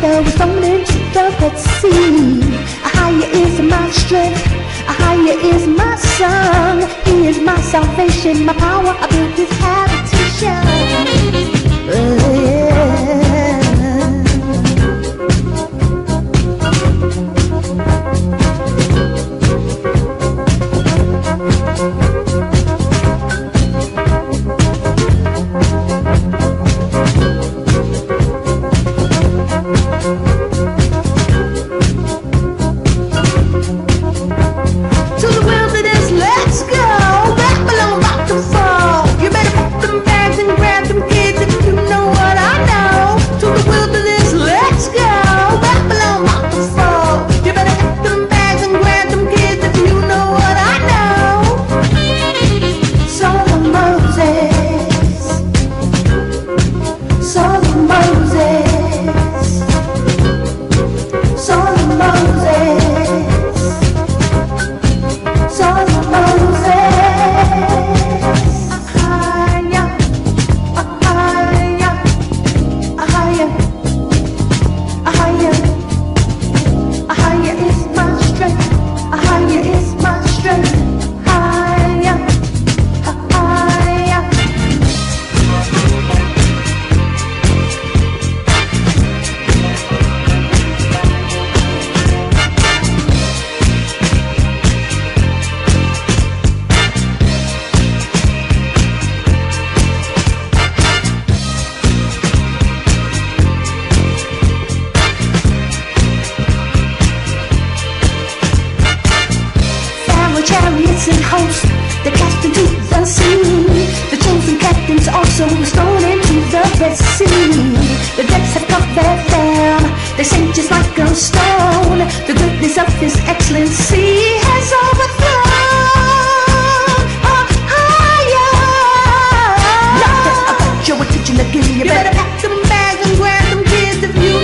water was thrown into the Red Sea. Higher is my strength, higher is my song. He is my salvation, my power, I built His habitation. Chariots and hosts, they cast into the sea. The chosen captains also was thrown into the Red Sea. The depths have covered them, they sink just like a stone. The goodness of His excellency has overthrown. Oh, higher. Not just about your attention again. You better pack them bags and grab them kids if you.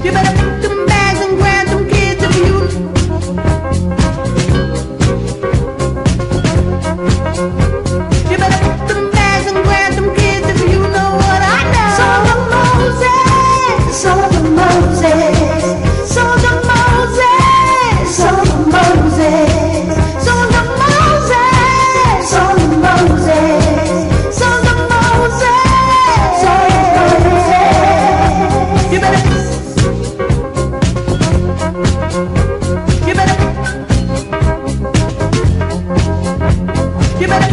You better pack them bags and grab them kids if you. You better pack them bags and grab them kids if you know what I know. Song of Moses, Song of Moses, Song of Moses, Song of Moses, Song of Moses, Song of Moses, Song of Moses, Song of Moses. You better. You better.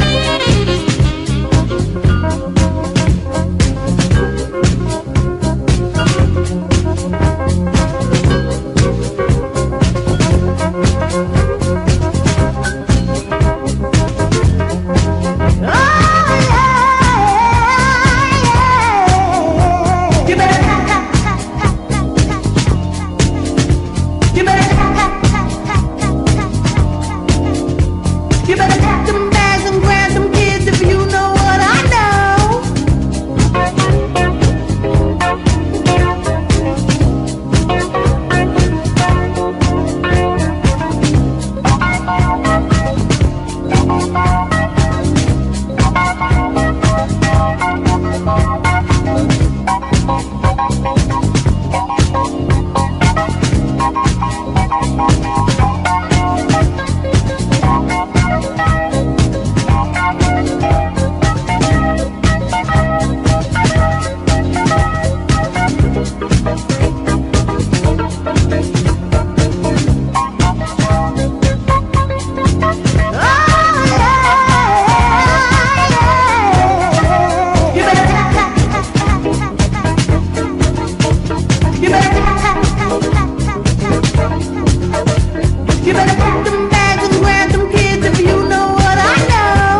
You better pack them bags and grab them kids if you know what I know. You better pack them bags and grab them kids if you know what I know.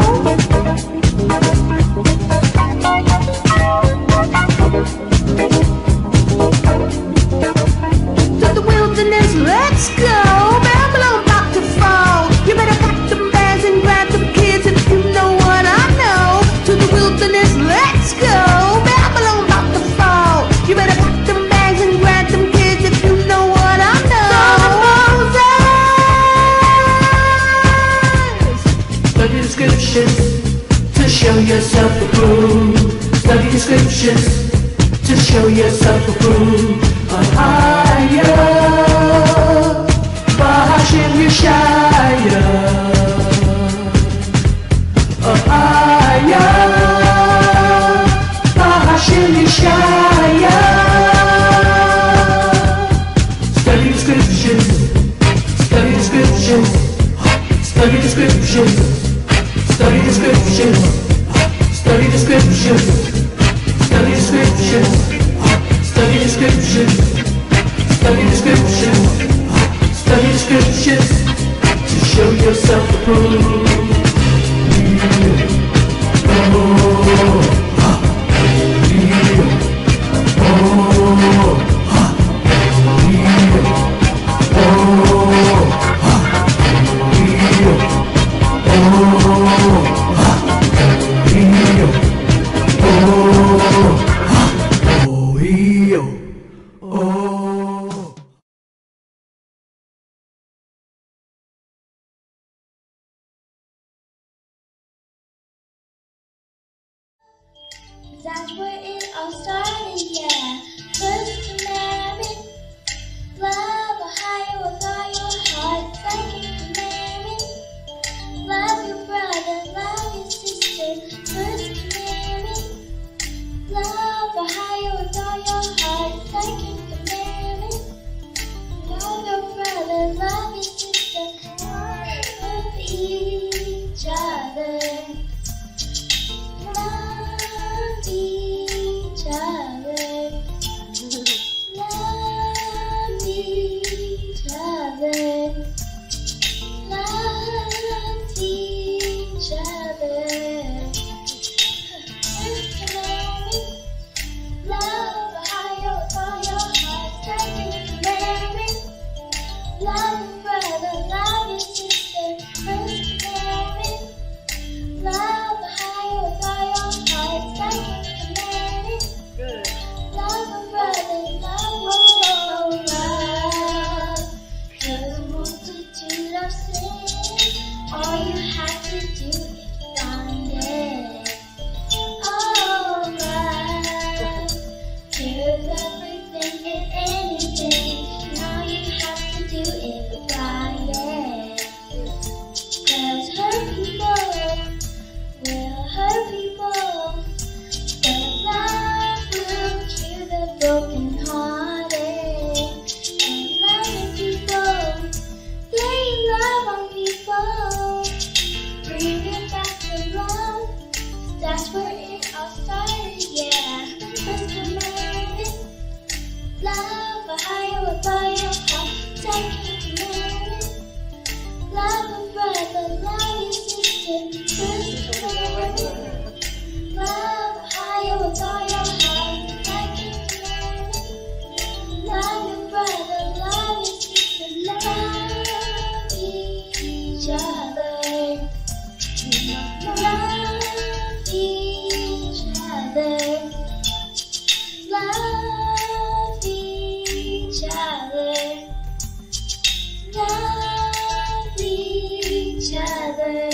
To the wilderness, let's go. Babylon about to fall. You better pack them bags and grab them kids if you know what I know. To the wilderness, let's go. Babylon about to fall. You better pack them bags and grab them kids if you know what I know. Study the scriptures to show yourself approved. Study the scriptures yourself approved. Higher, Bahashim Yeshaya. Higher, Bahashim Yeshaya. Study the scriptures, study the scriptures, study the scriptures, study the scriptures, study the scriptures, study the scriptures, study the scriptures, study the scriptures, study the scriptures, to show yourself approved. That's where it all started, yeah. First commandment, love Ohio with all your heart. Second commandment, love your brother, love your sister. First commandment, love Ohio with all your heart. Second commandment, love your brother, love your sister. Love each other. Love each other. Love each other. Love each other. First commandment, love Ohio with all your heart. Second commandment, love your brother, love your sister. First commandment, love Ohio with all your heart. Second commandment, love a brother, love your love. 'Cause a multitude of sins, all you have to do is find it. Oh, love cares everything and anything, and all you have to do is find it. 'Cause hurt people will hurt people, but love will cure the brokenhearted. And loving people, laying love on people, bring it back to love. That's where it all started, yeah. First commandment, love Ohio with all your heart. Second commandment, love a brother, love your sister. First commandment, love Ohio with all your heart. Second commandment, love your brother, love your sister. Love each other. Love each other. Love each other. Love each other.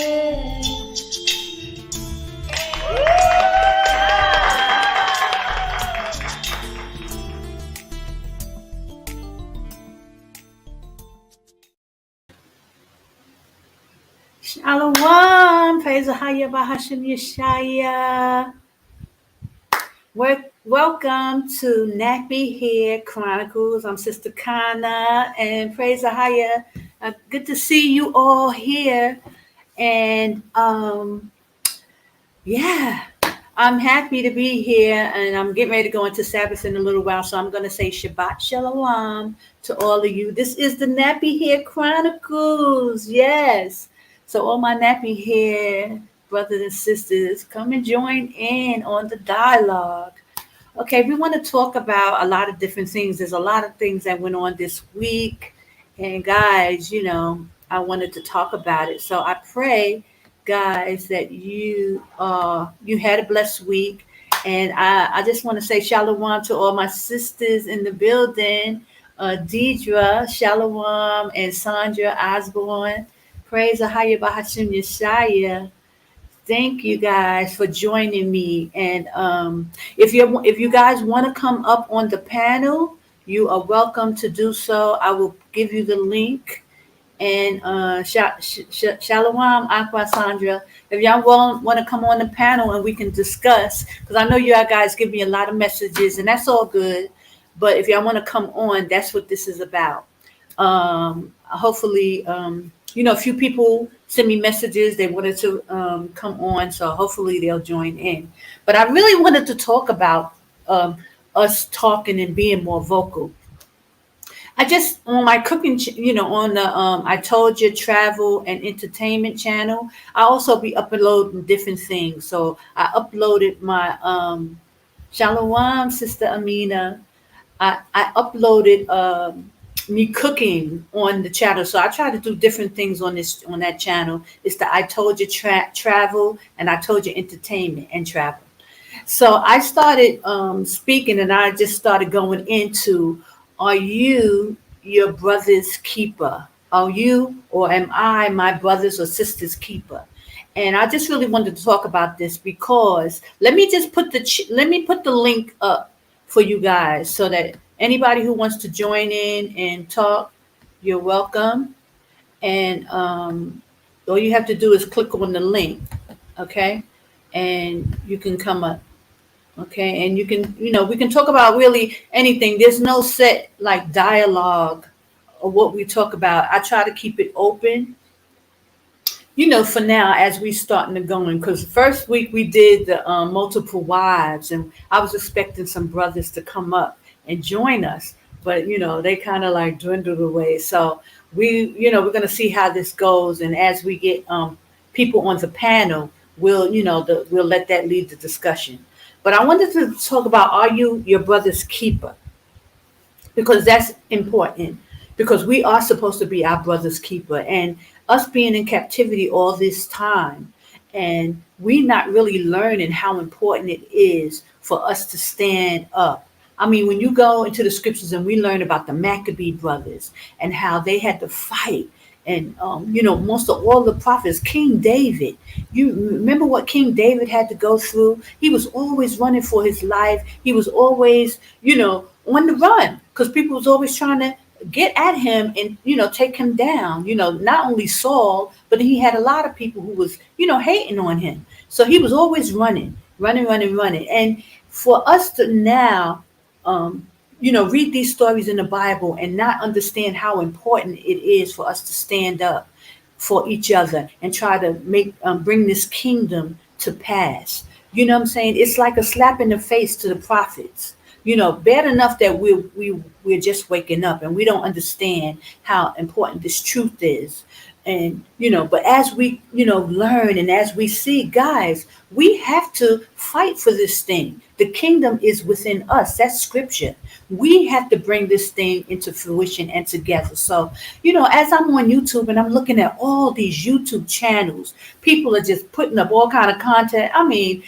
Shalom, praise Ahaya Bahashim Yeshaya. Welcome to Nappy Hair Chronicles. I'm Sister Kana, and praise Ahaya. Good to see you all here. And yeah, I'm happy to be here, and I'm getting ready to go into Sabbath in a little while, so I'm going to say Shabbat Shalom to all of you. This is the Nappy Hair Chronicles, yes. So all my nappy hair brothers and sisters, come and join in on the dialogue. Okay, we want to talk about a lot of different things. There's a lot of things that went on this week, and guys, I wanted to talk about it. So I pray, guys, that you had a blessed week, and I just want to say shalom to all my sisters in the building, Deidre, shalom, and Sandra Osborne. Praise Ahaya Bahashim Yeshaya. Thank you guys for joining me. And if you guys want to come up on the panel, you are welcome to do so. I will give you the link. And Shalom, Aqua Sandra. If y'all want to come on the panel and we can discuss, because I know you guys give me a lot of messages, and that's all good. But if y'all want to come on, that's what this is about. Hopefully, a few people send me messages. They wanted to come on, so hopefully they'll join in. But I really wanted to talk about us talking and being more vocal. I just on my cooking, on the I told you travel and entertainment channel. I also be uploading different things. So I uploaded my Shalom, Sister Amina. I uploaded me cooking on the channel. So I try to do different things on that channel. It's the I told you travel and I told you entertainment and travel. So I started speaking, and I just started going into, are you your brother's keeper? Are you, or am I my brother's or sister's keeper? And I just really wanted to talk about this because let me put the link up for you guys so that anybody who wants to join in and talk, you're welcome. And all you have to do is click on the link, okay? And you can come up. Okay, and you can, we can talk about really anything. There's no set like dialogue or what we talk about. I try to keep it open, for now as we starting to go in. Because first week we did the multiple wives, and I was expecting some brothers to come up and join us, but they kind of like dwindled away. So we're gonna see how this goes, and as we get people on the panel, we'll let that lead the discussion. But I wanted to talk about, are you your brother's keeper? Because that's important. Because we are supposed to be our brother's keeper. And us being in captivity all this time, and we not really learning how important it is for us to stand up. I mean, when you go into the scriptures and we learn about the Maccabee brothers and how they had to fight, and most of all the prophets, King David, you remember what King David had to go through? He was always running for his life. He was always, on the run, because people was always trying to get at him and, take him down. Not only Saul, but he had a lot of people who was, hating on him. So he was always running. And for us to now, read these stories in the Bible and not understand how important it is for us to stand up for each other and try to bring this kingdom to pass. You know what I'm saying? It's like a slap in the face to the prophets. Bad enough that we're just waking up and we don't understand how important this truth is. And, but as we, learn and as we see, guys, we have to fight for this thing. The kingdom is within us. That's scripture. We have to bring this thing into fruition and together. So, as I'm on YouTube and I'm looking at all these YouTube channels, people are just putting up all kind of content. I mean,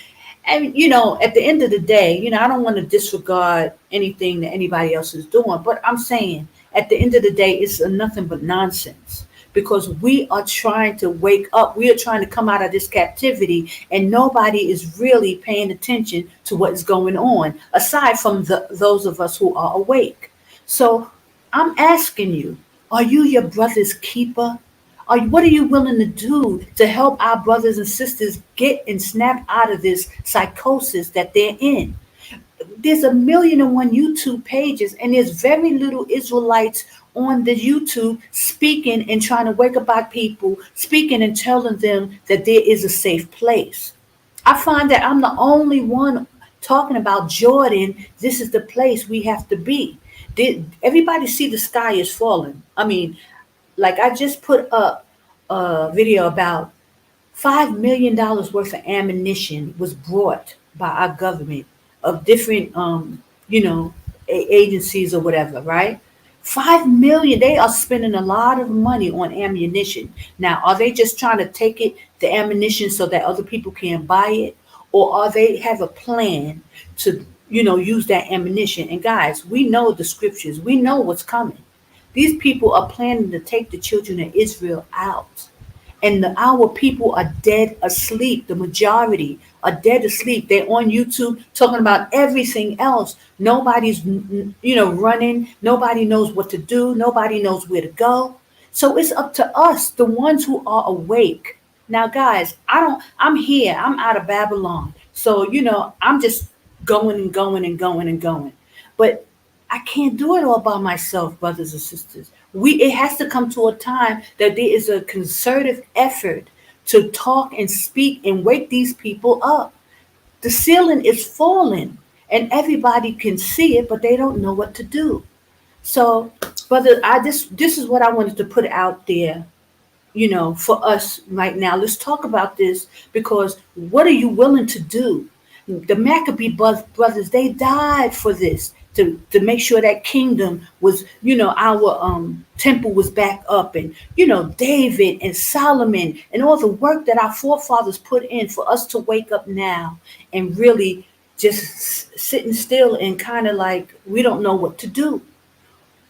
and, at the end of the day, I don't want to disregard anything that anybody else is doing. But I'm saying at the end of the day, it's nothing but nonsense. Because we are trying to wake up. We are trying to come out of this captivity, and nobody is really paying attention to what's going on, aside from those of us who are awake. So I'm asking you, are you your brother's keeper? What are you willing to do to help our brothers and sisters get and snap out of this psychosis that they're in? There's 1,000,001 YouTube pages, and there's very little Israelites on the YouTube speaking and trying to wake up our people, speaking and telling them that there is a safe place. I find that I'm the only one talking about Jordan. This is the place we have to be. Did everybody see the sky is falling? I mean, like I just put up a video about $5 million worth of ammunition was brought by our government of different, agencies or whatever, right? 5 million. They are spending a lot of money on ammunition. Now, are they just trying to take the ammunition so that other people can buy it? Or are they have a plan to, use that ammunition? And guys, we know the scriptures. We know what's coming. These people are planning to take the children of Israel out. and our people are dead asleep. The majority are dead asleep. They're on YouTube talking about everything else. Nobody's, running. Nobody knows what to do. Nobody knows where to go. So it's up to us, the ones who are awake. Now, guys, I'm here. I'm out of Babylon. So, I'm just going and going and going and going. But I can't do it all by myself, brothers and sisters. It has to come to a time that there is a concerted effort to talk and speak and wake these people up. The ceiling is falling and everybody can see it, but they don't know what to do. So, brother, this is what I wanted to put out there, for us right now. Let's talk about this because what are you willing to do? The Maccabee brothers, they died for this to make sure that kingdom was, our temple was back up, and David and Solomon and all the work that our forefathers put in for us to wake up now and really just sitting still and kind of like we don't know what to do.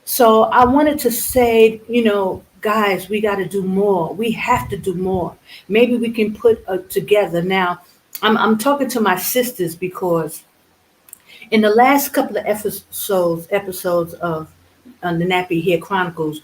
So I wanted to say, guys, we got to do more. We have to do more. Maybe we can put together. Now, I'm talking to my sisters because in the last couple of episodes of the Nappy Hair Chronicles,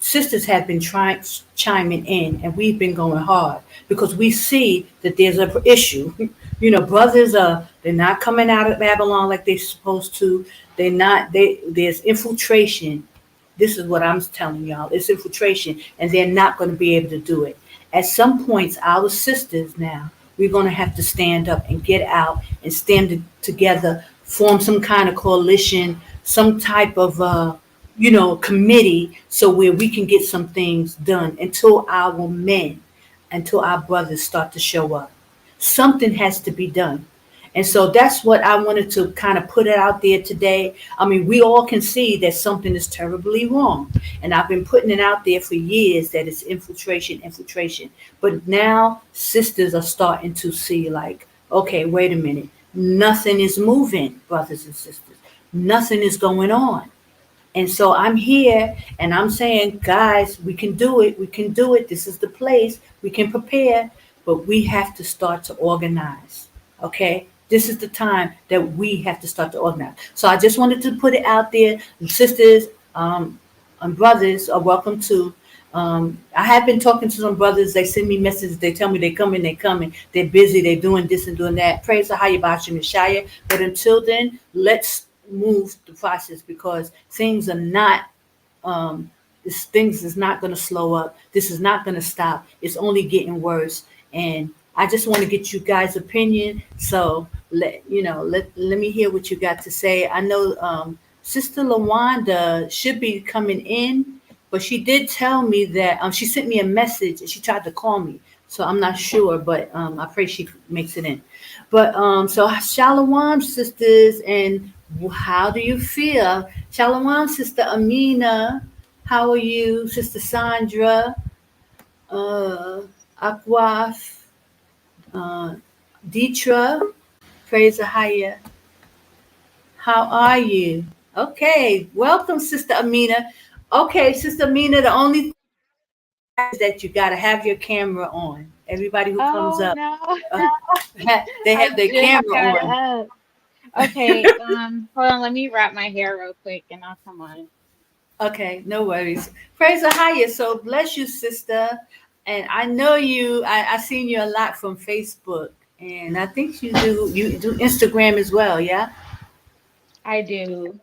sisters have been chiming in, and we've been going hard because we see that there's an issue. Brothers they're not coming out of Babylon like they're supposed to. They're not. There's infiltration. This is what I'm telling y'all. It's infiltration, and they're not going to be able to do it. At some points, our sisters now, we're going to have to stand up and get out and stand together, form some kind of coalition, some type of committee, so where we can get some things done until our brothers start to show up. Something has to be done. And so that's what I wanted to kind of put it out there today. I mean, we all can see that something is terribly wrong. And I've been putting it out there for years that it's infiltration. But now sisters are starting to see like, okay, wait a minute. Nothing is moving, brothers and sisters. Nothing is going on. And so I'm here and I'm saying, guys, we can do it. We can do it. This is the place. We can prepare, but we have to start to organize. Okay? This is the time that we have to start to organize. So I just wanted to put it out there. Sisters and brothers are welcome to. I have been talking to some brothers. They send me messages. They tell me they're coming. They're busy. They're doing this and doing that. Praise the Hayya Bashim Shaya. But until then, let's move the process because things are not, things is not going to slow up. This is not going to stop. It's only getting worse. And I just want to get you guys' opinion. So let me hear what you got to say. I know Sister LaWanda should be coming in, but she did tell me that she sent me a message and she tried to call me. So I'm not sure, but I pray she makes it in. But so Shalom, sisters, and how do you feel? Shalom, Sister Amina. How are you, Sister Sandra? Akwaf, Deetra, praise the higher. How are you? Okay, welcome, Sister Amina. Okay, Sister Amina, the only thing is that you got to have your camera on. Everybody who comes Oh up, no, they I have their just camera got on. up. Okay, hold on, let me wrap my hair real quick and I'll come on. Okay, no worries. Praise the higher. So bless you, sister. And I know you. I seen you a lot from Facebook, and I think you do Instagram as well. Yeah. I do.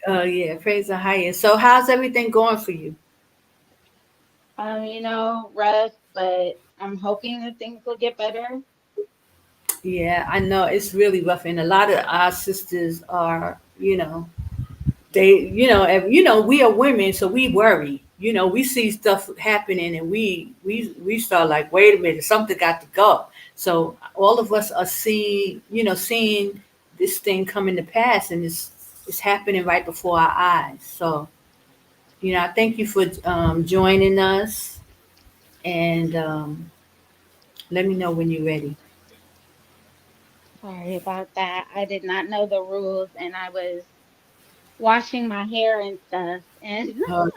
Oh yeah. Praise the higher. So how's everything going for you? Rough, but I'm hoping that things will get better. Yeah, I know it's really rough, and a lot of our sisters are, they, we are women, so we worry. We see stuff happening, and we start like, wait a minute, something got to go. So all of us are seeing this thing coming to pass, and it's happening right before our eyes. So I thank you for joining us, and let me know when you're ready. Sorry about that. I did not know the rules and I was washing my hair and stuff. And Uh,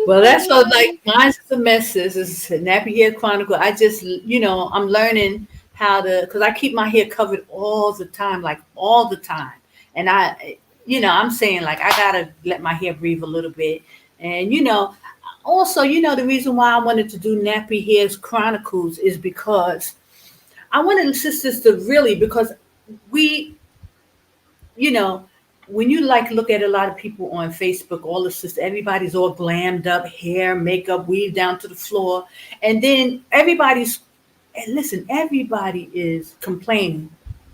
Well, that's what like mine's the messes is Nappy Hair Chronicle. I just I'm learning how to because I keep my hair covered all the time, like all the time. And I'm saying like I gotta let my hair breathe a little bit. And also, the reason why I wanted to do Nappy Hairs Chronicles is because I wanted the sisters to really because we you know, when you like look at a lot of people on Facebook, all the sisters, everybody's all glammed up, hair, makeup, weave down to the floor, and then and listen, everybody is complaining,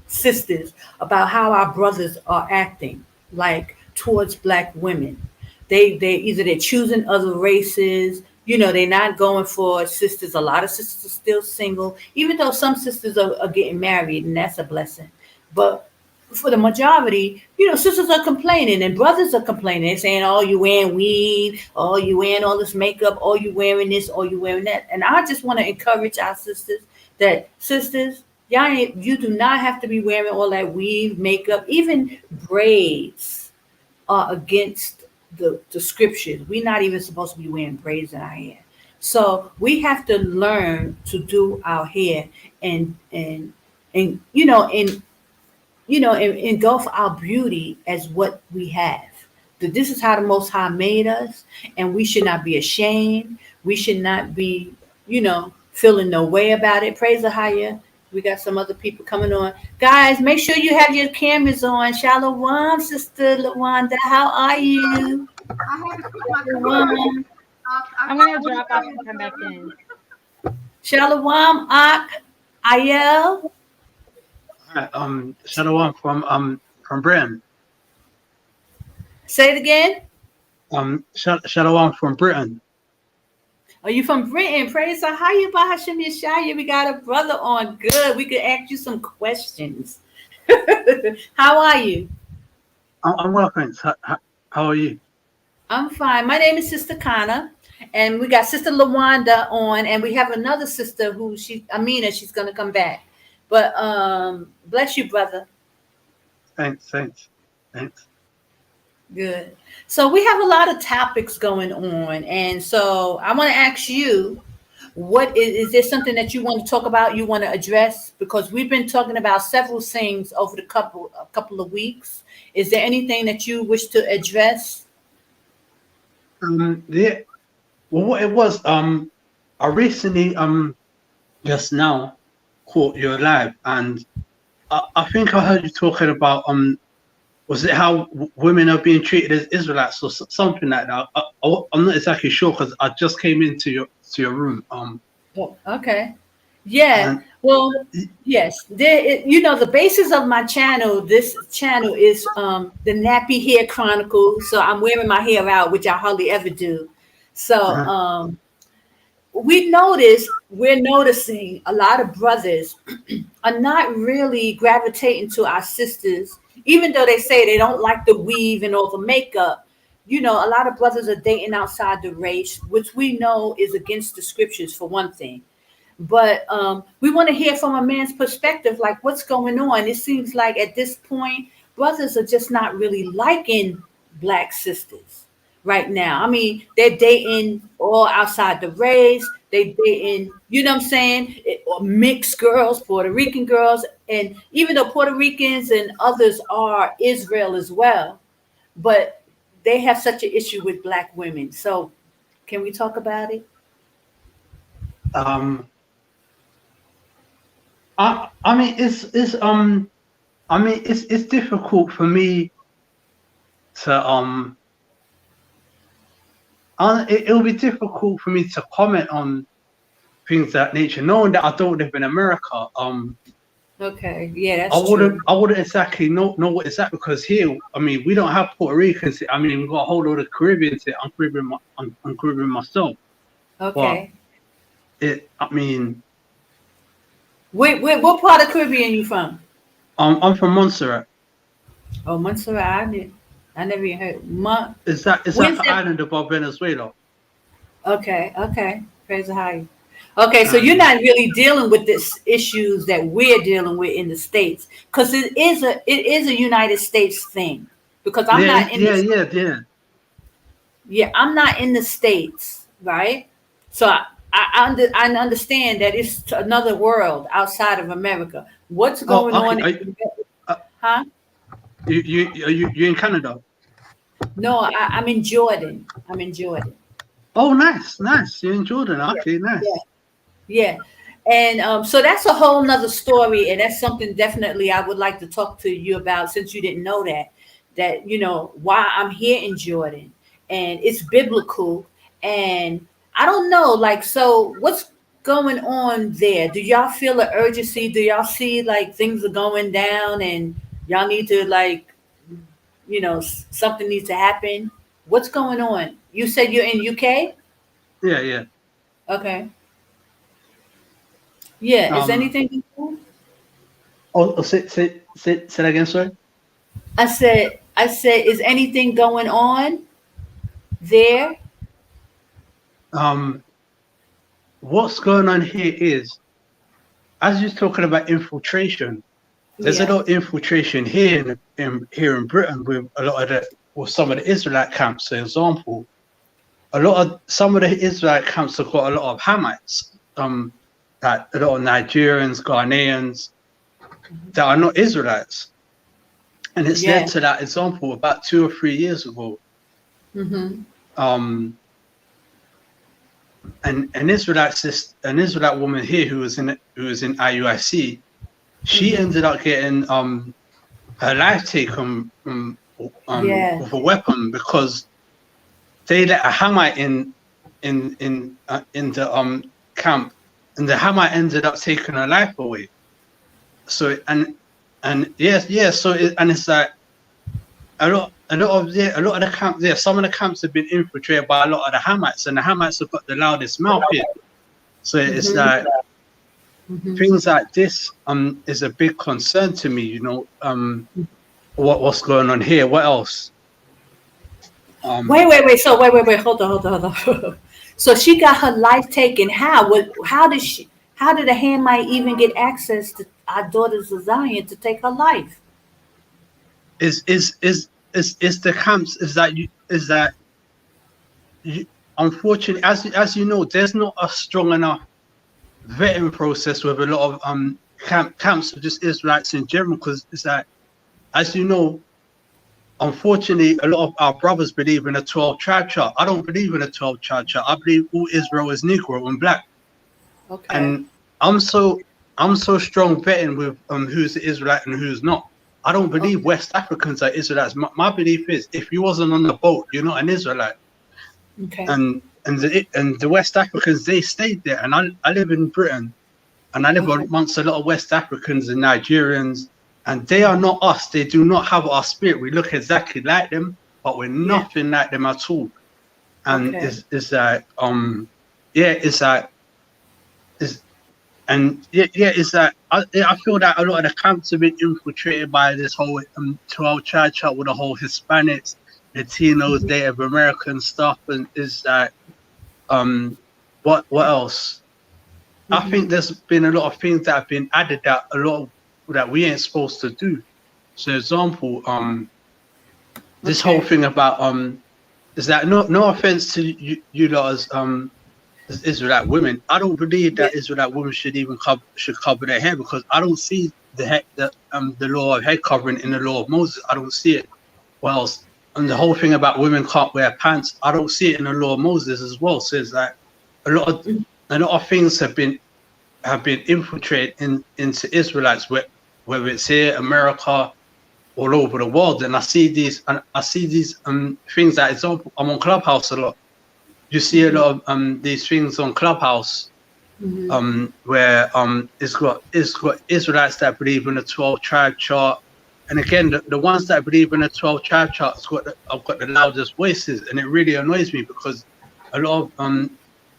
sisters, about how our brothers are acting, like towards black women. They either they're choosing other races, they're not going for sisters. A lot of sisters are still single, even though some sisters are getting married, and that's a blessing. But for the majority, sisters are complaining and brothers are complaining. They're saying, "Oh, you wearing weed? Oh, you wearing all this makeup? Oh, you wearing this? Oh, you wearing that?" And I just want to encourage our sisters that sisters, you do not have to be wearing all that weave, makeup, even braids are against the scriptures. We're not even supposed to be wearing braids in our hair. So we have to learn to do our hair and and engulf our beauty as what we have. That this is how the Most High made us, and we should not be ashamed. We should not be, feeling no way about it. Praise the Higher. We got some other people coming on. Guys, make sure you have your cameras on. Shalom, Sister Lawanda. How are you? I had to put my Shalom. I'm gonna drop off and come back in. Shalom, Ak, Ayel. Hi, Shalom from Britain. Say it again. Shalom from Britain. Are you from Britain? Praise the Higher Bahashim Yeshaya. We got a brother on. Good. We could ask you some questions. How are you? I'm well, thanks. How are you? I'm fine. My name is Sister Kana, and we got Sister Lawanda on, and we have another sister who Amina. She's gonna come back. But bless you, brother. Thanks. Good. So we have a lot of topics going on, and so I want to ask you, what is there something that you want to talk about? You want to address because we've been talking about several things over the couple of weeks. Is there anything that you wish to address? Yeah. Well, what it was, I recently just now caught you live, and I think I heard you talking about was it how women are being treated as Israelites or something like that? I'm not exactly sure because I just came into your room. Oh, okay. Yeah. And, Well, yes. The basis of my channel. This channel is the Nappy Hair Chronicles. So I'm wearing my hair out, which I hardly ever do. So we're noticing a lot of brothers are not really gravitating to our sisters, even though they say they don't like the weave and all the makeup. A lot of brothers are dating outside the race, which we know is against the scriptures for one thing. But we want to hear from a man's perspective, like what's going on. It seems like at this point, brothers are just not really liking black sisters right now. I mean, they're dating all outside the race. They dating, what I'm saying, or mixed girls, Puerto Rican girls. And even though Puerto Ricans and others are Israel as well, but they have such an issue with black women. So can we talk about it? I mean, it's difficult for me to it'll be difficult for me to comment on things of that nature, knowing that I don't live in America. Okay, yeah, that's true. I wouldn't exactly know what it's at because here, I mean, we don't have Puerto Ricans. I mean, we've got a whole lot of Caribbeans here. I'm Caribbean myself. Okay. But I mean, what part of Caribbean you from? I'm from Montserrat. Oh, Montserrat. I never even heard. Is that Where's the island above Venezuela? Okay. Praise the high. Okay, so you're not really dealing with this issues that we're dealing with in the States, because it is a United States thing. Because I'm not in yeah. Yeah, I'm not in the States, right? So I understand that it's another world outside of America. What's Oh, going okay. on? Uh, Huh? you in Canada? No, I'm in Jordan. I'm in Jordan. Oh, nice, nice. You're in Jordan. Yeah, Okay, yeah, nice. yeah. And so that's a whole nother story, and that's something definitely I would like to talk to you about since you didn't know that. That why I'm here in Jordan, and it's biblical, and I don't know, like, so what's going on there? Do y'all feel the urgency? Do y'all see like things are going down, and y'all need to like something needs to happen? What's going on? You said you're in UK? Yeah, yeah. Okay. Yeah. Is Um. anything going on? Say that again, sorry. I said, is anything going on there? Um. What's going on here is, as you're talking about infiltration, there's a Yeah. lot of infiltration here here in Britain with a lot of with some of the Israelite camps. For example, some of the Israelite camps have got a lot of Hamites, that a lot of Nigerians, Ghanaians that are not Israelites, and it's led Yeah. to that example about 2 or 3 years ago. Mm-hmm. Um, an Israelite woman here who was in IUIC, she Mm-hmm. ended up getting her life taken Yeah. with a weapon because they let a Hamite in the camp, and the Hamite ended up taking her life away. So and yes, yeah. So and it's like a lot of the camps. Yeah, some of the camps have been infiltrated by a lot of the Hamites, and the Hamites have got the loudest mouth here. So it's Mm-hmm. like Mm-hmm. things like this is a big concern to me. What's going on here? What else? Wait. So wait. Hold on. So she got her life taken. How? How did she? How did a Hamite even get access to our daughters of Zion to take her life? Is the camps is that you, unfortunately, as you know, there's not a strong enough vetting process with a lot of camps of just Israelites in general, because it's like, as you know, unfortunately, a lot of our brothers believe in a 12 tribe chart. I don't believe in a 12 tribe chart. I believe all Israel is Negro and black, Okay. and I'm so strong vetting with who's the Israelite and who's not. I don't believe Okay. West Africans are Israelites. My belief is, if you wasn't on the boat, you're not an Israelite. Okay. And the West Africans, they stayed there. And I live in Britain, and I live Okay. amongst a lot of West Africans and Nigerians, and they are not us. They do not have our spirit. We look exactly like them, but we're Yeah. nothing like them at all. And Okay. it's like yeah, it's like it's and yeah, it's like I feel that a lot of the camps have been infiltrated by this whole 12 tribe chart with the whole Hispanics, Latinos, Native American stuff, and is that what else? I Mm-hmm. think there's been a lot of things that have been added that a lot of, that we ain't supposed to do. So, example, this whole Okay. thing about is that no offense to you lot as Israelite women. I don't believe Yeah. that Israelite women should even cover their hair, because I don't see the law of head covering in the law of Moses. I don't see it. Well, and the whole thing about women can't wear pants, I don't see it in the law of Moses as well. So it's like a lot of things have been infiltrated into Israelites, whether it's here, America, all over the world. And I see these things. That example, I'm on Clubhouse a lot. You see a lot of these things on Clubhouse, Mm-hmm. where it's got Israelites that believe in the 12 tribe chart. And again, the ones that believe in the 12 tribe chart have got the loudest voices, and it really annoys me, because a lot of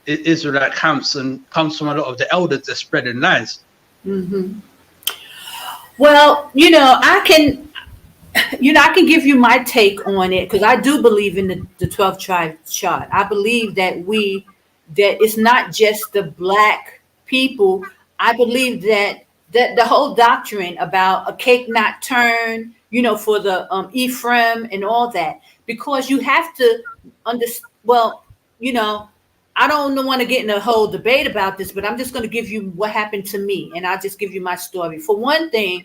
Israelite camps comes from a lot of the elders that spreading lies. Mm-hmm. Well, I can give you my take on it because I do believe in the 12 tribe chart. I believe that it's not just the black people. I believe that the whole doctrine about a cake not turned, for the Ephraim and all that. because you have to understand. Well, you know, I don't want to get in a whole debate about this, but I'm just going to give you what happened to me, and I'll just give you my story. For one thing,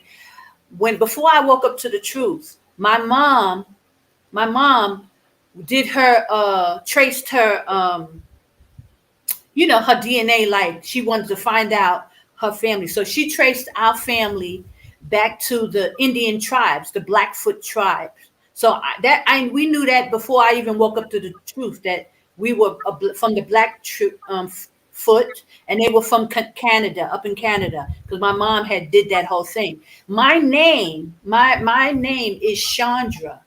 before I woke up to the truth, my mom did her traced her her DNA, like she wanted to find out her family. So she traced our family back to the Indian tribes, the Blackfoot tribes. So we knew that before I even woke up to the truth, that we were from the Blackfoot, and they were from Canada, up in Canada, because my mom did that whole thing. My name is Chandra,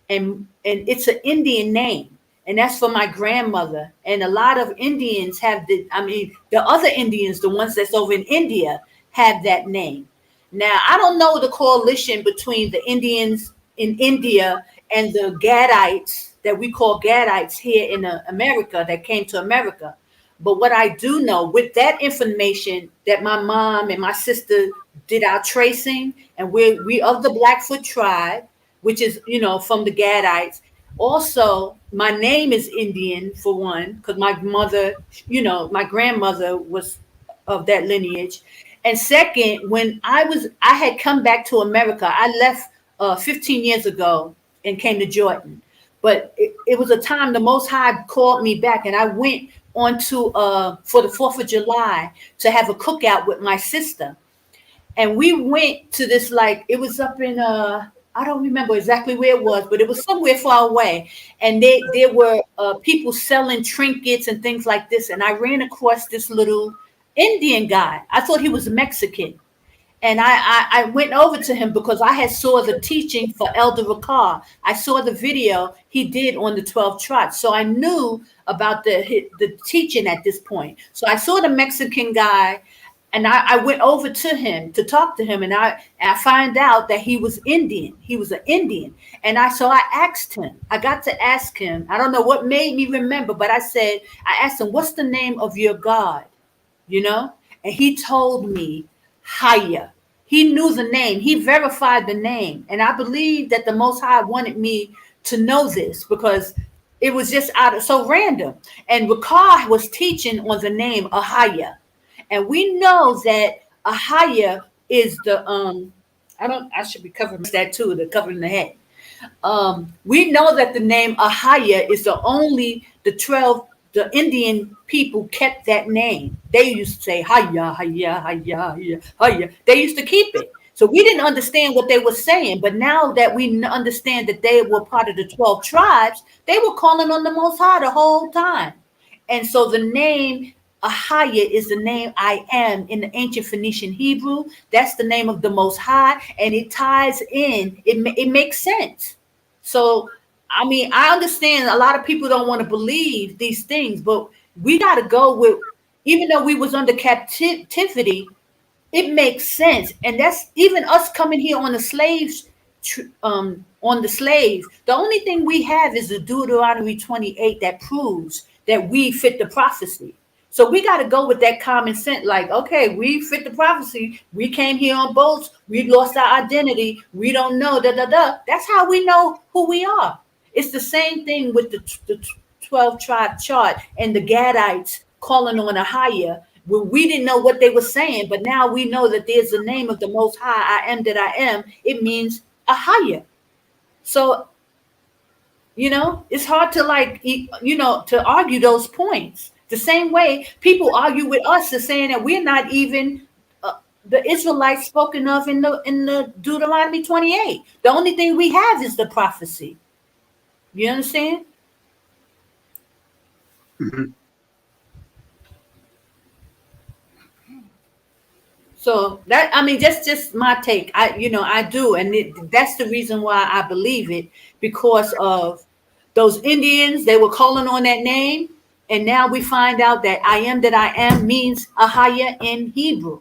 and it's an Indian name. And that's for my grandmother. And a lot of Indians the other Indians, the ones that's over in India, have that name. Now, I don't know the coalition between the Indians in India and the Gadites that we call Gadites here in America that came to America. But what I do know, with that information that my mom and my sister did our tracing, and we of the Blackfoot tribe, which is, from the Gadites. Also, my name is Indian, for one, because my mother, my grandmother was of that lineage. And second, when I had come back to America, I left 15 years ago and came to Jordan. But it was a time the Most High called me back, and I went on to for the 4th of July to have a cookout with my sister. And we went to this, it was up in I don't remember exactly where it was, but it was somewhere far away. And there were people selling trinkets and things like this. And I ran across this little Indian guy. I thought he was Mexican. And I went over to him because I had saw the teaching for Elder Ricard. I saw the video he did on the 12 tribes. So I knew about the teaching at this point. So I saw the Mexican guy, and I went over to him to talk to him, and I find out that he was Indian. He was an Indian. And I asked him, I got to ask him, I don't know what made me remember, but I asked him, what's the name of your God? And he told me, Haya. He knew the name. He verified the name. And I believe that the Most High wanted me to know this because it was just so random. And Ricard was teaching on the name Ahaya. And we know that Ahaya is the I should be covering that too, covering the head. We know that the name Ahaya is the Indian people kept that name. They used to say Haya, Haya, Haya, Haya, Haya. They used to keep it. So we didn't understand what they were saying, but now that we understand that they were part of the 12 tribes, they were calling on the Most High the whole time. And so the name Ahaya is the name I am in the ancient Phoenician Hebrew. That's the name of the Most High, and it ties in. It makes sense. So, I understand a lot of people don't want to believe these things, but we got to go with, even though we was under captivity, it makes sense. And that's even us coming here on the slaves, The only thing we have is the Deuteronomy 28 that proves that we fit the prophecy. So we got to go with that common sense. Okay, we fit the prophecy. We came here on boats. We lost our identity. We don't know. That's how we know who we are. It's the same thing with the 12 tribe chart and the Gadites calling on Ahaya. When we didn't know what they were saying, but now we know that there's the name of the Most High, I am that I am. It means Ahaya. So, it's hard to to argue those points. The same way people argue with us, is saying that we're not even the Israelites spoken of in the Deuteronomy 28. The only thing we have is the prophecy. You understand? Mm-hmm. So that's just my take. I do, and that's the reason why I believe it, because of those Indians. They were calling on that name. And now we find out that I am that I am means Ahaya in Hebrew.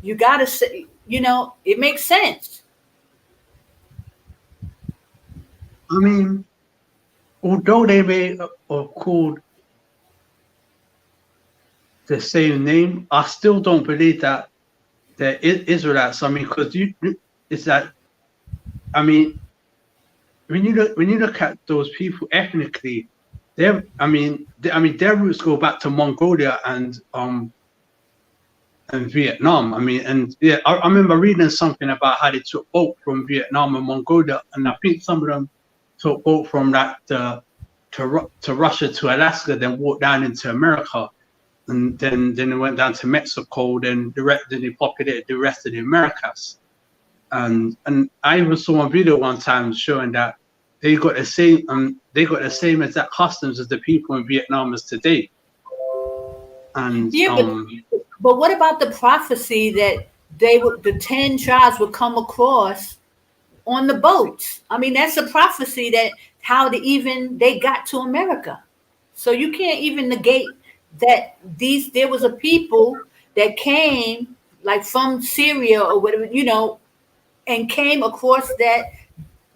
You got to say, it makes sense. Although they may have called the same name, I still don't believe that they're Israelites. Because it's that, when you look at those people ethnically, their roots go back to Mongolia and Vietnam. I mean, and yeah, I remember reading something about how they took boat from Vietnam and Mongolia, and I think some of them took boat from to Russia to Alaska, then walked down into America, and then they went down to Mexico, then they populated the rest of the Americas. And I even saw a video one time showing that they got the same exact customs as the people in Vietnam as today. And Yeah, but what about the prophecy that the 10 tribes would come across on the boats? I mean, that's a prophecy that how they got to America. So you can't even negate that there was a people that came like from Syria or whatever, and came across that,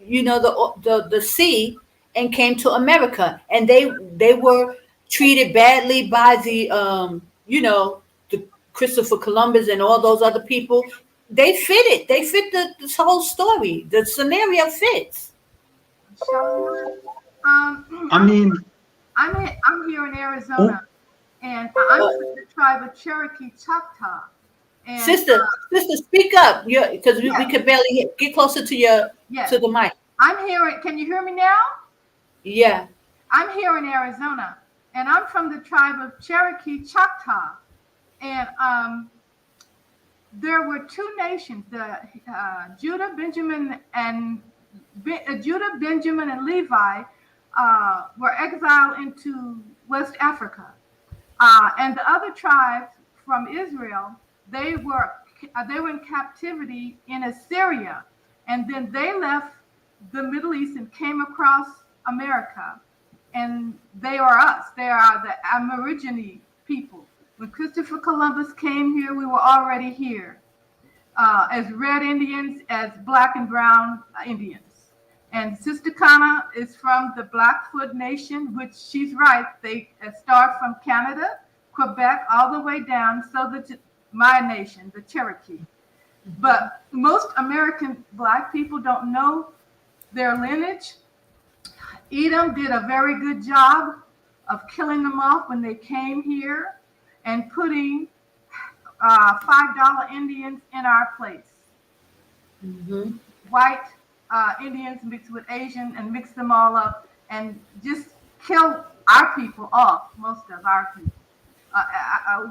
the sea and came to America, and they were treated badly by the the Christopher Columbus and all those other people. They fit this whole story. The scenario fits. I mean, I'm here in Arizona, and I'm from the tribe of Cherokee Choctaw. And, Sister, speak up, because we could barely hear. Get closer to to the mic. I'm here. Can you hear me now? Yeah. I'm here in Arizona, and I'm from the tribe of Cherokee Choctaw. And there were two nations, Judah, Benjamin, and Levi were exiled into West Africa. And the other tribes from Israel, they were in captivity in Assyria. And then they left the Middle East and came across America. And they are us. They are the Aborigine people. When Christopher Columbus came here, we were already here as red Indians, as black and brown Indians. And Sister Kana is from the Blackfoot Nation, which she's right. They start from Canada, Quebec, all the way down, so that my nation, the Cherokee. But most American black people don't know their lineage. Edom did a very good job of killing them off when they came here and putting $5 Indians in our place. Mm-hmm. White Indians mixed with Asian and mix them all up and just kill our people off, most of our people.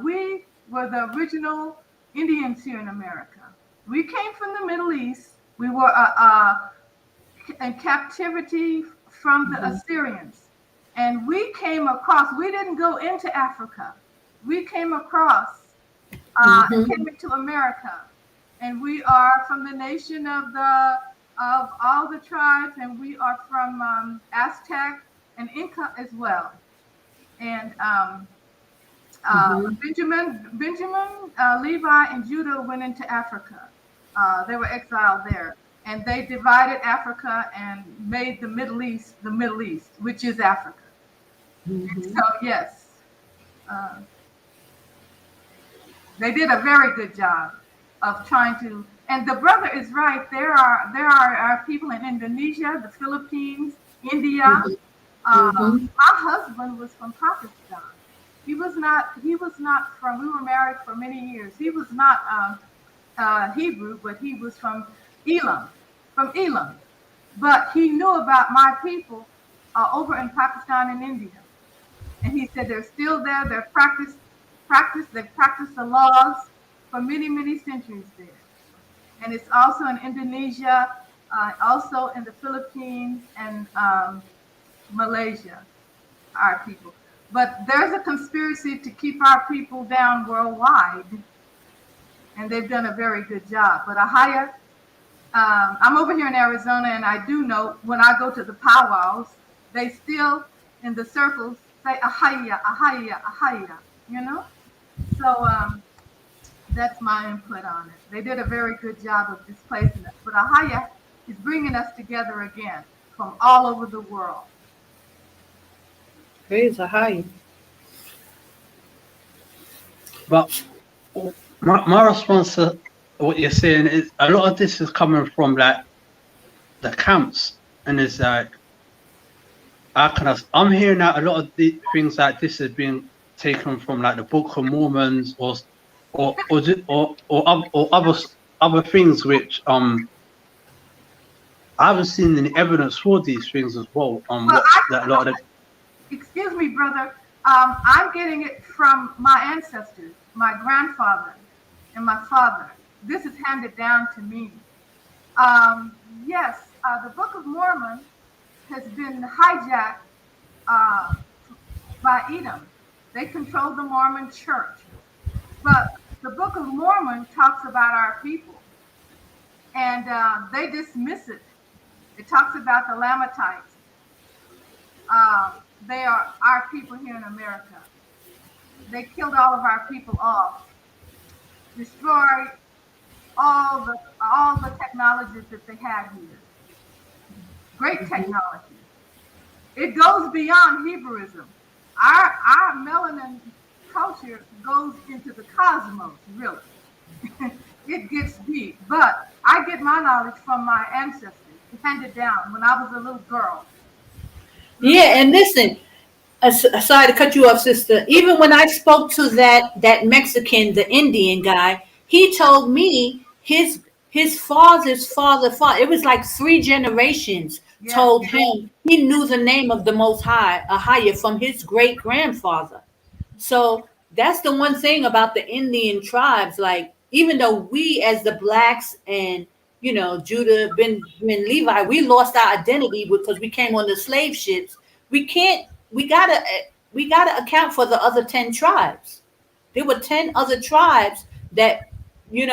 We were the original Indians here in America. We came from the Middle East. We were in captivity from the Assyrians. And we came across, we didn't go into Africa. We came across and came into America. And we are from the nation of all the tribes, and we are from Aztec and Inca as well. And Benjamin, Levi, and Judah went into Africa. They were exiled there, and they divided Africa and made the Middle East, which is Africa. And so yes, they did a very good job of trying to. And the brother is right. There are people in Indonesia, the Philippines, India. My husband was from Pakistan. He was not from. We were married for many years. He was not Hebrew, but he was from Elam. But he knew about my people over in Pakistan and India. And he said they're still there. They've practiced the laws for many, many centuries there. And it's also in Indonesia, also in the Philippines and Malaysia, our people. But there's a conspiracy to keep our people down worldwide, and they've done a very good job. But Ahaya, I'm over here in Arizona, and I do know when I go to the powwows, they still, in the circles, say Ahaya, Ahaya, Ahaya, So that's my input on it. They did a very good job of displacing us. But Ahaya is bringing us together again from all over the world. Praise Ahaya. But my response to what you're saying is a lot of this is coming from like the camps. and it's like, I'm hearing that a lot of the things like this has been taken from like the Book of Mormons or other things which I haven't seen any evidence for these things as well. Well, That a lot of excuse me, brother. I'm getting it from my ancestors, my grandfather and my father. This is handed down to me. Yes, the Book of Mormon has been hijacked by Edom. They control the Mormon church. But the Book of Mormon talks about our people, and they dismiss it. It talks about the Lamanites. They are our people here in America. They killed all of our people off, destroyed all the technologies that they had here. Great technology. It goes beyond Hebrewism. Our melanin culture goes into the cosmos, really. It gets deep. But I get my knowledge from my ancestors, handed down when I was a little girl. Yeah, and listen, sorry to cut you off, sister. Even when I spoke to that Mexican, the Indian guy, he told me his father's father. It was like 3 generations Yes. told him he knew the name of the Most High, Ahaya, from his great grandfather. So that's the one thing about the Indian tribes. Like, even though we as the blacks and Judah, Ben Levi, we lost our identity because we came on the slave ships. We gotta account for the other 10 tribes. There were 10 other tribes that we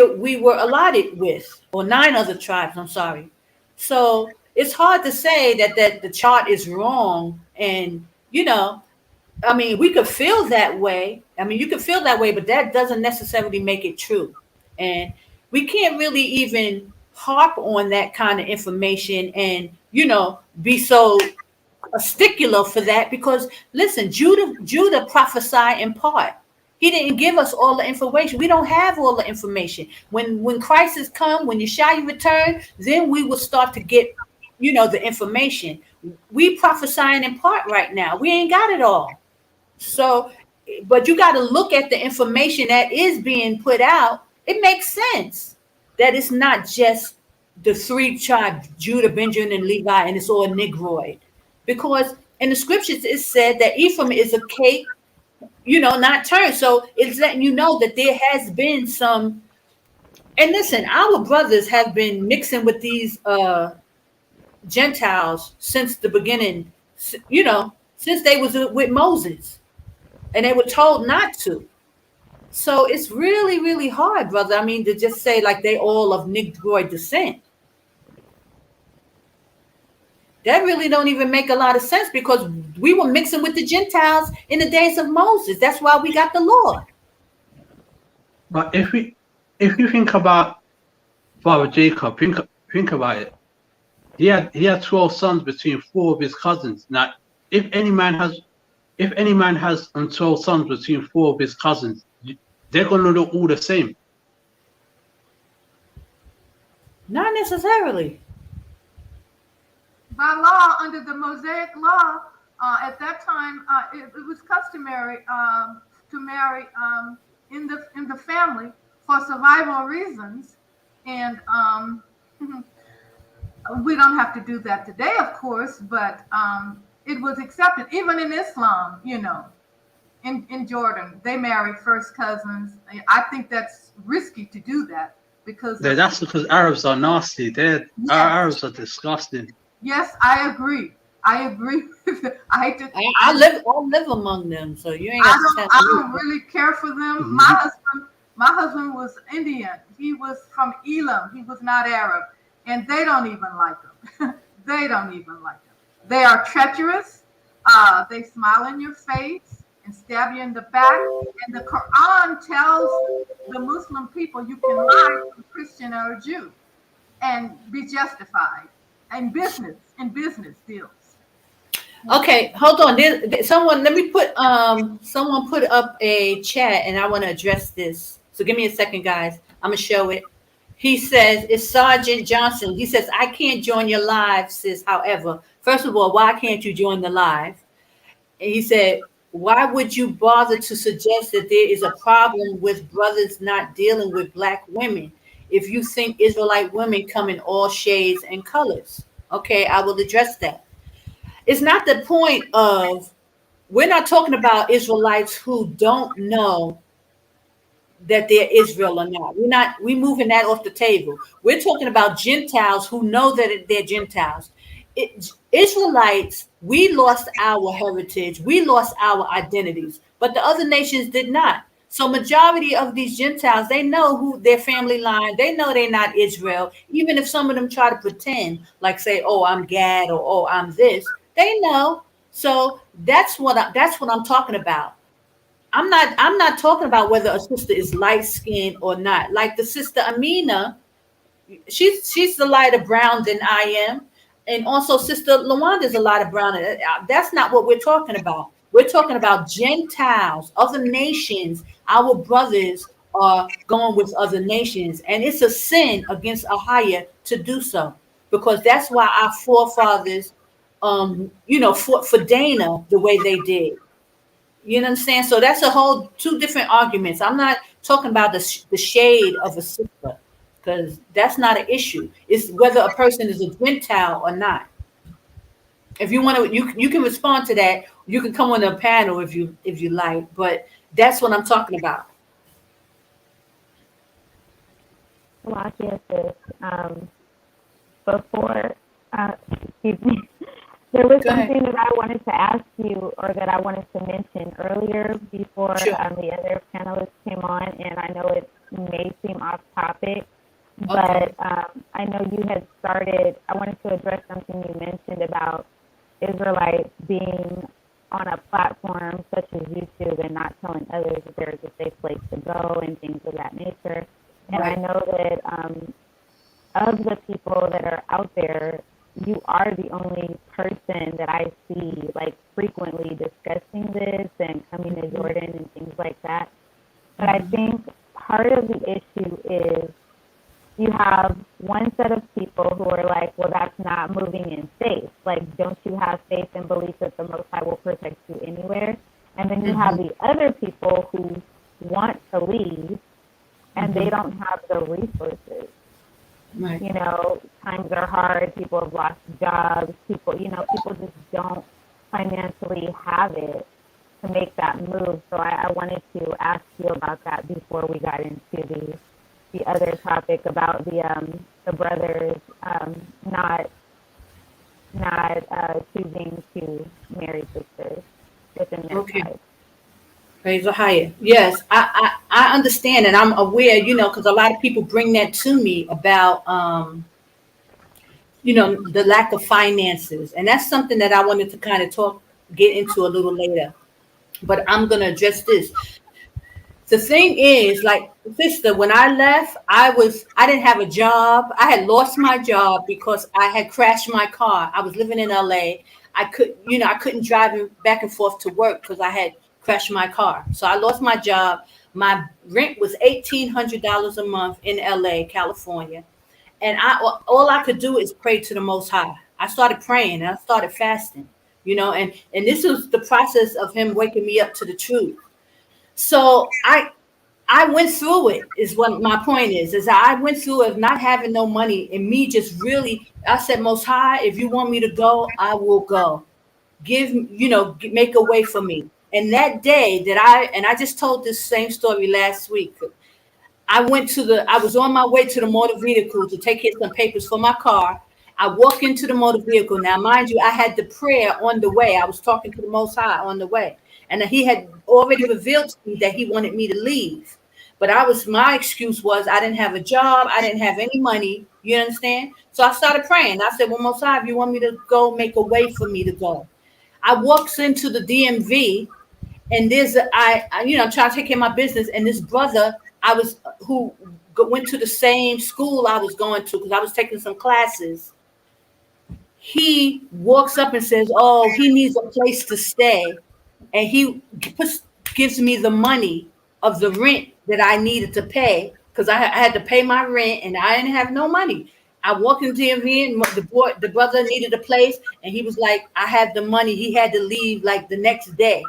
were allotted with, or 9 other tribes. I'm sorry. So it's hard to say that the chart is wrong, and I mean, we could feel that way. I mean, you can feel that way, but that doesn't necessarily make it true. And we can't really even harp on that kind of information and, be so stickler for that, because listen, Judah prophesied in part. He didn't give us all the information. We don't have all the information. When crisis come, when Yeshua return, then we will start to get, the information. We prophesying in part right now. We ain't got it all. So, but you got to look at the information that is being put out. It makes sense that it's not just the 3 tribes, Judah, Benjamin, and Levi, and it's all Negroid. Because in the scriptures, it said that Ephraim is a cake, not turned. So it's letting you know that there has been some. And listen, our brothers have been mixing with these Gentiles since the beginning, since they was with Moses, and they were told not to. So it's really, really hard, brother. I mean, to just say like they all of Negroid descent. That really don't even make a lot of sense, because we were mixing with the Gentiles in the days of Moses. That's why we got the law. But if you think about Father Jacob, think about it. He had 12 sons between 4 of his cousins. Now, if any man has 12 sons between 4 of his cousins, they're gonna look all the same. Not necessarily. By law, under the Mosaic law, at that time, it was customary to marry in the family for survival reasons, and we don't have to do that today, of course, but it was accepted even in Islam. In Jordan, they marry first cousins. I think that's risky to do that because That's because Arabs are nasty. Arabs are disgusting. Yes, I agree. I agree. I hate to. I live among them, so you ain't. I don't really care for them. Mm-hmm. My husband was Indian. He was from Elam. He was not Arab, and they don't even like him. They don't even like him. They are treacherous. They smile in your face and stab you in the back. And the Quran tells the Muslim people you can lie to a Christian or a Jew and be justified. In business deals. Okay, hold on. Someone, let me put someone put up a chat, and I want to address this. So give me a second, guys. I'm gonna show it. He says, it's Sergeant Johnson. He says, I can't join your live, sis. However, first of all, why can't you join the live? And he said, why would you bother to suggest that there is a problem with brothers not dealing with black women if you think Israelite women come in all shades and colors? Okay, I will address that. It's not the point of, we're not talking about Israelites who don't know that they're Israel or not. We're moving that off the table. We're talking about Gentiles who know that they're Gentiles. Israelites, we lost our heritage, we lost our identities, but the other nations did not. So majority of these Gentiles, they know who their family line, they know they're not Israel, even if some of them try to pretend, like say, oh, I'm Gad, or oh, I'm this, they know. So that's what I'm talking about. I'm not talking about whether a sister is light skinned or not. Like the sister Amina, she's a lighter brown than I am, and also sister Lawanda is a lighter brown. That's not what we're talking about. We're talking about Gentiles, other nations. Our brothers are going with other nations, and it's a sin against Ahaya to do so, because that's why our forefathers, fought for Dana the way they did. You understand? So that's a whole two different arguments. I'm not talking about the shade of a sister, because that's not an issue. It's whether a person is a Gentile or not. If you want to, you can respond to that. You can come on a panel if you like, but that's what I'm talking about. Salakia says, before, excuse me, there was Go ahead. something that I wanted to ask you, or that I wanted to mention earlier before Sure. the other panelists came on, and I know it may seem off topic, but I know you had started, I wanted to address something you mentioned about Israelites being on a platform such as YouTube and not telling others that there's a safe place to go and things of that nature. And Right. I know that of the people that are out there, you are the only person that I see like frequently discussing this and coming to Jordan and things like that. But I think part of the issue is you have one set of people who are like, well, that's not moving in faith. Like, don't you have faith and belief that the Most High will protect you anywhere? And then you have the other people who want to leave and they don't have the resources. Right. You know, times are hard. People have lost jobs. People just don't financially have it to make that move. So I wanted to ask you about that before we got into the other topic about the brothers not choosing to marry sisters within their Okay. tribe. Praise the higher. Yes, I understand, and I'm aware, because a lot of people bring that to me about, the lack of finances. And that's something that I wanted to kind of get into a little later. But I'm going to address this. The thing is, like, sister, when I left, I didn't have a job. I had lost my job because I had crashed my car. I was living in LA. I couldn't drive back and forth to work because I had crashed my car. So I lost my job. My rent was $1,800 a month in LA, California. And all I could do is pray to the Most High. I started praying and I started fasting, and this was the process of him waking me up to the truth. So I went through it, is what my point is I went through it, not having no money, and me just really, I said, Most High, if you want me to go, I will go. Make a way for me. And that day I just told this same story last week. I was on my way to the motor vehicle to take some papers for my car. I walk into the motor vehicle. Now, mind you, I had the prayer on the way. I was talking to the Most High on the way. And he had already revealed to me that he wanted me to leave. But my excuse was I didn't have a job. I didn't have any money. You understand? So I started praying. I said, well, Most High, if you want me to go, make a way for me to go. I walks into the DMV, and I'm trying to take care of my business. And this brother who went to the same school I was going to, because I was taking some classes, he walks up and says, oh, he needs a place to stay. And he gives me the money of the rent that I needed to pay because I had to pay my rent and I didn't have no money. I walked into the event, the brother needed a place, and he was like, I had the money. He had to leave like the next day.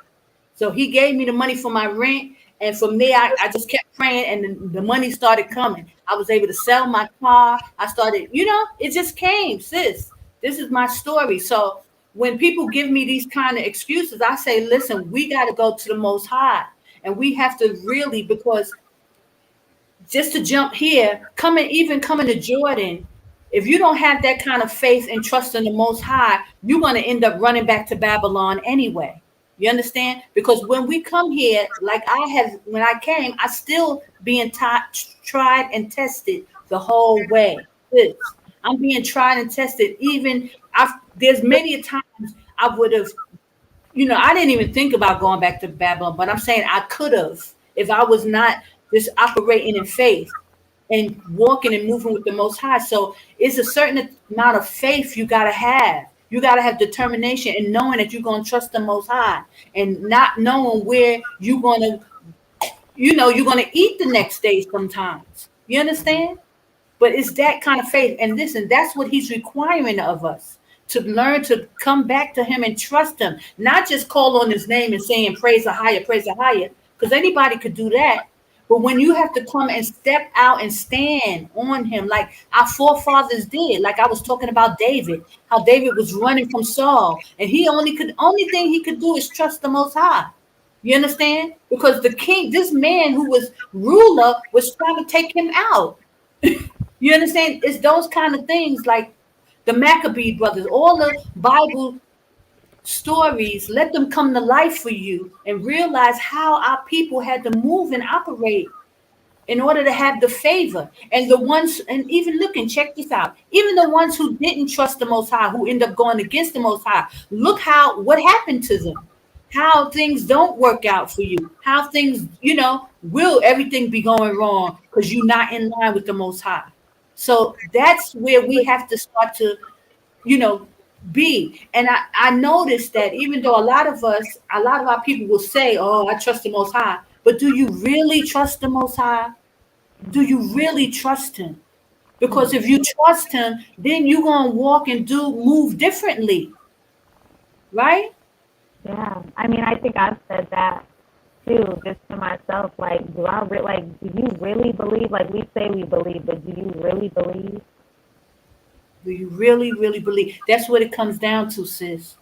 So he gave me the money for my rent. And from there, I just kept praying, and the money started coming. I was able to sell my car. I started, it just came, sis. This is my story. So when people give me these kind of excuses, I say, listen, we got to go to the Most High. And we have to really, because just to jump here, coming to Jordan, if you don't have that kind of faith and trust in the Most High, you're going to end up running back to Babylon anyway. You understand? Because when we come here, like when I came, I still being tried and tested the whole way. I'm being tried and tested. Even there's many times I would have, I didn't even think about going back to Babylon, but I'm saying I could have if I was not just operating in faith and walking and moving with the Most High. So it's a certain amount of faith you got to have. You got to have determination and knowing that you're going to trust the Most High and not knowing where you're going to, you're going to eat the next day sometimes. You understand? But it's that kind of faith. And listen, that's what he's requiring of us, to learn to come back to him and trust him, not just call on his name and saying, praise the higher, because anybody could do that. But when you have to come and step out and stand on him, like our forefathers did, like I was talking about David, how David was running from Saul, and only thing he could do is trust the Most High. You understand? Because the king, this man who was ruler, was trying to take him out. You understand? It's those kind of things, like the Maccabee brothers, all the Bible stories, let them come to life for you and realize how our people had to move and operate in order to have the favor. And the ones, and even looking, check this out, even the ones who didn't trust the Most High, who end up going against the Most High, look what happened to them, how things don't work out for you, how things, will everything be going wrong because you're not in line with the Most High. So that's where we have to start to, be. And I noticed that even though a lot of our people will say, oh, I trust the Most High, but do you really trust the Most High? Do you really trust him? Because if you trust him, then you're going to walk and move differently. Right? Yeah. I mean, I think I've said that too, just to myself. Like, do you really believe? Like, we say we believe, but do you really believe? Do you really, really believe? That's what it comes down to, sis.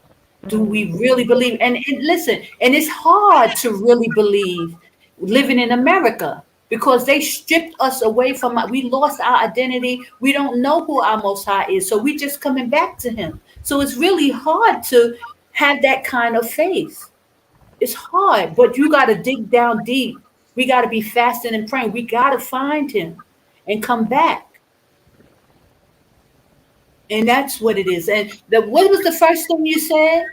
Do we really believe? And listen, and it's hard to really believe living in America because they stripped us away from, we lost our identity. We don't know who our Most High is. So we just coming back to him. So it's really hard to have that kind of faith. It's hard, but you got to dig down deep. We got to be fasting and praying. We got to find him and come back. And that's what it is. And what was the first thing you said?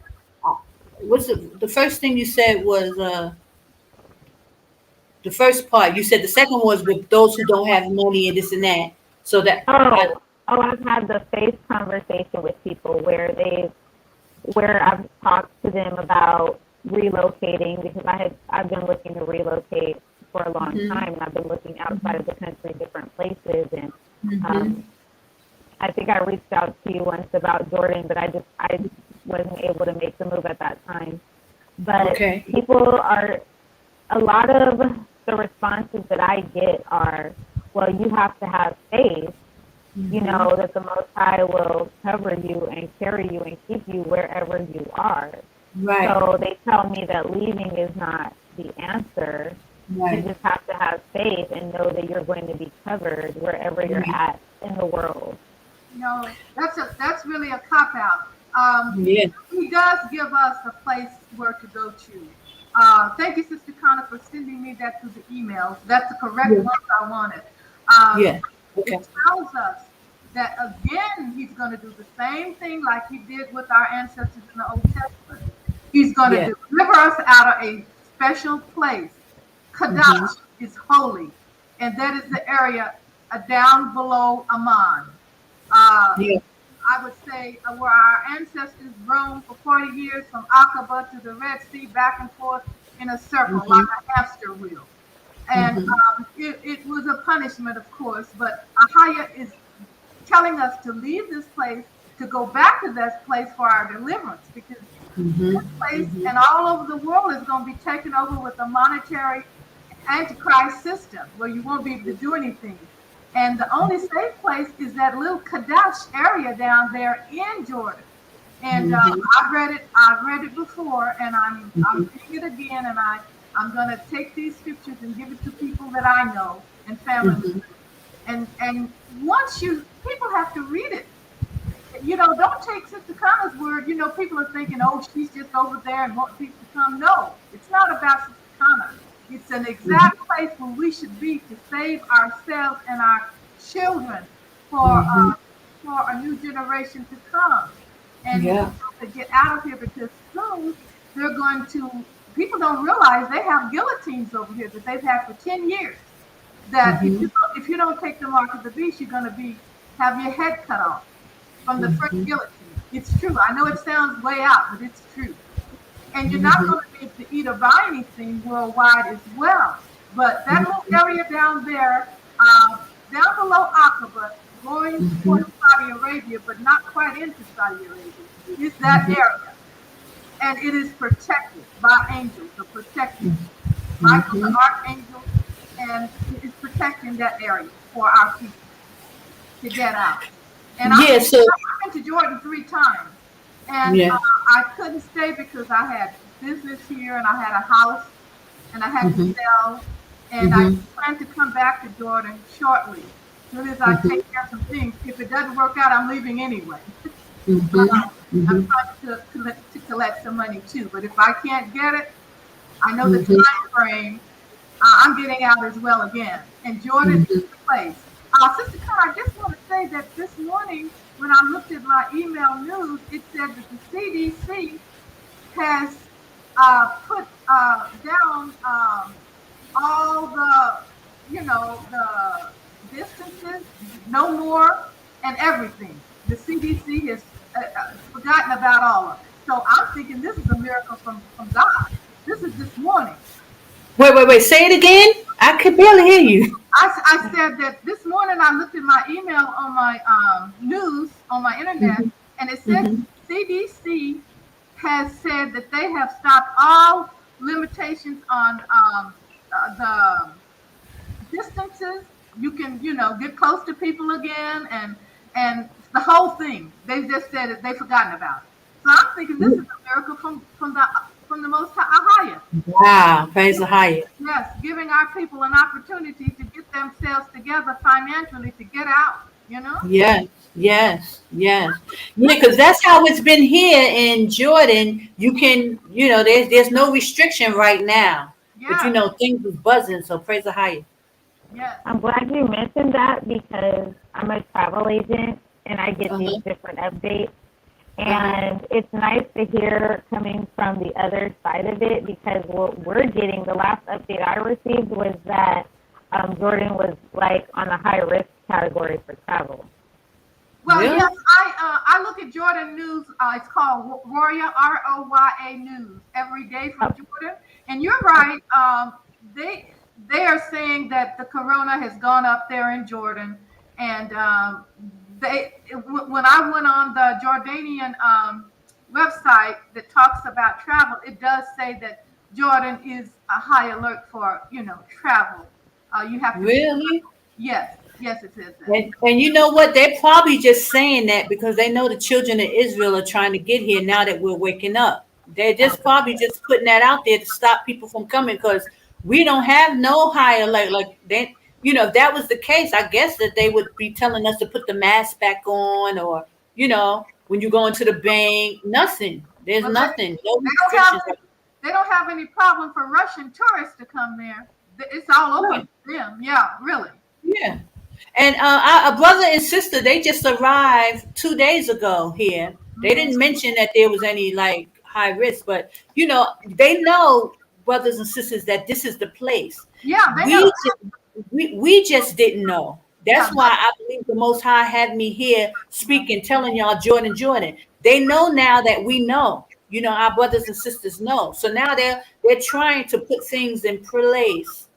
What's the first thing you said was the first part. You said the second was with those who don't have money and this and that. So that I've had the faith conversation with people where I've talked to them about relocating, because I've been looking to relocate for a long time, and I've been looking outside of the country, different places, and I think I reached out to you once about Jordan, but I wasn't able to make the move at that time. But a lot of the responses that I get are, well, you have to have faith, that the Most High will cover you and carry you and keep you wherever you are. Right. So they tell me that leaving is not the answer. Right. You just have to have faith and know that you're going to be covered wherever you're at in the world. That's really a cop-out. He does give us a place where to go to. Thank you, Sister Connor, for sending me that through the emails. That's the correct one I wanted. It tells us that, again, he's going to do the same thing like he did with our ancestors in the Old Testament. He's going to deliver us out of a special place. Kadesh is holy, and that is the area down below Amman. I would say where our ancestors roamed for 40 years from Aqaba to the Red Sea, back and forth in a circle like a hamster wheel. And it was a punishment, of course, but Ahaya is telling us to leave this place, to go back to this place for our deliverance, because this place and all over the world is going to be taken over with a monetary antichrist system where you won't be able to do anything. And the only safe place is that little Kadesh area down there in Jordan. And I've read it before, and I'm reading it again, and I'm going to take these scriptures and give it to people that I know and family. And once people have to read it. You know, don't take Sister Connor's word. You know, people are thinking, oh, she's just over there and wants people to come. No, it's not about Sister Connor. It's an exact place where we should be to save ourselves and our children for a new generation to come. And we have to get out of here, because soon they're going to, people don't realize they have guillotines over here that they've had for 10 years. That if you don't take the mark of the beast, you're going to have your head cut off from the first guillotine. It's true. I know it sounds way out, but it's true. And you're not going to be able to eat or buy anything worldwide as well. But that little area down there, down below Aqaba, going towards Saudi Arabia, but not quite into Saudi Arabia, is that area. And it is protected by angels, the protected. Michael, the archangel, and it is protecting that area for our people to get out. And I've been to Jordan 3 times. And I couldn't stay because I had business here, and I had a house, and I had to sell. And I plan to come back to Jordan shortly. As soon as I take care of some things. If it doesn't work out, I'm leaving anyway. I'm trying to collect some money too. But if I can't get it, I know the time frame. I'm getting out as well again. And Jordan is the place. Sister Carr, I just want to say that this morning, when I looked at my email news, it said that the CDC has put down all the, the distances, no more, and everything. The CDC has forgotten about all of it. So I'm thinking this is a miracle from God. This is this morning. Wait. Say it again. I could barely hear you. I said that this morning I looked at my email on my news on my internet, and it said CDC has said that they have stopped all limitations on the distances. You can, get close to people again, and the whole thing. They just said that they've forgotten about it. So I'm thinking this is a miracle from the Most High. Wow, praise the High. Yes, giving our people an opportunity to get themselves together financially to get out, Yes. Yeah, because that's how it's been here in Jordan. You can, there's no restriction right now. Yeah. But, things is buzzing, so praise the High. Yes. I'm glad you mentioned that, because I'm a travel agent and I get these different updates. And it's nice to hear coming from the other side of it, because what we're getting, the last update I received was that Jordan was on the high risk category for travel. Well, really? Yes, I look at Jordan News. It's called Roya, ROYA News, every day from Jordan. And you're right. They are saying that the corona has gone up there in Jordan, and when I went on the Jordanian website that talks about travel, it does say that Jordan is a high alert for, travel. You have to. Really? Yes, it says that. And you know what? They're probably just saying that because they know the children of Israel are trying to get here now that we're waking up. They're just probably just putting that out there to stop people from coming, because we don't have no high alert. Like they. If that was the case, I guess that they would be telling us to put the mask back on, or, when you go into the bank, nothing. There's nothing. They don't have any problem for Russian tourists to come there. It's all open to them. Yeah, really. Yeah. And our brother and sister, they just arrived 2 days ago here. They didn't mention that there was any high risk, but, they know, brothers and sisters, that this is the place. Yeah, they know. We just didn't know. That's why I believe the Most High had me here speaking, telling y'all Jordan. They know now that we know. Our brothers and sisters know. So now they're trying to put things in place,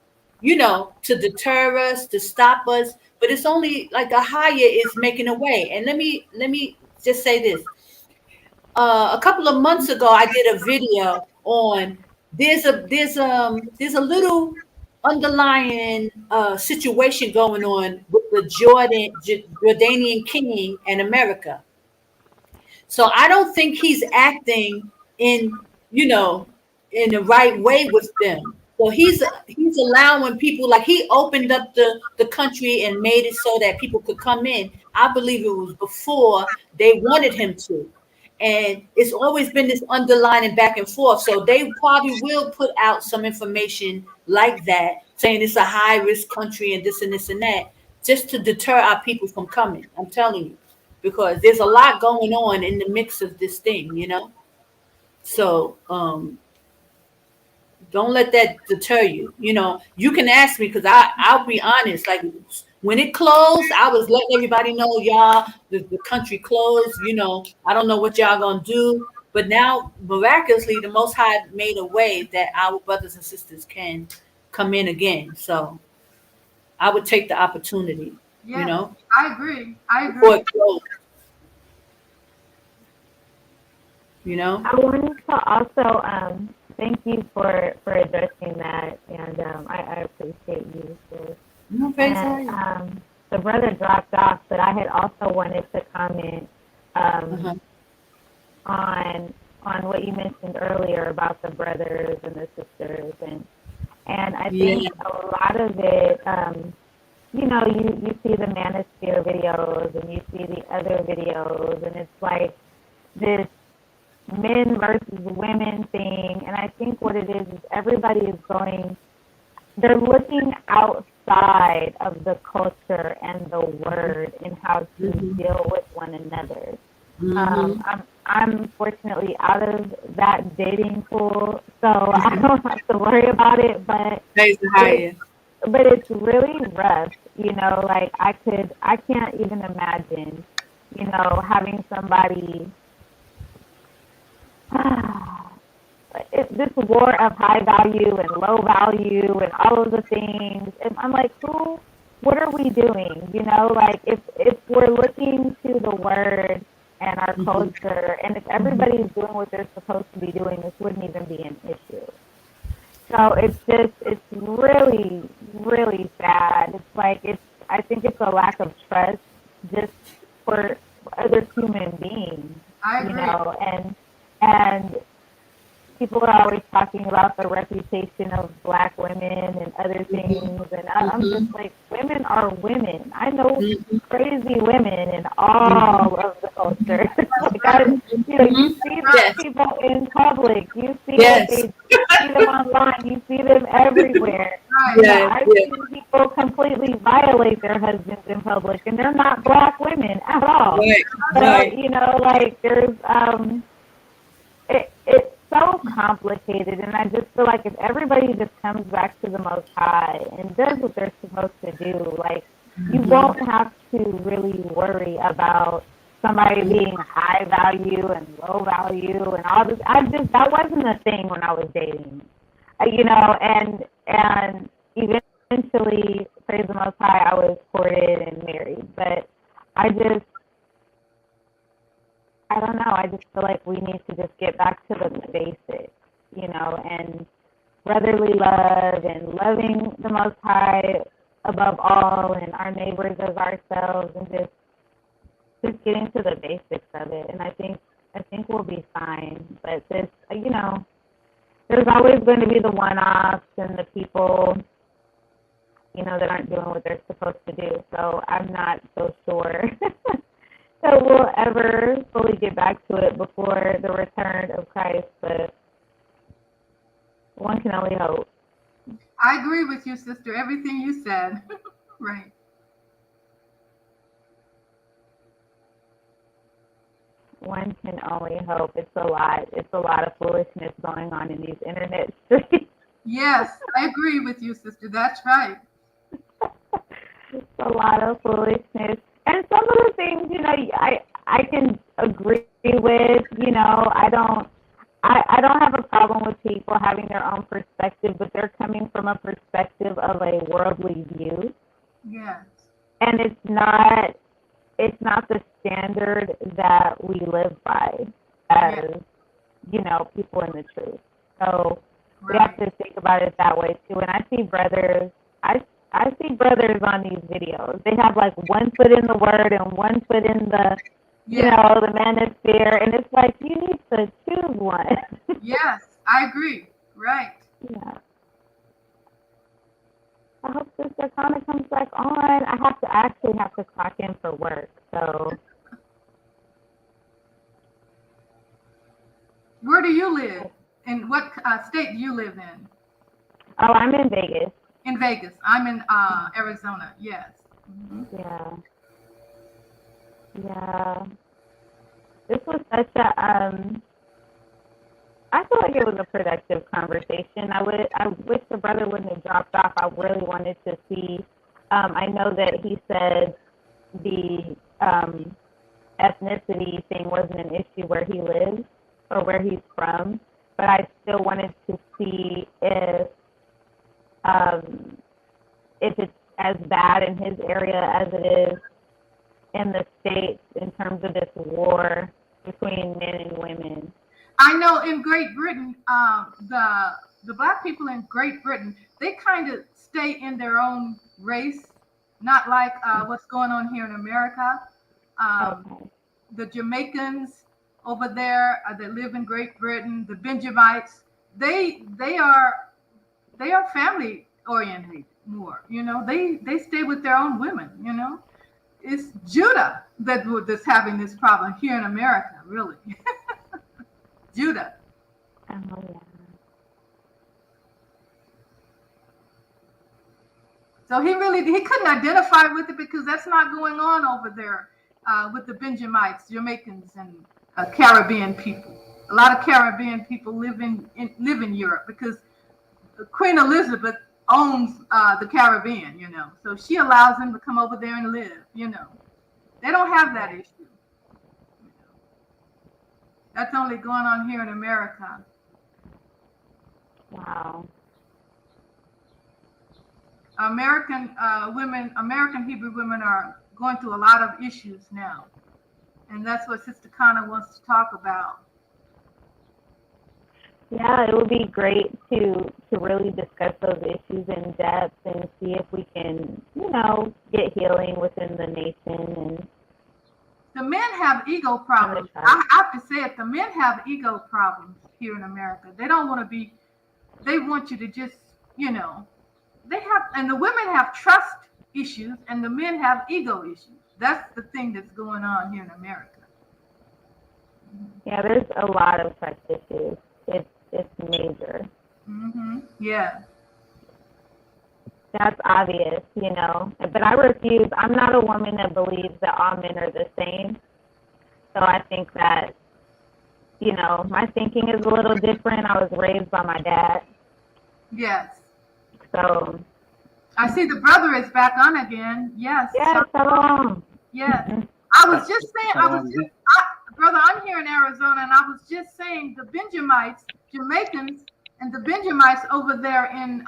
to deter us, to stop us. But it's only like a higher is making a way. And let me just say this. A couple of months ago, I did a video on there's a little underlying situation going on with the Jordanian king and America. So I don't think he's acting in, you know, in the right way with them. So he's allowing people, like he opened up the country and made it so that people could come in. I believe it was before they wanted him to. And it's always been this underlining back and forth. So they probably will put out some information like that, saying it's a high risk country and this and that, just to deter our people from coming. I'm telling you, because there's a lot going on in the mix of this thing. So don't let that deter you. You can ask me because I'll be honest. Like when it closed, I was letting everybody know, y'all, the country closed. I don't know what y'all gonna do. But now, miraculously, the Most High made a way that our brothers and sisters can come in again. So I would take the opportunity. Yes, I agree. Before it closed. I wanted to also thank you for addressing that, and I appreciate you. And the brother dropped off, but I had also wanted to comment on what you mentioned earlier about the brothers and the sisters, and I think a lot of it, you see the Manosphere videos and you see the other videos, and it's like this men versus women thing. And I think what it is everybody is they're looking outside of the culture and the word and how to deal with one another. I'm fortunately out of that dating pool, so I don't have to worry about it, but it's really rough, like I can't even imagine, having somebody this war of high value and low value and all of the things. And I'm like, what are we doing? Like if we're looking to the word and our culture, and if everybody's doing what they're supposed to be doing, this wouldn't even be an issue. So it's really, really sad. It's like, I think it's a lack of trust just for other human beings, I agree. And people are always talking about the reputation of Black women and other things, and I'm just like, women are women. I know crazy women in all of the culture. You see those people in public. You see them online. You see them everywhere. I've seen people completely violate their husbands in public, and they're not Black women at all. So, there's it's so complicated, and I just feel like if everybody just comes back to the Most High and does what they're supposed to do, you won't have to really worry about somebody being high value and low value and all this. That wasn't a thing when I was dating, and eventually, praise the Most High, I was courted and married, but I don't know. I just feel like we need to just get back to the basics, and brotherly love and loving the Most High above all and our neighbors as ourselves, and just getting to the basics of it. And I think we'll be fine. But there's always going to be the one-offs and the people, that aren't doing what they're supposed to do. So I'm not so sure that we'll ever fully get back to it before the return of Christ, but one can only hope. I agree with you, sister. Everything you said. Right. One can only hope. It's a lot. It's a lot of foolishness going on in these internet streets. Yes, I agree with you, sister. That's right. It's a lot of foolishness. And some of the things, I can agree with, I don't have a problem with people having their own perspective, but they're coming from a perspective of a worldly view, Yes. and it's not the standard that we live by as people in the truth. So we have Right. to think about it that way too. And I see brothers, I see brothers on these videos. They have like one foot in the word and one foot in the Yes. the manosphere, and it's like you need to choose one. Yes. I agree. Right. Yeah. I hope Sister Connor comes back on. I actually have to clock in for work, so Where do you live? In what state do you live in? I'm in Vegas. In Vegas. I'm in Arizona. Yes. Mhm. Yeah. Yeah. This was such a I feel like it was a productive conversation. I wish the brother wouldn't have dropped off. I really wanted to see. I know that he said the ethnicity thing wasn't an issue where he lives or where he's from, but I still wanted to see if it's as bad in his area as it is in the States in terms of this war between men and women. I know in Great Britain, the black people in Great Britain, they kind of stay in their own race, not like what's going on here in America. Okay. The Jamaicans over there that live in Great Britain, the Benjamites, they are family oriented more. They stay with their own women. It's Judah that's having this problem here in America, really. Judah. Oh, yeah. So he couldn't identify with it because that's not going on over there with the Benjamites, Jamaicans, and Caribbean people. A lot of Caribbean people live in Europe because Queen Elizabeth owns the Caribbean, so she allows them to come over there and live. They don't have that issue. That's only going on here in America. Wow. American Hebrew women are going through a lot of issues now. And that's what Sister Connor wants to talk about. Yeah, it would be great to really discuss those issues in depth and see if we can, get healing within the nation. And the men have ego problems. I have to say it. The men have ego problems here in America. They don't want to be, they want you to just, they have, and the women have trust issues and the men have ego issues. That's the thing that's going on here in America. Yeah, there's a lot of trust issues. It's major. Mm-hmm. Yeah. That's obvious, But I refuse. I'm not a woman that believes that all men are the same. So I think that, my thinking is a little different. I was raised by my dad. Yes. So. I see the brother is back on again. Yes. Yes, shalom. Yes. I was just saying, brother, I'm here in Arizona, and I was just saying the Benjamites, Jamaicans, and the Benjamites over there in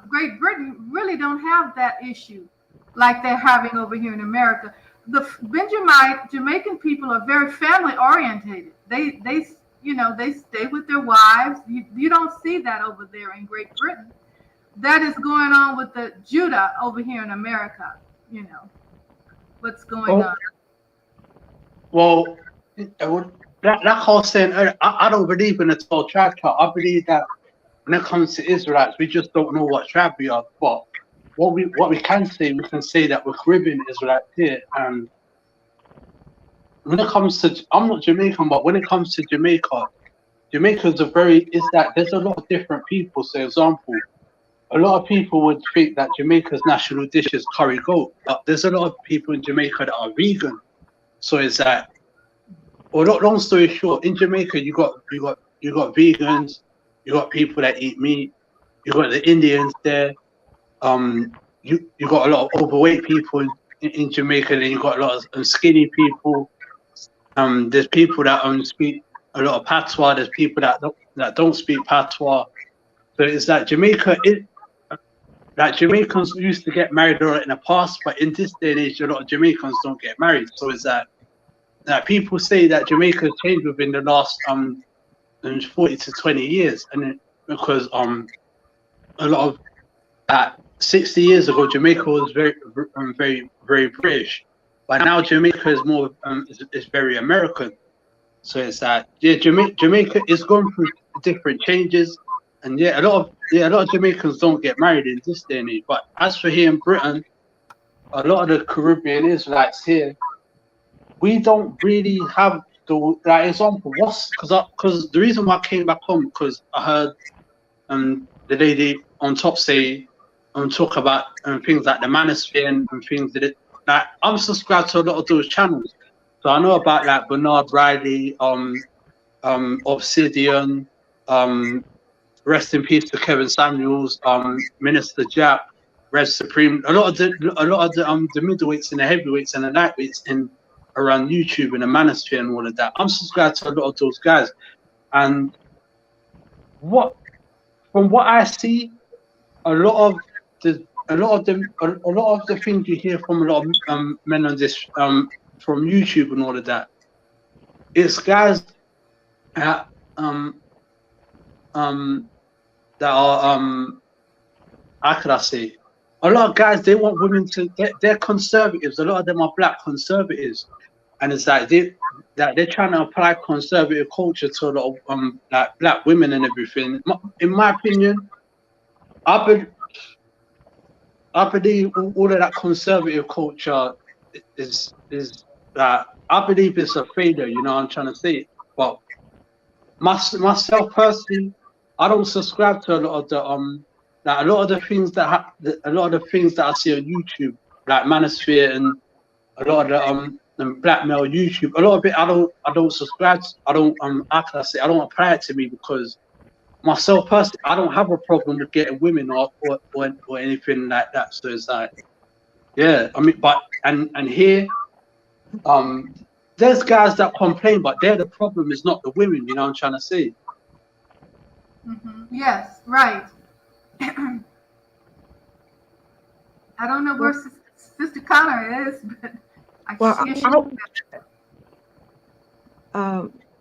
Great Britain really don't have that issue like they're having over here in America. The Jamaican people are very family orientated. They stay with their wives. You don't see that over there in Great Britain. That is going on with the Judah over here in America. What's going on. Well, like I was saying earlier, I don't believe in the 12 tribe chart. I believe that when it comes to Israelites, we just don't know what tribe we are. But what we can say that we're Caribbean Israelites here. And when it comes to, I'm not Jamaican, but when it comes to Jamaica, Jamaica's there's a lot of different people. So, example, a lot of people would think that Jamaica's national dish is curry goat, but there's a lot of people in Jamaica that are vegan. So it's that. Well, long story short, in Jamaica you got vegans, you got people that eat meat, you got the Indians there, you got a lot of overweight people in Jamaica, then you got a lot of skinny people. There's people that speak a lot of patois. There's people that don't speak patois. So it's like like Jamaicans used to get married a lot in the past, but in this day and age, a lot of Jamaicans don't get married. So it's that people say that Jamaica changed within the last 40 to 20 years, and because a lot of 60 years ago Jamaica was very very British, but now Jamaica is more is very American. So it's that Jamaica is going through different changes, and a lot of Jamaicans don't get married in this day and age. But as for here in Britain, a lot of the Caribbean Israelites here, we don't really have the example. Because the reason why I came back home, because I heard the lady on top say talk about things like the manosphere and things that I'm subscribed to a lot of those channels. So I know about like Bernard Riley, Obsidian, rest in peace to Kevin Samuels, Minister Japp, Red Supreme, a lot of the middleweights and the heavyweights and the lightweights around YouTube and the manosphere and all of that. I'm subscribed to a lot of those guys, and from what I see, a lot of the things you hear from a lot of men on this from YouTube and all of that, it's guys that that are how could I say, a lot of guys, they want women to they're conservatives. A lot of them are black conservatives, and it's like they're trying to apply conservative culture to a lot of like black women and everything. In my opinion, I believe all of that conservative culture is I believe it's a failure. You know what I'm trying to say? But myself personally, I don't subscribe to a lot of the things that I see on YouTube, like Manosphere and a lot of the black male YouTube. A lot of it I don't subscribe to. I don't how can I say, I don't apply it to me, because myself personally, I don't have a problem with getting women or anything like that. So it's like, yeah, I mean, but and here there's guys that complain, but the problem is not the women, you know what I'm trying to say? Yes, right. I don't know where Sister Connor is, but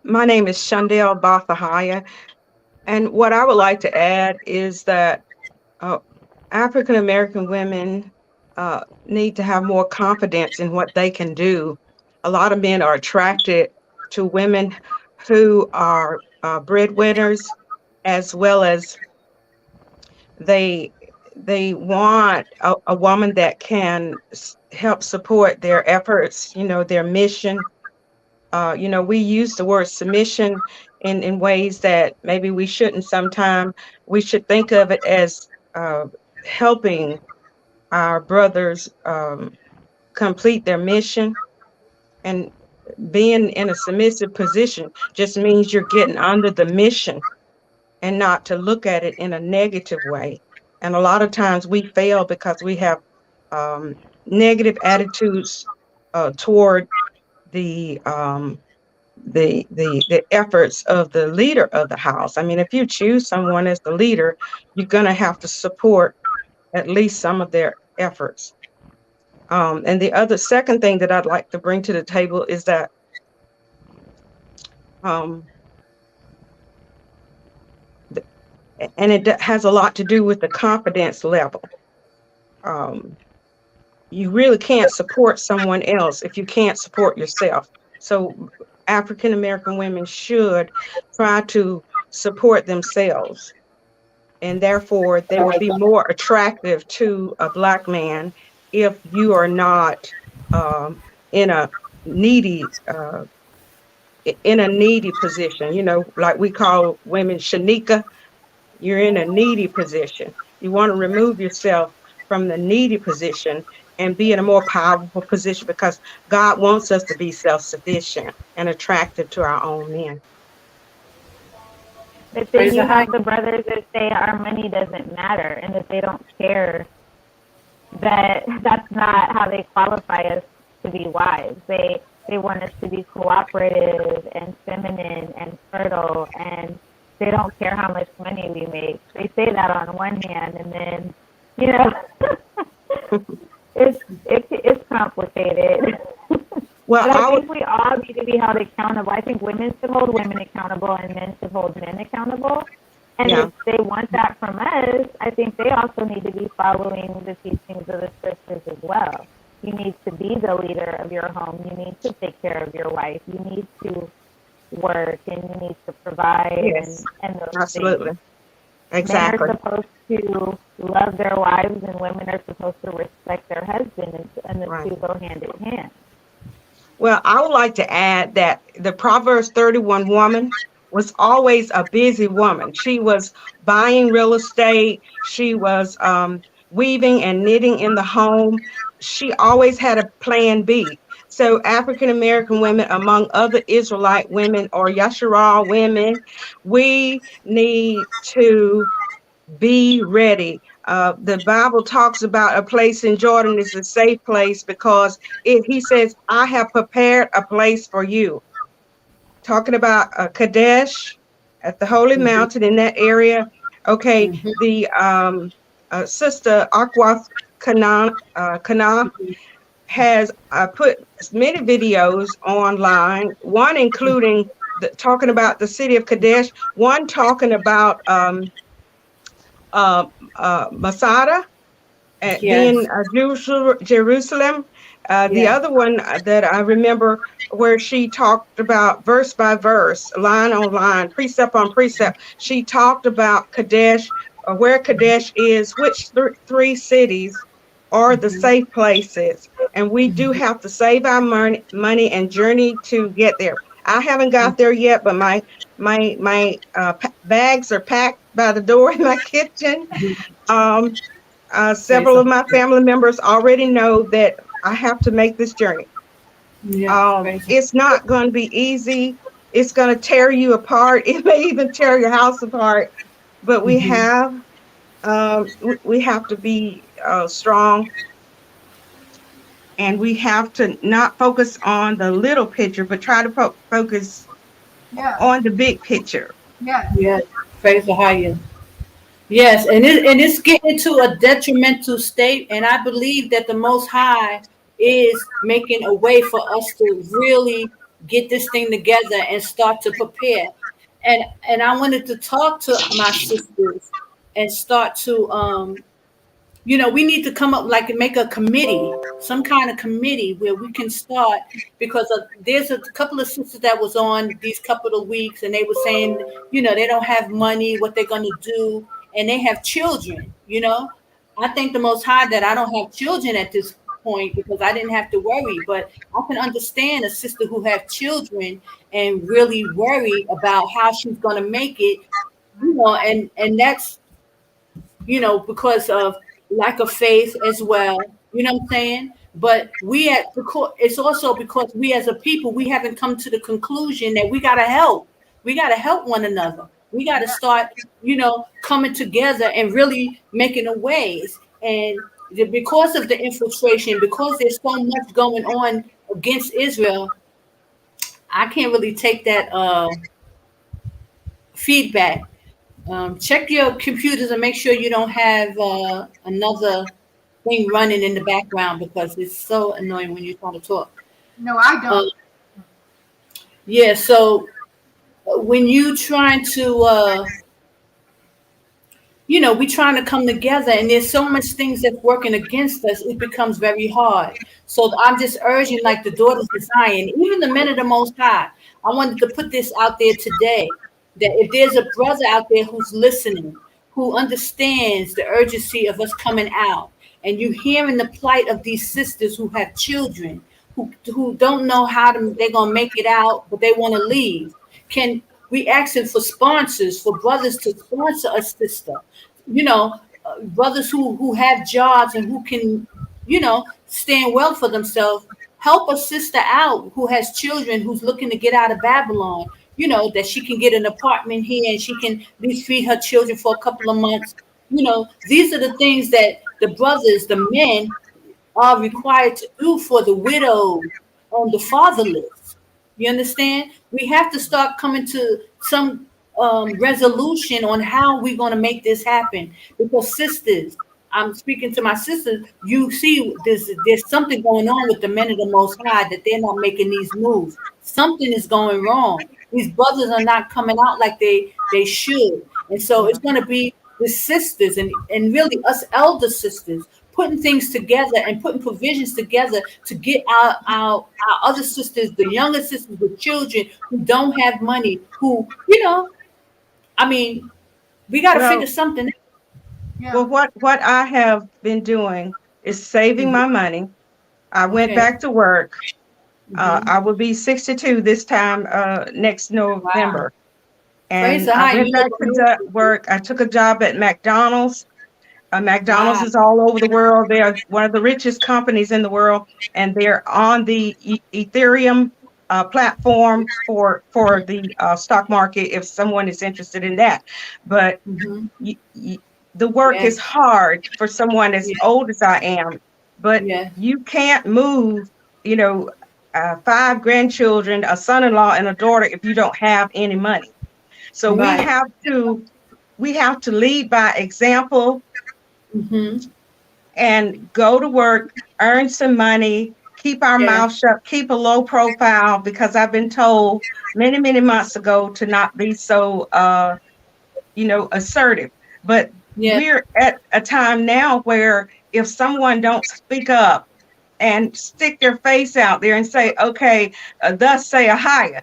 my name is Shondell Bathahaya, and what I would like to add is that African American women need to have more confidence in what they can do. A lot of men are attracted to women who are breadwinners, as well as they want a woman that can help support their efforts, you know, their mission. You know, we use the word submission in ways that maybe we shouldn't. Sometimes we should think of it as helping our brothers complete their mission. And being in a submissive position just means you're getting under the mission, and not to look at it in a negative way. And a lot of times we fail because we have negative attitudes toward the efforts of the leader of the house. I mean, if you choose someone as the leader, you're going to have to support at least some of their efforts. And the second thing that I'd like to bring to the table is that and it has a lot to do with the confidence level. You really can't support someone else if you can't support yourself. So African American women should try to support themselves, and therefore they will be more attractive to a black man if you are not in a needy position. You know, like we call women shanika. You're in a needy position. You want to remove yourself from the needy position and be in a more powerful position, because God wants us to be self-sufficient and attractive to our own men. But then you have the brothers that say our money doesn't matter and that they don't care, that that's not how they qualify us to be wives. They they want us to be cooperative and feminine and fertile, and they don't care how much money we make. They say that on one hand, and then, you know, it's complicated. Well, But I I would, think we all need to be held accountable. I think women should hold women accountable and men should hold men accountable. And Yeah. if they want that from us, I think they also need to be following the teachings of the scriptures as well. You need to be the leader of your home. You need to take care of your wife. You need to work and you need to provide Yes. and those absolutely. things. Exactly. Men are supposed to love their wives and women are supposed to respect their husband, and the Right. two go hand in hand. Well, I would like to add that the Proverbs 31 woman was always a busy woman. She was buying real estate. She was weaving and knitting in the home. She always had a plan B. So African American women, among other Israelite women or Yasharal women, we need to be ready. The Bible talks about a place in Jordan is a safe place because he says, I have prepared a place for you. Talking about Kadesh at the Holy Mhm. Mountain in that area. Okay, Mhm. the sister Akwath Kana has put many videos online, one including talking about the city of Kadesh, one talking about Masada Yes. being Jerusalem. The Yeah. other one that I remember where she talked about verse by verse, line on line, precept on precept. She talked about Kadesh, where Kadesh is, which three cities are the Mhm. safe places. And we do Mhm. have to save our money and journey to get there. I haven't got there yet, but my bags are packed by the door in my kitchen. Mhm. Um, Praise Several the of my Lord. family members already know that I have to make this journey. Yeah. Praise the It's not going to be easy. It's going to tear you apart. It may even tear your house apart. But Mhm. we have to be strong, and we have to not focus on the little picture, but try to focus Yes, on the big picture. yes. Yes. Praise the higher. Yes, and it's getting to a detrimental state, and I believe that the Most High is making a way for us to really get this thing together and start to prepare. And I wanted to talk to my sisters and start to we need to come up like and make a committee, some kind of committee where we can start because there's a couple of sisters that was on these couple of weeks and they were saying, they don't have money, what they're going to do, and they have children. I thank the Most High that I don't have children at this point because I didn't have to worry, but I can understand a sister who have children and really worry about how she's going to make it. And that's because of lack of faith as well. You know what I'm saying? But it's also because we as a people, we haven't come to the conclusion that we gotta help. We gotta help one another. We gotta start, coming together and really making a ways. And because of the infiltration, because there's so much going on against Israel, I can't really take that feedback. Check your computers and make sure you don't have another thing running in the background because it's so annoying when you're trying to talk. No, I Uh, don't. yeah, so when you trying to, we trying to come together and there's so much things that's working against us, it becomes very hard. So I'm just urging like the daughters of Zion, even the men of the Most High. I wanted to put this out there today that if there's a brother out there who's listening, who understands the urgency of us coming out, and you hearing the plight of these sisters who have children, who don't know how they're gonna make it out, but they want to leave. Can we asking for sponsors, for brothers to sponsor a sister? Brothers who have jobs and who can, stand well for themselves. Help a sister out who has children, who's looking to get out of Babylon. That she can get an apartment here and she can at least feed her children for a couple of months. These are the things that the brothers, the men, are required to do for the widow, on the fatherless. You understand? We have to start coming to some resolution on how we're going to make this happen. Because sisters, I'm speaking to my sisters. You see, there's something going on with the men of the Most High that they're not making these moves. Something is going wrong. These brothers are not coming out like they should, and so it's going to be the sisters and really us elder sisters putting things together and putting provisions together to get our other sisters, the younger sisters with children who don't have money, who, I mean, we got to Well, figure something out. Yeah. Well, what I have been doing is saving my money. I went Okay. back to work. Mhm. I will be 62 this time next November. Praise And the I high. went You back look to work. I took a job at McDonald's. McDonald's Wow. is all over the world. They are one of the richest companies in the world, and they're on the Ethereum platform for the stock market if someone is interested in that. But Mhm. the work Yes. is hard for someone as Yes. old as I am, but Yes. you can't move, 5 grandchildren, a son-in-law, and a daughter if you don't have any money. So Right. we have to lead by example Mhm. and go to work, earn some money, keep our Yeah. mouth shut, keep a low profile, because I've been told many, many months ago to not be so assertive. But Yeah. we're at a time now where if someone don't speak up and stick their face out there and say, okay, thus say a higher.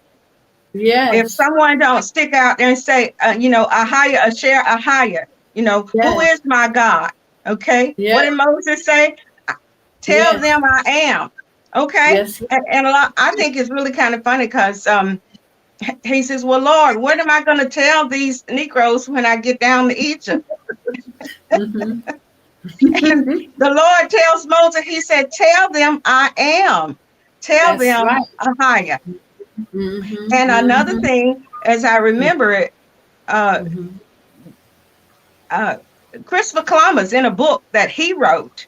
If Yes. someone don't stick out there and say, a higher, a share, a higher, who Yes. is my God? Okay. What Yes. did Moses say? Tell Yes. them I am. Okay. Yes. And I think it's really kind of funny because he says, well, Lord, what am I going to tell these Negroes when I get down to Egypt? Mhm. And the Lord tells Moses, he said, tell them I am. Tell That's them right. Ahia. Mhm. And another Mhm. thing, as I remember it, Mhm. Christopher Columbus, in a book that he wrote,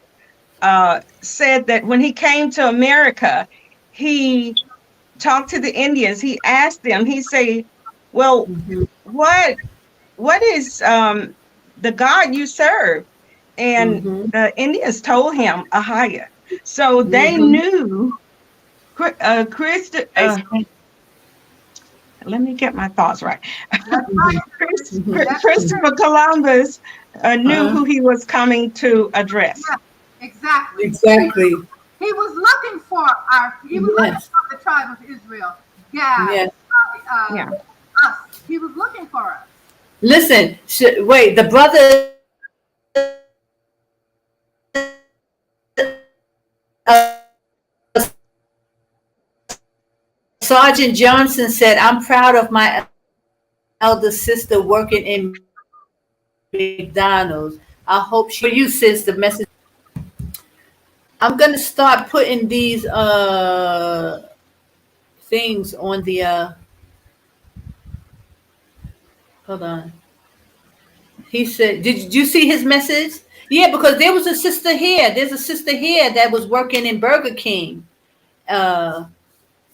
said that when he came to America, he talked to the Indians. He asked them, he said, well, Mhm. what is the God you serve? And Mhm. the Indians told him Ahia. So they Mhm. knew Praise God. let me get my thoughts right. That's right. Mhm. That's Christopher Columbus knew Uh-huh. who he was coming to address. yeah, exactly. Exactly. He was looking for he was looking Yes. for the tribe of Israel. Yeah. Yes. Yeah. Us. He was looking for us. Listen. Wait. The brother. Uh, Sergeant Johnson said, "I'm proud of my elder sister working in McDonald's. I hope she." For you, sis, the message. I'm gonna start putting these things on the hold on. He said, did you see his message? Yeah, because there was a sister here. There's a sister here that was working in Burger King. Uh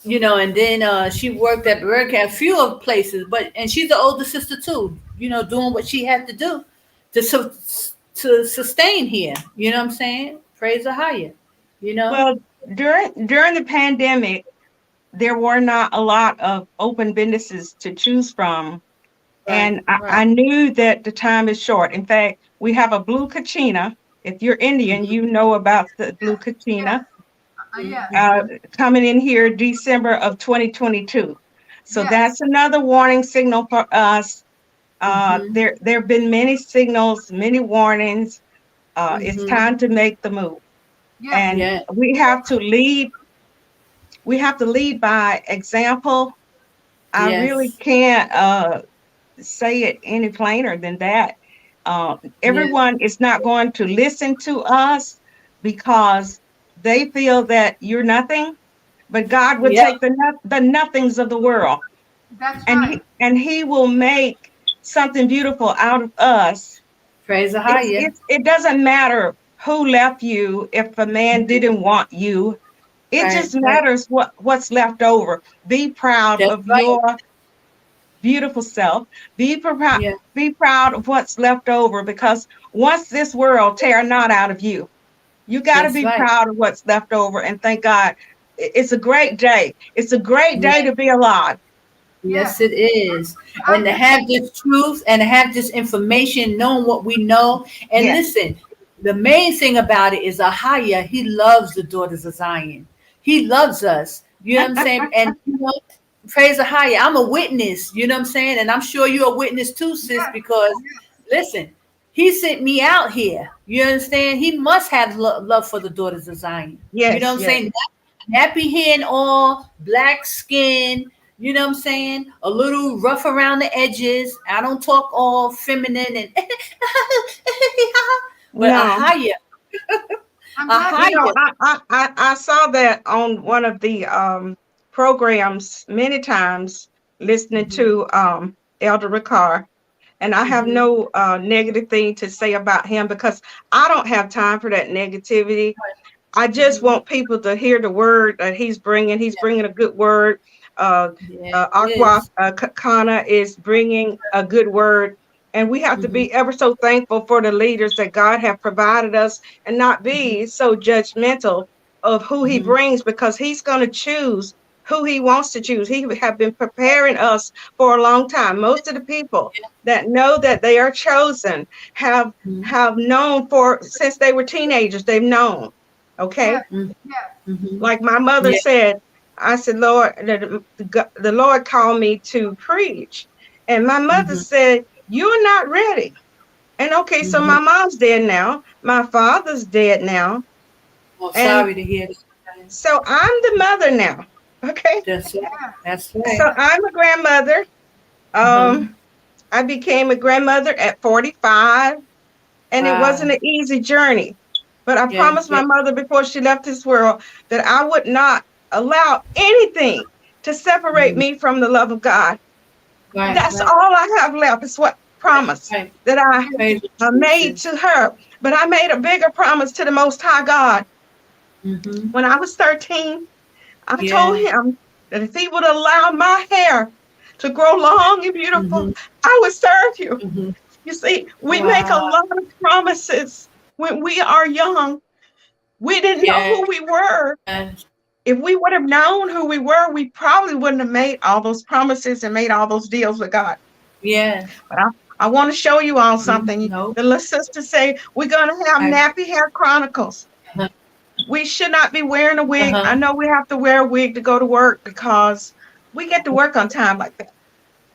and then she worked at Burger King, a few of places, and she's the older sister too, doing what she had to do to to sustain here. You know what I'm saying? Praise the higher, you know? Well, during the pandemic, there were not a lot of open businesses to choose from. Right, And I right. knew that the time is short. In fact, we have a blue kachina. If you're Indian, you know about the blue kachina Yes. Yes. coming in here December of 2022. So Yes. that's another warning signal for us. Mm-hmm. There have been many signals, many warnings. It's Mm-hmm. time to make the move. Yes. And Yeah. we have to lead by example. I really Yes. can't say it any plainer than that. Yeah. Everyone is not going to listen to us because they feel that you're nothing, but God will Yep. take the nothings of the world, That's and right. he will make something beautiful out of us. Praise the higher. It doesn't matter who left you if a man didn't want you. It Right, just right. matters what's left over. Be proud That's of right. your beautiful self. Yeah, Be proud of what's left over, because once this world tear not out of you, you got to that's be right. proud of what's left over and thank God. It's a great day. It's a great Yeah. day to be alive. Yes, Yes, it is. I And to just have this truth and to have this information, knowing what we know. And Yes. listen, the main thing about it is Ahaya, he loves the daughters of Zion. He loves us. You know what I'm saying? And praise Ahaya. I'm a witness, you know what I'm saying? And I'm sure you're a witness too, sis, yes, because listen, he sent me out here. You understand? He must have love for the daughters of Zion. You know Yes, what I'm yes. saying? Nappy hair and all, black skin, you know what I'm saying? A little rough around the edges. I don't talk all feminine and but a No. higher, I'm a glad You you know, higher. I saw that on one of the programs many times, listening Mhm, to Elder Ricard, and I have mhm. no negative thing to say about him, because I don't have time for that negativity. I just Mhm. want people to hear the word that he's bringing. He's bringing a good word. Uh, Yeah, it Aqua is. Kana is bringing a good word. And we have to Mhm, be ever so thankful for the leaders that God have provided us, and not mhm, be so judgmental of who he mhm. brings, because he's going to choose who he wants to choose. He have been preparing us for a long time. Most of the people that know that they are chosen have Mhm, have known for since they were teenagers. They've known. Okay. yes, mhm, yes, mhm. Like my mother Yeah. said, I said, Lord, the Lord called me to preach. And my mother Mhm, said, you're not ready. And okay, so mhm. my mom's dead now. My father's dead now. Oh, And sorry to hear that. so I'm the mother now. Okay. That's right. yes, That's So right. I'm a grandmother. Uh-huh. Um, I became a grandmother at 45, and it wasn't Wow. an easy journey. But I Yeah, promised yeah. my mother before she left this world that I would not allow anything to separate Mhm. me from the love of God. Right, That's right, all I have left, is what promise right. that I Praise the made Jesus. to her. But I made a bigger promise to the Most High God. Mm-hmm. When I was 13, I told Yeah. him that if he would allow my hair to grow long and beautiful, Mm-hmm. I would serve you. Mm-hmm. You see, we make a Wow. lot of promises when we are young. We didn't know who we were. Yes. If we would have known who we were, we probably wouldn't have made all those promises and made all those deals with God. Yes. But I want to show you all Mm, something. no. The little sister say, we're going to have I, Nappy Hair Chronicles. uh-huh. We should not be wearing a wig. I Uh-huh. know we have to wear a wig to go to work because we get to work on time like that.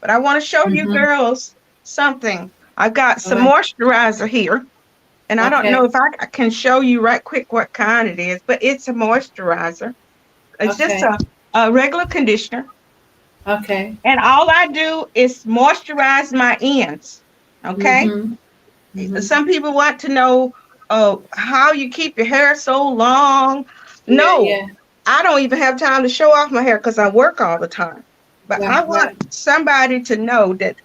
But I want to show you Mm-hmm. girls something. I've got All some right. moisturizer here. And I don't know Okay. if I can show you right quick what kind it is, but it's a moisturizer. It's just Okay. a regular conditioner. Okay. And all I do is moisturize my ends. Okay. Mm-hmm. Mm-hmm. Some people want to know how you keep your hair so long. Yeah, No, yeah. I don't even have time to show off my hair because I work all the time. But I Right, want right. somebody to know that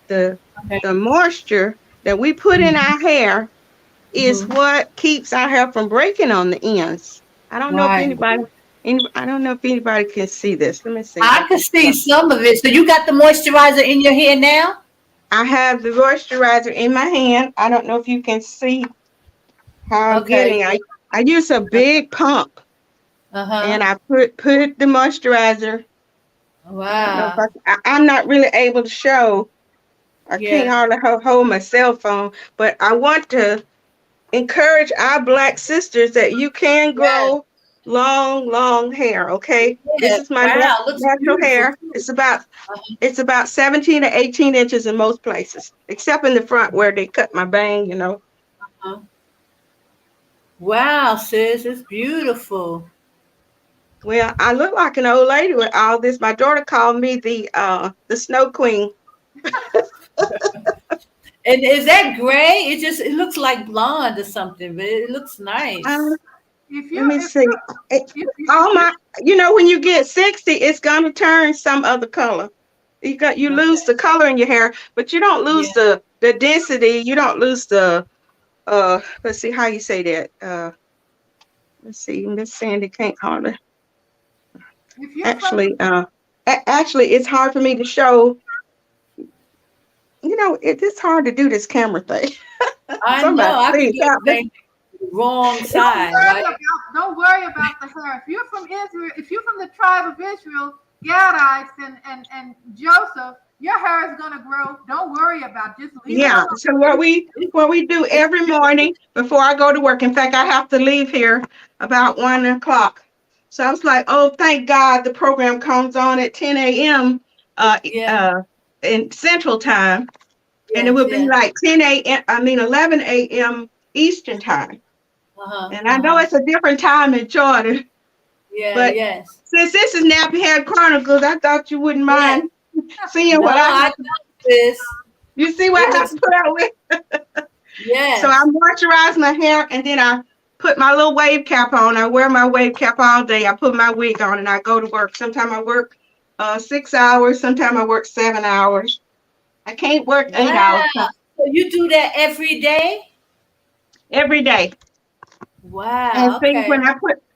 Okay. the moisture that we put in Mm-hmm. our hair is Mm-hmm. what keeps our hair from breaking on the ends. I don't know if Right. anybody, I don't know if anybody can see this. Let me see if I I can can. see some of it. So you got the moisturizer in your hair now? I have the moisturizer in my hand. I don't know if you can see how I'm Okay. getting. I use a big pump, Uh-huh. and I put the moisturizer. I don't know if Wow. I'm not really able to show. I can't Yeah. hardly hold my cell phone, but I want to encourage our Black sisters that you can Yeah. grow long hair. Okay, this Yeah. is my Wow. Looks natural beautiful hair. too. It's about 17 to 18 inches in most places, except in the front where they cut my bang. Uh-huh. Wow, sis, it's beautiful. Well, I look like an old lady with all this. My daughter called me the Snow Queen. And is that gray? It looks like blonde or something, but it looks nice. Um, if Let you, me see. It, if all you, my, when you get 60, it's gonna turn some other color. You lose Okay. the color in your hair, but you don't lose Yeah. the density. You don't lose the let's see how you say that. Let's see, Miss Sandy can't hardly. If you're Actually, actually, it's hard for me to show. You know, it's hard to do this camera thing. I Somebody know. I can please do help the me. thing wrong Don't side, worry right? about, don't worry about the hair. If you're from Israel, if you're from the tribe of Israel, Gadites and Joseph, your hair is gonna grow. Don't worry about it. Just leave it Yeah. alone. So what we do every morning before I go to work. In fact, I have to leave here about 1 o'clock. So I was like, oh, thank God the program comes on at 10 a.m. Yeah. In Central Time, and it Yes, will be yes. like 11 a.m. Eastern Time. Uh-huh. And I know it's a different time in Jordan, Yeah, but yes. since this is Nappy Head Chronicles, I thought you wouldn't mind seeing No, what I know this. you see what I have to put out with. Yes. So I moisturize my hair and then I put my little wave cap on. I wear my wave cap all day. I put my wig on and I go to work. Sometimes I work 6 hours. Sometimes I work 7 hours. I can't work 8 hours Wow. So you do that every day? every day. Wow. And see, Okay.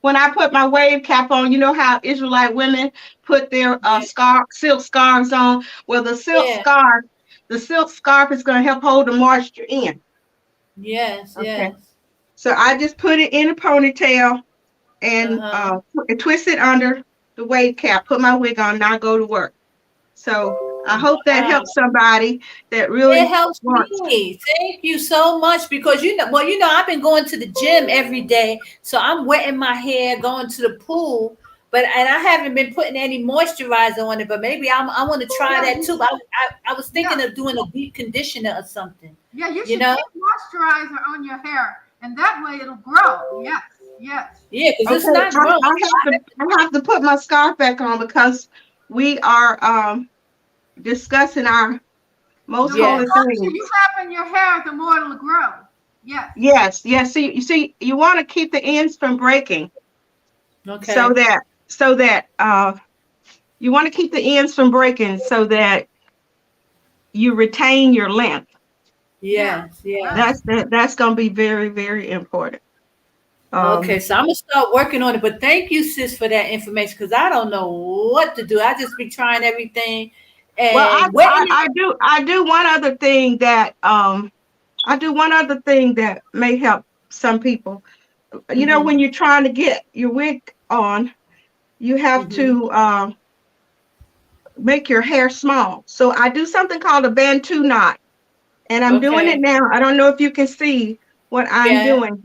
when I put my wave cap on, you know how Israelite women put their silk scarves on. Well, the silk scarf is going to help hold the moisture in. Yes, Okay. yes. So I just put it in a ponytail and Uh-huh. twist it under the wave cap. Put my wig on, and I go to work. So I hope that Wow. helps somebody that really It helps wants. me. Thank you so much because I've been going to the gym every day, so I'm wetting my hair, going to the pool, and I haven't been putting any moisturizer on it. But maybe I want to try that too. I was thinking of doing a deep conditioner or something. Yeah, you You should know? put moisturizer on your hair, and that way it'll grow. Yes, yes. Yeah, because it's Okay, not growing. I have to put my scarf back on because we are discussing our most The Yeah. holy more things. you have in your hair, the more it'll grow. Yes. Yes. See, you want to keep the ends from breaking Okay. so that you want to keep the ends from breaking so that you retain your length. Yes, yes. That's going to be very, very important. Okay, so I'm gonna start working on it. But thank you, sis, for that information because I don't know what to do. I just be trying everything. And Well, I do one other thing that may help some people. You know, when you're trying to get your wig on, you have to make your hair small. So I do something called a Bantu knot, and I'm doing it now. I don't know if you can see what I'm doing,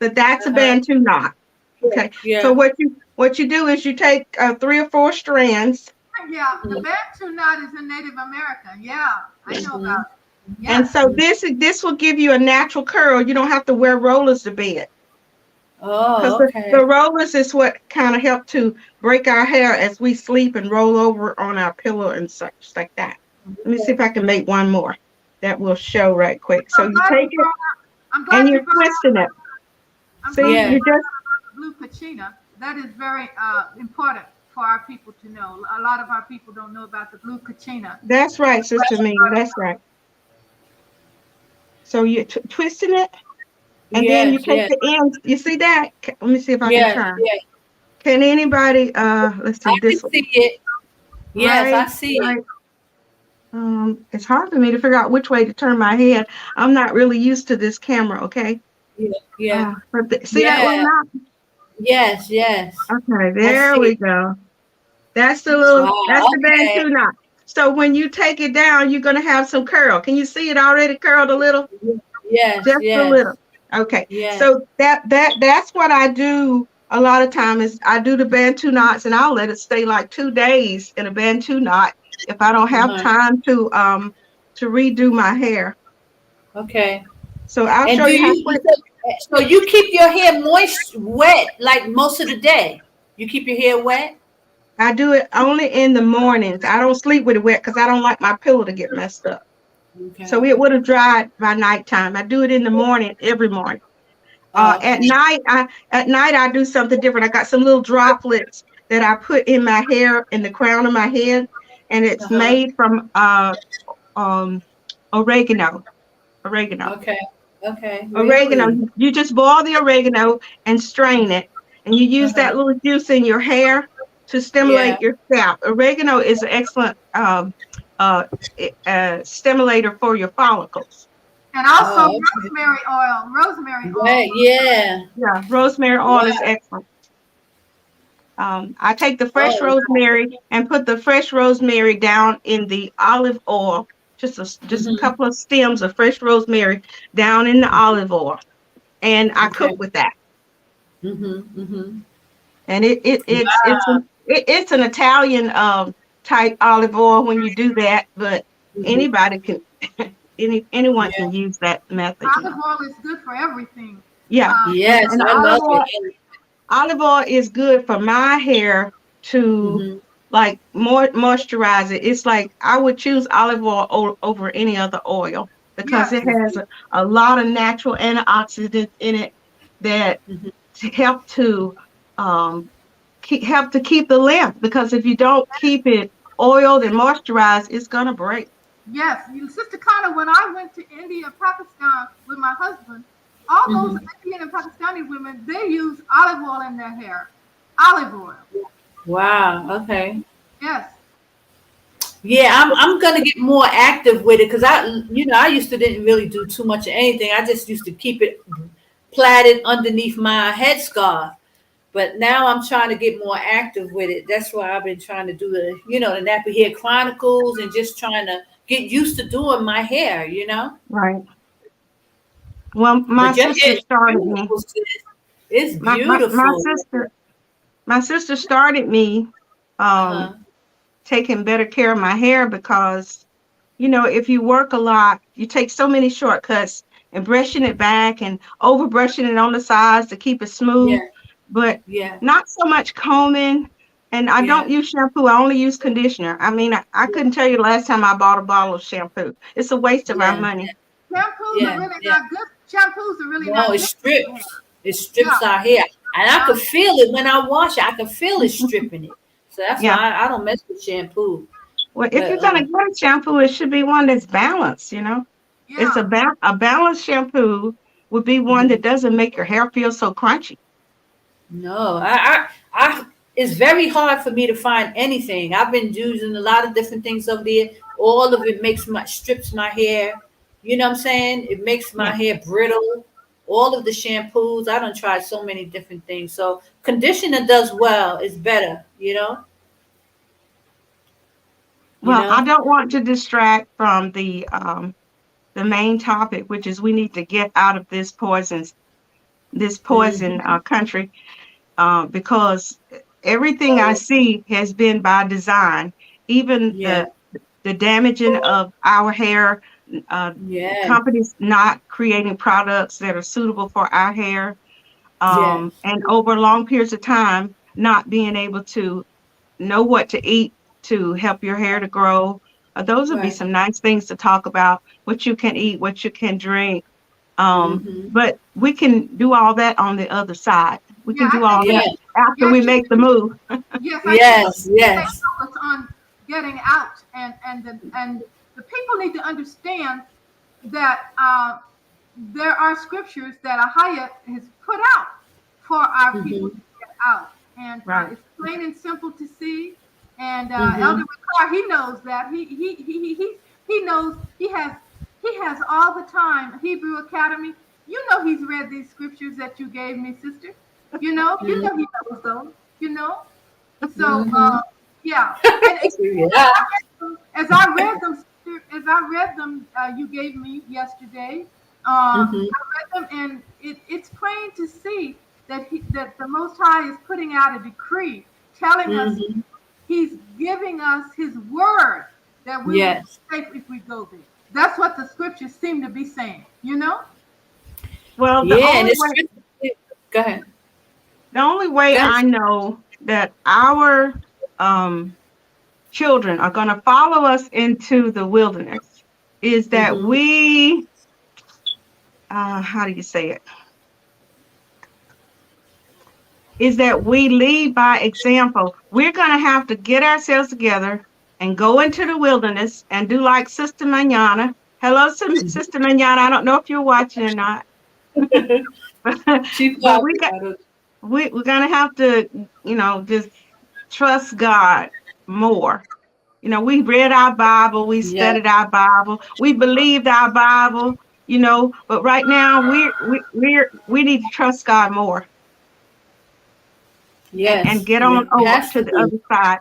but that's a Bantu knot. Okay. Yeah. So what you do is you take 3 or 4 strands. Yeah, the Bantu knot is in Native America. Yeah, I know about it. Yeah. And so this will give you a natural curl. You don't have to wear rollers to bed. Oh, Because okay. the rollers is what kind of help to break our hair as we sleep and roll over on our pillow and such like that. Let me see if I can make one more that will show right quick. So you take it and you're twisting it. See, you just blue kachina. That is very important for our people to know. A lot of our people don't know about the blue kachina. That's right, Sister Mia. That's right. So you're twisting it, and then you take the ends. You see that? Let me see if I can turn. Yeah. Can anybody? Let's see I this can one. see it. Yes, Right, I see it. It's hard for me to figure out which way to turn my head. I'm not really used to this camera. Okay. Yeah. See that one now? Yes, yes. Okay, there we go. That's the little. That's the Bantu knot. So when you take it down, you're gonna have some curl. Can you see it already curled a little? Yes, Just a little. Okay. Yes. So that's what I do a lot of time is I do the Bantu knots and I'll let it stay like 2 days in a Bantu knot if I don't have time to redo my hair. Okay. So I'll show you how quick. So you keep your hair wet like most of the day. You keep your hair wet? I do it only in the mornings. I don't sleep with it wet because I don't like my pillow to get messed up. Okay. So it would have dried by nighttime. I do it in the morning, every morning. At night I do something different. I got some little droplets that I put in my hair, in the crown of my head, and it's made from oregano. Okay. Oregano. Really? You just boil the oregano and strain it, and you use that little juice in your hair, to stimulate Yeah. your scalp. Oregano is an excellent stimulator for your follicles. And also Oh, okay. rosemary oil. Rosemary oil. Right. Yeah. Yeah, rosemary oil is Wow. excellent. I take the fresh Oh, rosemary and put the fresh rosemary down in the olive oil, just a mhm. couple of stems of fresh rosemary down in the olive oil, and I Okay. cook with that. Mhm. And it's an Italian type olive oil when you do that, but Mhm. anybody can anyone Yeah. can use that method, you Olive know. oil is good for everything. Yeah, Yes, and the I love olive oil it. olive oil is good for my hair to Mhm. like moisturize it. It's like I would choose olive oil over any other oil because Yes. it has a lot of natural antioxidants in it that Mhm. help to um, help to keep the length. Because if you don't keep it oiled and moisturized, it's gonna break. Yes. Sister Connor, when I went to India and Pakistan with my husband, all those Mhm. Indian and Pakistani women, they use olive oil in their hair. Olive oil. Wow. Okay. Yes. Yeah, I'm gonna get more active with it because I used to didn't really do too much of anything. I just used to keep it plaited underneath my headscarf. But now I'm trying to get more active with it. That's why I've been trying to do the Nappy Hair Chronicles and just trying to get used to doing my hair. Right. Well, my But your hair sister is started me. beautiful, sis. It's My beautiful. sister started me Uh-huh. taking better care of my hair because if you work a lot, you take so many shortcuts and brushing it back and over brushing it on the sides to keep it smooth, Yeah, but yeah, not so much combing. And I don't yeah, use shampoo. I only use conditioner. I mean, I couldn't tell you the last time I bought a bottle of shampoo. It's a waste of our yeah, money. Shampoos are yeah, really yeah. not good. Shampoos are really No, not it good for your hair. strips. It Yeah. strips our hair. And I could Um, feel it when I wash it. I can feel it stripping it. So that's why Yeah. I don't mess with shampoo. Well, if But you're gonna get a shampoo, it should be one that's balanced. It's yeah. a balanced shampoo would be one that mhm. doesn't make your hair feel so crunchy. No, I it's very hard for me to find anything. I've been using a lot of different things over there. All of it strips my hair. You know what I'm saying? It makes my Yeah. hair brittle. All of the shampoos, I don't try so many different things. So conditioner does well. It's better. You know. You Well, I know. don't want to distract from the main topic, which is we need to get out of this poison Hmm. country, because everything I see has been by design. Even Yeah. the damaging of our hair, Yeah. companies not creating products that are suitable for our hair, Yes. and over long periods of time, not being able to know what to eat to help your hair to grow. Those would be Right. some nice things to talk about, what you can eat, what you can drink. Hmm. But we can do all that on the other side. We Yeah, can do I think all that Yeah. after we yes, make the move. yes, I think we Yes. stay Yes. focused on getting out, and the people need to understand that there are scriptures that Ahaya has put out for our people Hmm. to get out, and Right. it's plain and simple to see. And Elder Hmm. McCarr, he knows that. He knows he has all the time. Hebrew Academy. You know he's read these scriptures that you gave me, sister. You know he knows those. You know. So Hmm. yeah, and Yeah. as I read them, you gave me yesterday. Hmm. I read them, and it's plain to see that the Most High is putting out a decree, telling us Hmm. He's giving us His word that we will be Yes. safe if we go there. That's what the scriptures seem to be saying. Well, Yeah, and it's go ahead. the only way Go ahead. I know that our children are going to follow us into the wilderness is that Hmm. we, how do you say it? Is that we lead by example. We're going to have to get ourselves together and go into the wilderness and do like Sister Manana. Hello, Sister Manana. I don't know if you're watching or not, She's but talking about it. we're going to have to, just trust God more. You know, we read our Bible, we Yeah. studied our Bible, we believed our Bible, you know, but right now we need to trust God more and Yes. get Yeah. on over Has to to the be. other side.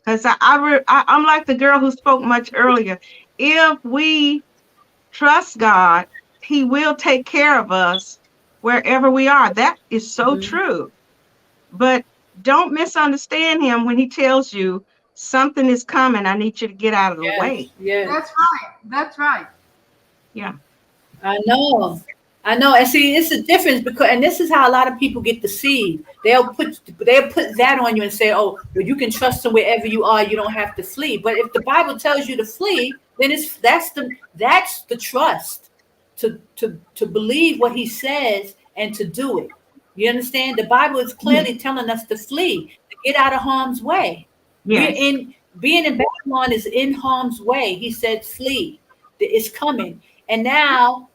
Because I'm like the girl who spoke much earlier. If we trust God, He will take care of us wherever we are. That is so Mhm. true. But don't misunderstand Him when He tells you something is coming. I need you to get out of the Yes. way. Yes. That's right. That's right. Yeah. I know. I know. And see, it's a difference because, and this is how a lot of people get deceived. They'll put that on you and say, "Oh, well, you can trust Him wherever you are. You don't have to flee." But if the Bible tells you to flee, then that's the trust to believe what He says and to do it. You understand? The Bible is clearly telling us to flee, to get out of harm's way. We're Yes. in being in Babylon is in harm's way. He said, "Flee. It's coming." And now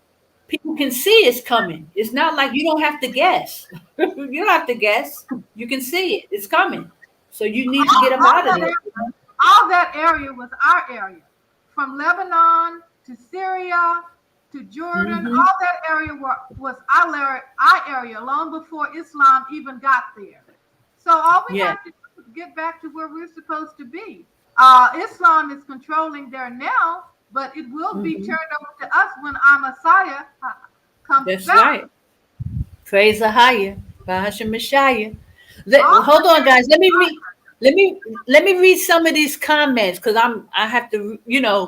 people can see it's coming. It's not like you don't have to guess. You don't have to guess. You can see it. It's coming. So you need to get up All out of that there. area, all that area was our area. From Lebanon to Syria to Jordan, Hmm. all that area was our area long before Islam even got there. So all we Yeah. have to do is get back to where we're supposed to be. Islam is controlling there now, but it will be Hmm. turned over to us when our Messiah comes That's back. right. Praise the higher. Bahashem Messiah. All Hold on, guys. Let me read some of these comments because I have to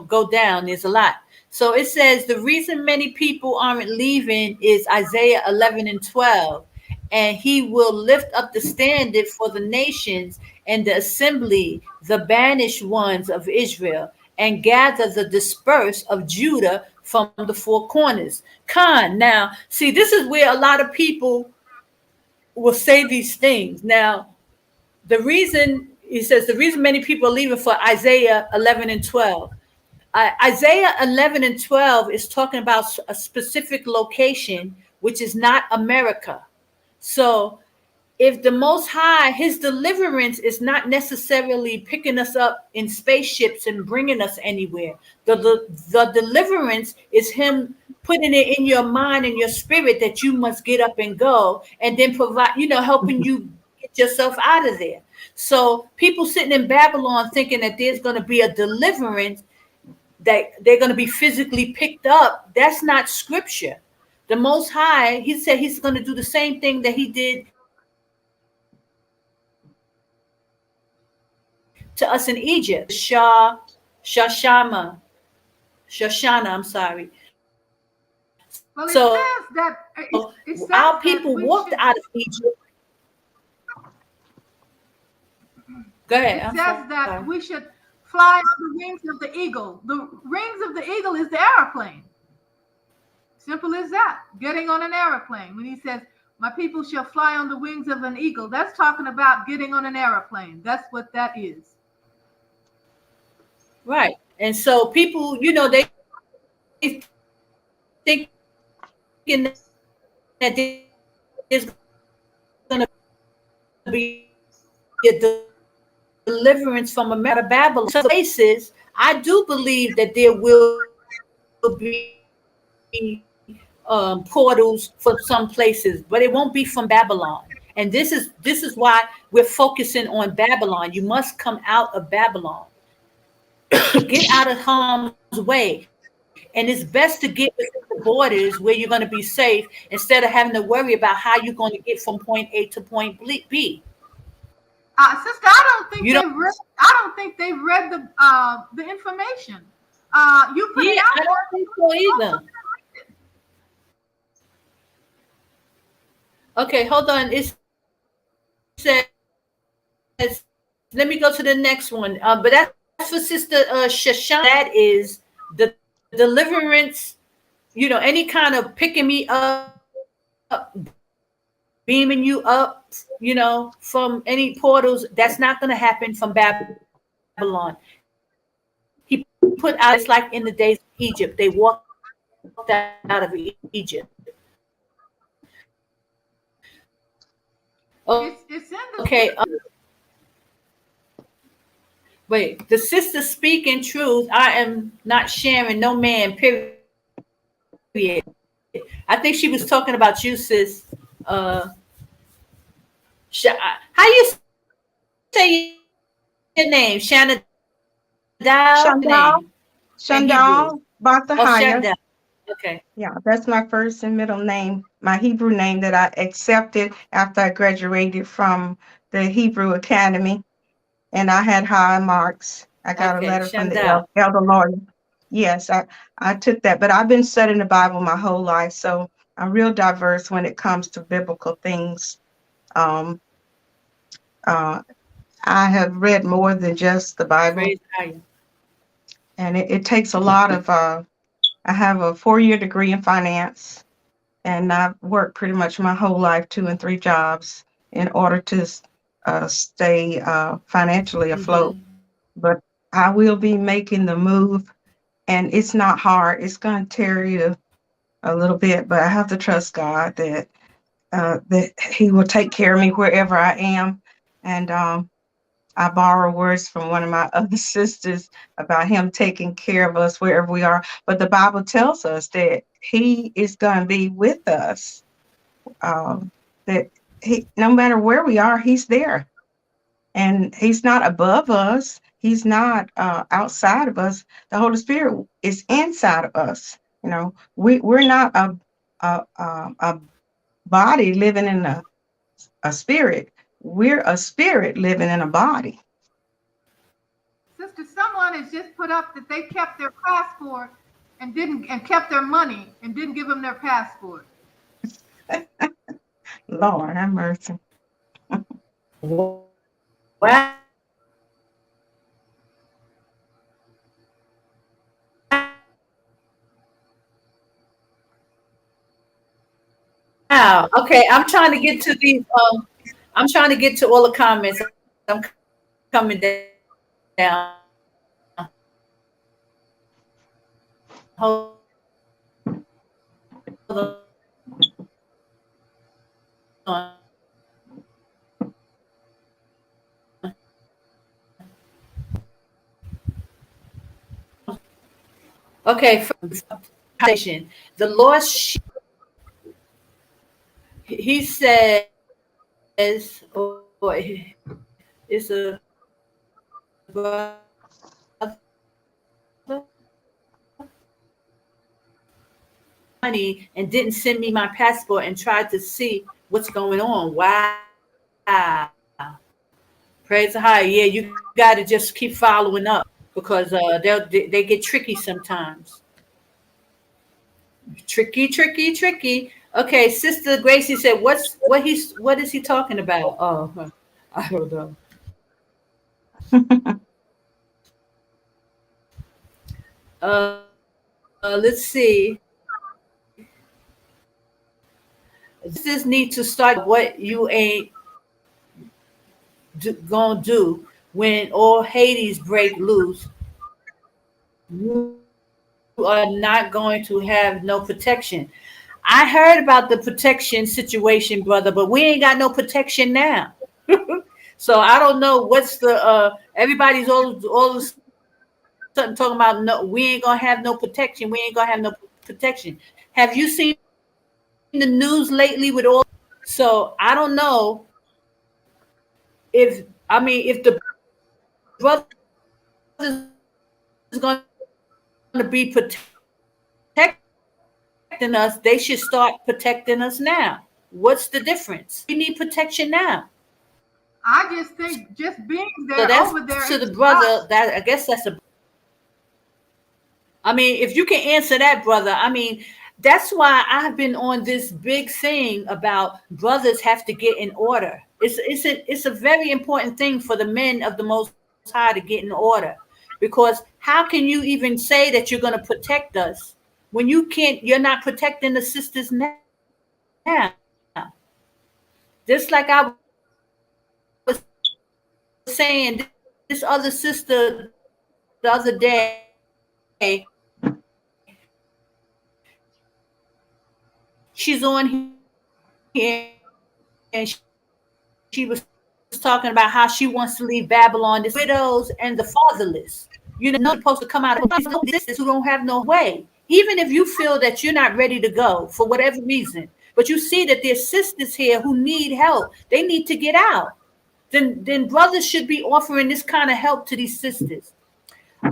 go down. There's a lot. So it says the reason many people aren't leaving is Isaiah 11 and 12, and He will lift up the standard for the nations and the assembly, the banished ones of Israel, and gather the dispersed of Judah from the four corners. Now, see, this is where a lot of people will say these things. Now, the reason he says the reason many people are leaving for Isaiah 11 and 12. Isaiah 11 and 12 is talking about a specific location, which is not America. So if the Most High, His deliverance is not necessarily picking us up in spaceships and bringing us anywhere. The deliverance is Him putting it in your mind and your spirit that you must get up and go, and then provide, helping you get yourself out of there. So people sitting in Babylon thinking that there's going to be a deliverance, that they're going to be physically picked up. That's not scripture. The Most High, He said He's going to do the same thing that He did to us in Egypt. Shoshana, I'm sorry. well, it So says that it says our that people we walked should. out of Egypt. Go ahead. It I'm says that sorry. we should fly on the wings of the eagle. The wings of the eagle is the airplane. Simple as that. Getting on an airplane. When He says, "My people shall fly on the wings of an eagle," that's talking about getting on an airplane. That's what that is. Right. And so people, they thinking that there's going to be a deliverance from America, Babylon. So places, I do believe that there will be portals for some places, but it won't be from Babylon. And this is why we're focusing on Babylon. You must come out of Babylon, get out of harm's way, and it's best to get within the borders where you're going to be safe instead of having to worry about how you're going to get from point A to point B. Sister, I don't think You know, they've read. I don't think they've read the information. You put it yeah, out I don't think so either. Okay, hold on. It says, let me go to the next one. But that's for Sister Shashan. That is the deliverance, any kind of picking me up, beaming you up, from any portals. That's not going to happen from Babylon. He put out, it's like in the days of Egypt. They walked out of Egypt. It's in the Okay. scripture. Wait, the sister speaking truth. I am not sharing no man, period. I think she was talking about you, sis. Uh, how you say your name? Shannon Dow Shandal, name in Hebrew. Shandal Oh, Bathahaya. Shandell. Okay. Yeah, that's my first and middle name, my Hebrew name that I accepted after I graduated from the Hebrew Academy, and I had high marks. I got a Okay. letter from the Shandell. elder lawyer. Yes, I took that, but I've been studying the Bible my whole life, so I'm real diverse when it comes to biblical things. Um, uh, I have read more than just the Bible, Praise God. and it takes a lot of. I have a 4-year degree in finance, and I've worked pretty much my whole life, 2 and 3 jobs, in order to stay financially afloat. Mm-hmm. But I will be making the move, and it's not hard. It's going to tear you a little bit, but I have to trust God that He will take care of me wherever I am. And I borrow words from one of my other sisters about Him taking care of us wherever we are. But the Bible tells us that He is going to be with us. That He, no matter where we are, He's there, and He's not above us. He's not outside of us. The Holy Spirit is inside of us. You know, we're not a body living in a spirit. We're a spirit living in a body. Sister, someone has just put up that they kept their passport and kept their money and didn't give them their passport. Lord have mercy. Wow. Wow. Okay, I'm trying to get to these. I'm trying to get to all the comments. I'm coming down. Hold on. Okay, the Lord, He says, oh, it's a brother money and didn't send me my passport and tried to see what's going on. Wow. Praise the high. Yeah, you got to just keep following up because they get tricky sometimes. Tricky. Okay, Sister Gracie said, what is he talking about? Oh, I don't know. Uh, let's see. This need to start what you ain't gonna do when all Hades break loose. You are not going to have no protection. I heard about the protection situation, brother, but we ain't got no protection now. So I don't know what's the everybody's all of a sudden talking about no, we ain't gonna have no protection. We ain't gonna have no protection. Have you seen the news lately with all? So I don't know if if the brother is going to be protecting us, they should start protecting us now. What's the difference? We need protection now. I just think just being So there that's over there to is the enough. brother. That I guess that's a. If you can answer that, brother, that's why I've been on this big thing about brothers have to get in order. It's a very important thing for the men of the Most High to get in order, because how can you even say that you're going to protect us when you can't? You're not protecting the sisters now. Just like I was saying, this other sister the other day, she's on here and she was talking about how she wants to leave Babylon, the widows and the fatherless. You know, supposed to come out of sisters who don't have no way. Even if you feel that you're not ready to go for whatever reason, but you see that there's sisters here who need help, they need to get out. Then brothers should be offering this kind of help to these sisters.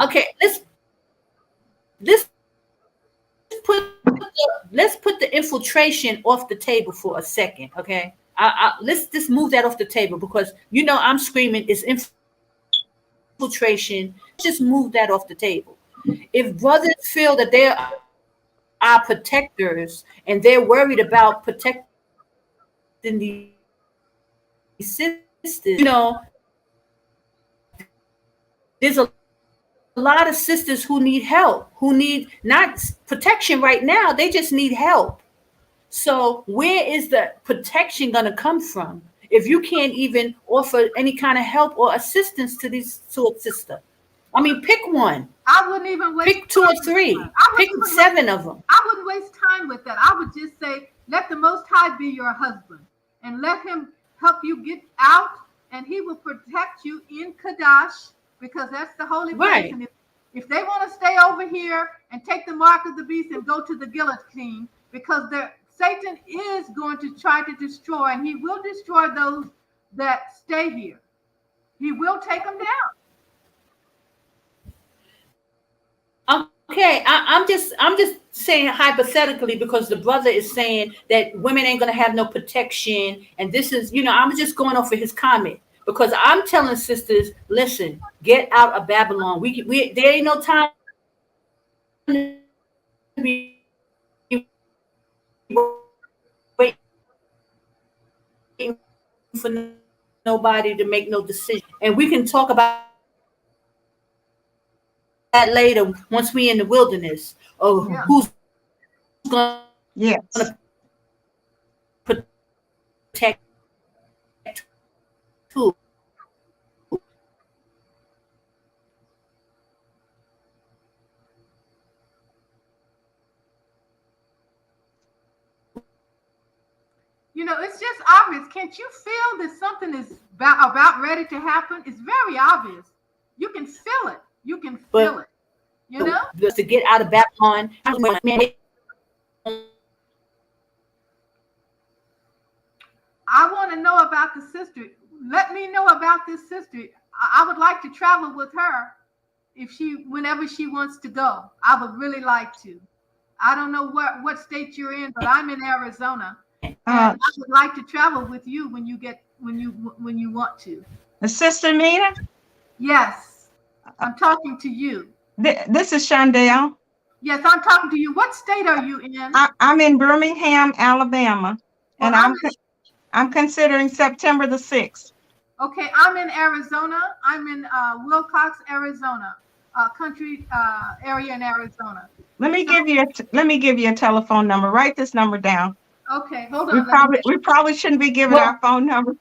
Okay, let's put the infiltration off the table for a second. Okay, let's just move that off the table because you know I'm screaming it's infiltration. Just move that off the table. If brothers feel that they are protectors and they're worried about protecting the sisters, you know, there's a lot of sisters who need help, who need not protection right now, they just need help. So where is the protection going to come from if you can't even offer any kind of help or assistance to a sister? I mean, pick one. I wouldn't even waste. Pick 2 or 3. Pick 7 of them. I wouldn't waste time with that. I would just say, let the Most High be your husband, and let Him help you get out, and He will protect you in Kadash, because that's the holy place. Right. And if they want to stay over here and take the mark of the beast and go to the guillotine, because Satan is going to try to destroy, and he will destroy those that stay here. He will take them down. Okay, I'm just saying hypothetically because the brother is saying that women ain't gonna have no protection, and this is, you know, I'm just going off of his comment because I'm telling sisters, listen, get out of Babylon. We there ain't no time to be waiting for nobody to make no decision, and we can talk about that later once we in the wilderness of who's going to protect who. You know, it's just obvious. Can't you feel that something is about ready to happen? It's very obvious. You can feel it. You can feel it. You know? To get out of Babylon. I want to know about the sister. Let me know about this sister. I would like to travel with her whenever she wants to go. I would really like to. I don't know what state you're in, but I'm in Arizona. I would like to travel with you when you want to. Sister Mina? Yes. I'm talking to you. This is Shondell. Yes, I'm talking to you. What state are you in? I'm in Birmingham, Alabama, and I'm considering September the 6th. Okay, I'm in Arizona. I'm in Wilcox, Arizona, country area in Arizona. Let me give you a telephone number. Write this number down. Okay, hold on. We probably shouldn't be giving our phone numbers.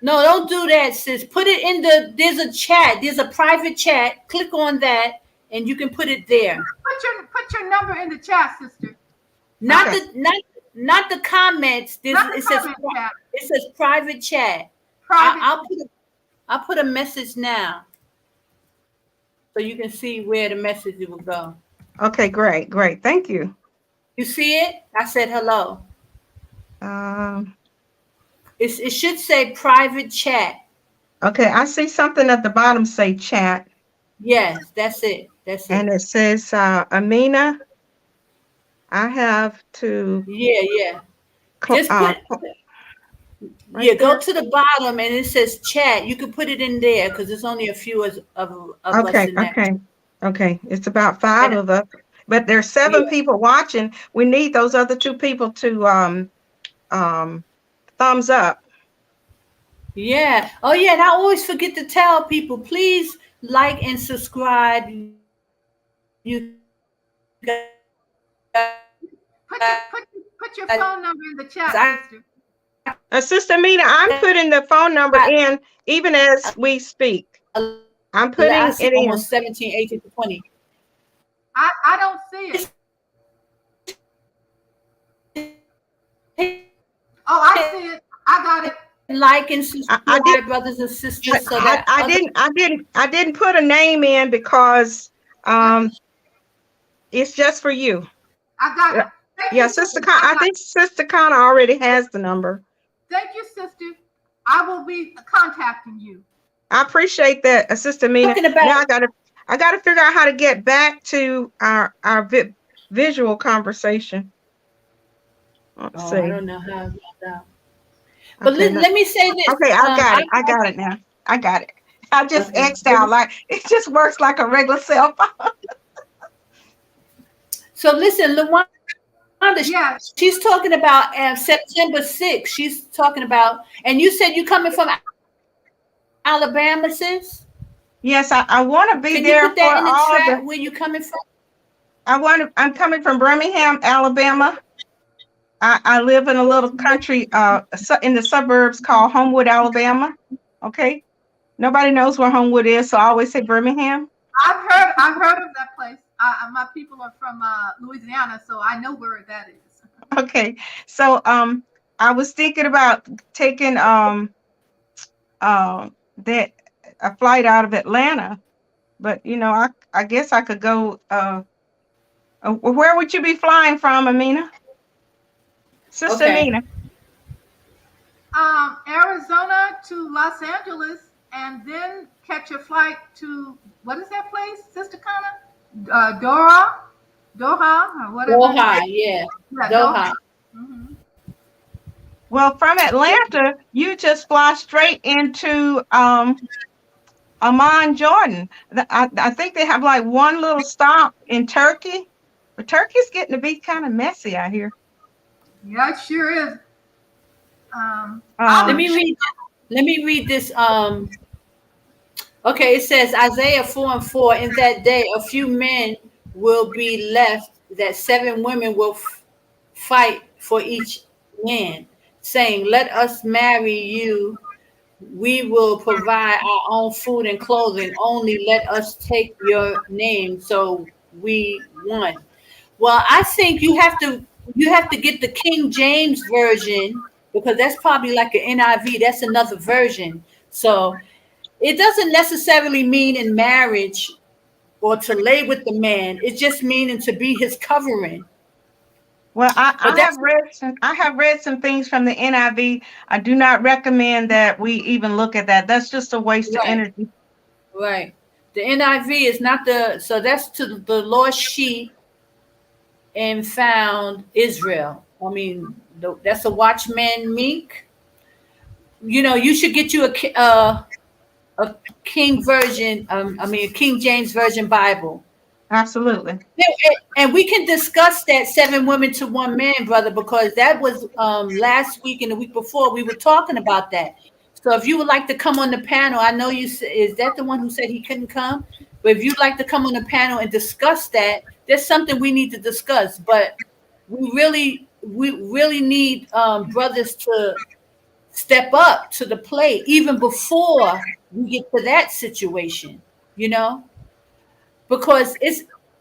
No, don't do that, sis. Put it in there's a chat. There's a private chat. Click on that and you can put it there. Put your number in the chat, sister. Not the comments. It says private chat. I'll put a message now so you can see where the message will go. Okay, great. Thank you. You see it? I said hello. It should say private chat. Okay, I see something at the bottom say chat. Yes, that's it. And it says, Amina, I have to. Yeah. Just go to the bottom and it says chat. You can put it in there because there's only a few of us in there. Okay. It's about 5 of us, but there's 7 people watching. We need those other 2 people to thumbs up. Yeah. Oh yeah, and I always forget to tell people, please like and subscribe. You put your phone number in the chat, sister. Sister Mina, I'm putting the phone number in even as we speak. I'm putting it in. Almost 17, 18 to 20. I don't see it. Oh, I see it. I got it. like and I subscribe, did. brothers and sisters, so that I didn't put a name in because it's just for you. I got it. Thank Yeah, you, Sister sister. Con, I think Sister Connor already has the number. Thank you, sister. I will be contacting you. I appreciate that, Sister Mina. Talking about- Now I gotta figure out how to get back to our visual conversation. Let's Oh, see. I don't know how. But Okay, let me say this. okay, I got it. I got it now. I got it. I just Okay. X'd out, like it just works like a regular cell phone. So listen, LaWanda, Yes. she's talking about September 6th. She's talking about, and you said you coming from Alabama, sis? Yes, I want to be Can there you put that for in the all chat the. where you coming from? I'm coming from Birmingham, Alabama. I live in a little country in the suburbs called Homewood, Alabama. Okay. Nobody knows where Homewood is, so I always say Birmingham. I've heard of that place. My people are from Louisiana, so I know where that is. Okay. So I was thinking about taking that a flight out of Atlanta, but you know, I guess I could go where would you be flying from, Amina? Sister Okay. Amina. Arizona to Los Angeles, and then catch a flight to, what is that place, Sister Connor? Doha, or whatever. Doha, yeah. Yeah, Doha. Mhm. Well, from Atlanta, you just fly straight into Amman, Jordan. I think they have like one little stop in Turkey, but Turkey's getting to be kind of messy out here. Yeah, it sure is. Let me read this. Okay, it says Isaiah 4:4. In that day, a few men will be left, that 7 women will fight for each man, saying, "Let us marry you. We will provide our own food and clothing. Only let us take your name." So we won. Well, I think you have to get the King James version, because that's probably like an NIV. That's another version. So it doesn't necessarily mean in marriage or to lay with the man. It's just meaning to be his covering. Well, But I have read some things from the NIV. I do not recommend that we even look at that. That's just a waste of Right. energy. Right. The NIV is not so that's to the lost sheep and found Israel. I mean, that's a Watchman Meek. You know, you should get you a King version. A King James version Bible. Absolutely. And we can discuss that 7 women to 1 man, brother, because that was last week and the week before we were talking about that. So if you would like to come on the panel, I know is that the one who said he couldn't come? But if you'd like to come on the panel and discuss that, there's something we need to discuss. But we really need brothers to step up to the plate even before we get to that situation, you know, because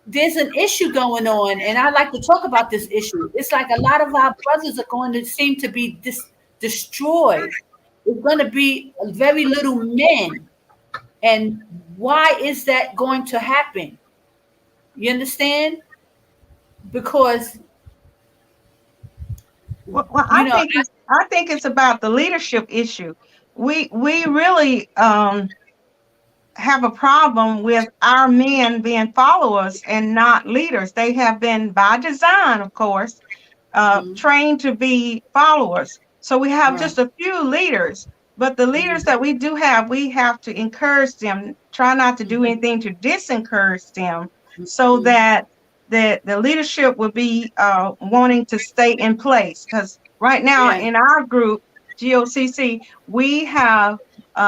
there's an issue going on, and I like to talk about this issue. It's like a lot of our brothers are going to seem to be destroyed. It's going to be very little men. And why is that going to happen? You understand? Because Well, I think it's about the leadership issue. We really have a problem with our men being followers and not leaders. They have been by design, of course, trained to be followers. So we have just a few leaders, but the leaders that we do have, we have to encourage them, try not to do anything to disencourage them, so that the leadership will be wanting to stay in place. Because right now in our group, GOCC, we have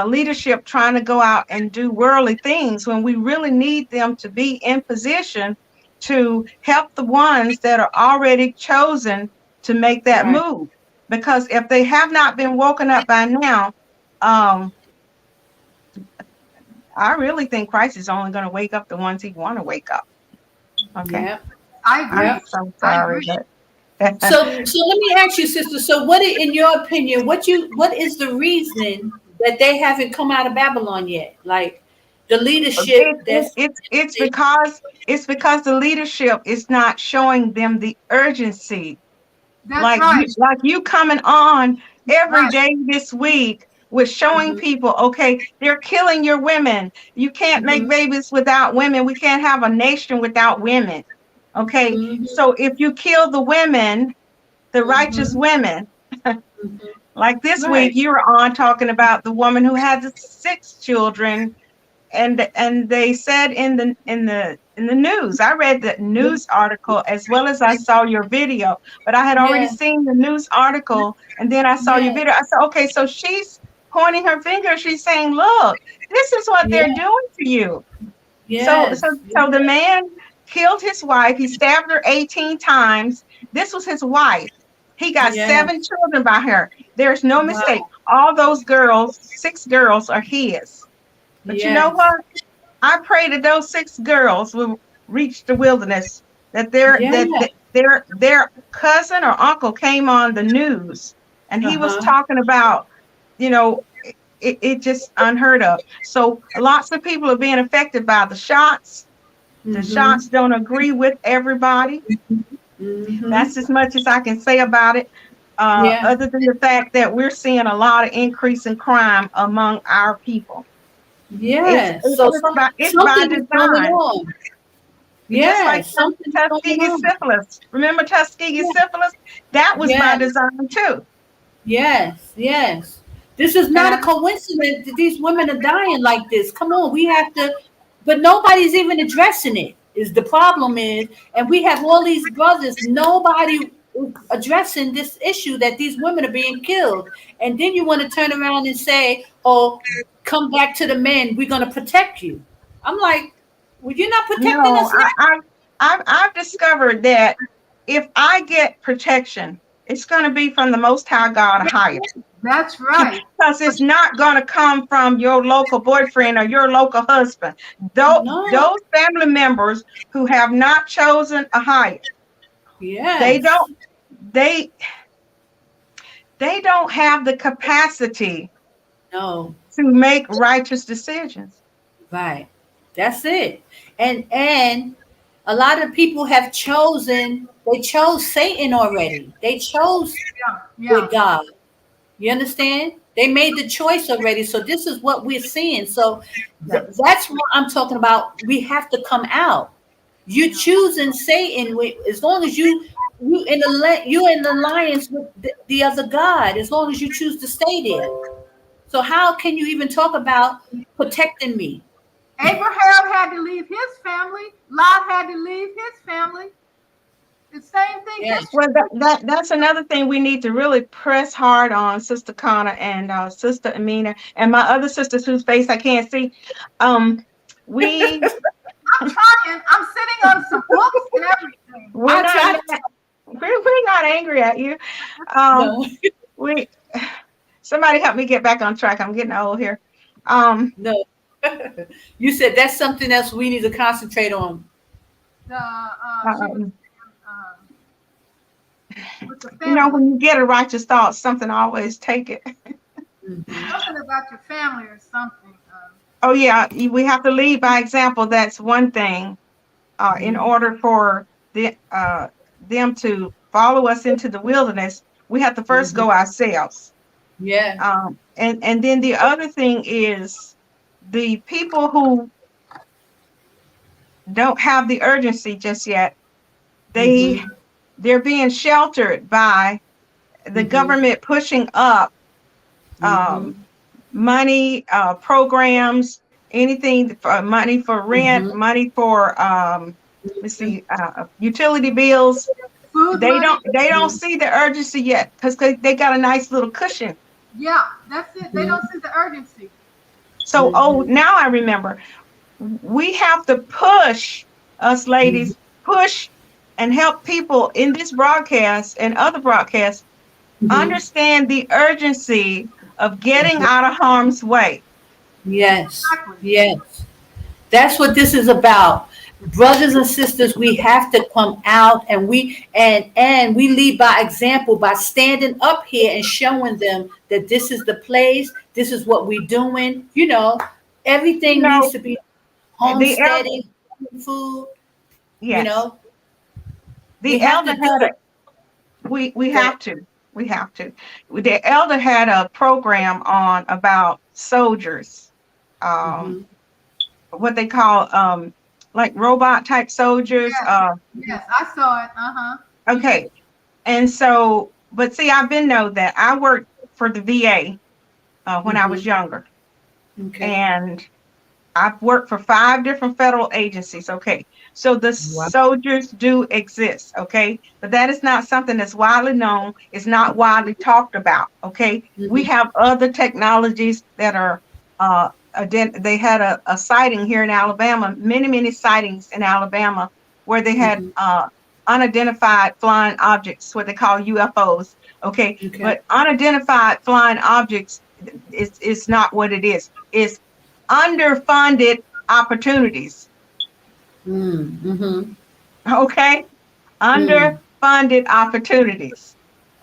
leadership trying to go out and do worldly things when we really need them to be in position to help the ones that are already chosen to make that move. Because if they have not been woken up by now, I really think Christ is only going to wake up the ones he want to wake up. Okay. I agree. I'm so sorry. So let me ask you, sister. So, in your opinion, what is the reason that they haven't come out of Babylon yet? Like the leadership It's because the leadership is not showing them the urgency. That's Like right. you coming on every Right. day this week with showing people, okay, they're killing your women. You can't make babies without women. We can't have a nation without women. Okay, so if you kill the women, the righteous women, like this Right. week you were on talking about the woman who had the 6 children, and they said in the news, I read the news article as well as I saw your video, but I had already Yeah. seen the news article and then I saw your video. I said, okay, so she's pointing her finger, she's saying, look, this is what they're doing to you. Yes. So the man killed his wife, he stabbed her 18 times. This was his wife. He got 7 children by her. There's no mistake. All those girls, 6 girls are his. But you know what? I pray that those 6 girls will reach the wilderness, that their cousin or uncle came on the news and he was talking about, you know, it just unheard of. So lots of people are being affected by the shots. The shots don't agree with everybody. That's as much as I can say about it. Other than the fact that we're seeing a lot of increase in crime among our people. Yes. It's by design. Just like Tuskegee syphilis. Remember Tuskegee syphilis? That was by design too. Yes, yes. This is not a coincidence that these women are dying like this. Come on, we have to, but nobody's even addressing it. Is the problem is, and we have all these brothers, nobody addressing this issue that these women are being killed. And then you want to turn around and say, oh, come back to the men, we're going to protect you. I'm like, well, you're not protecting us now. I've discovered that if I get protection, it's going to be from the Most High God higher. That's right. Because it's not going to come from your local boyfriend or your local husband. Those family members who have not chosen a higher, they don't have the capacity to make righteous decisions. Right. That's it. And a lot of people have chosen, they chose Satan already. They chose with God. You understand? They made the choice already. So this is what we're seeing. So that's what I'm talking about. We have to come out. You choosing Satan as long as you in alliance with the other God, as long as you choose to stay there. So how can you even talk about protecting me? Abraham had to leave his family. Lot had to leave his family. The same thing. Yes. Well, that's another thing we need to really press hard on, Sister Connor and Sister Amina, and my other sisters whose face I can't see. I'm trying. I'm sitting on some books and everything. We're not angry at you. No. Somebody help me get back on track. I'm getting old here. No. You said that's something else we need to concentrate on. You know, when you get a righteous thought, something always take it. Something about your family or something. Oh yeah, we have to lead by example. That's one thing. In order for them to follow us into the wilderness, we have to first go ourselves. Yeah. And then the other thing is the people who don't have the urgency just yet, they're being sheltered by the government pushing up money, programs, anything for money for rent, money for utility bills. Food They money. don't see the urgency yet because they got a nice little cushion. Yeah, that's it. They don't see the urgency. So now I remember, we have to push, us ladies, push and help people in this broadcast and other broadcasts understand the urgency of getting out of harm's way. Yes. Yes. That's what this is about. brothers and sisters, we have to come out, and we lead by example by standing up here and showing them that this is the place, this is what we're doing. You Everything needs know, to be the elder, homesteading, food. you yes, know we the have elder to do had it. we Go ahead. have to. We have to. The elder had a program on about soldiers, um, Hmm. what they call like robot type soldiers. Yes, yes, I saw it. Uh-huh. Okay, and so, but see, I've been know that I worked for the VA when I Hmm. was younger, Okay. and I've worked for 5 different federal agencies. Okay. So the Wow. soldiers do exist. Okay. But that is not something that's widely known. It's not widely talked about. Okay. We Hmm. have other technologies that are, they had a sighting here in Alabama, many sightings in Alabama where they had, Hmm. unidentified flying objects, what they call UFOs. Okay. Okay. But unidentified flying objects is not what it is. It's underfunded opportunities. Mm-hmm. Okay. Mm. Underfunded opportunities.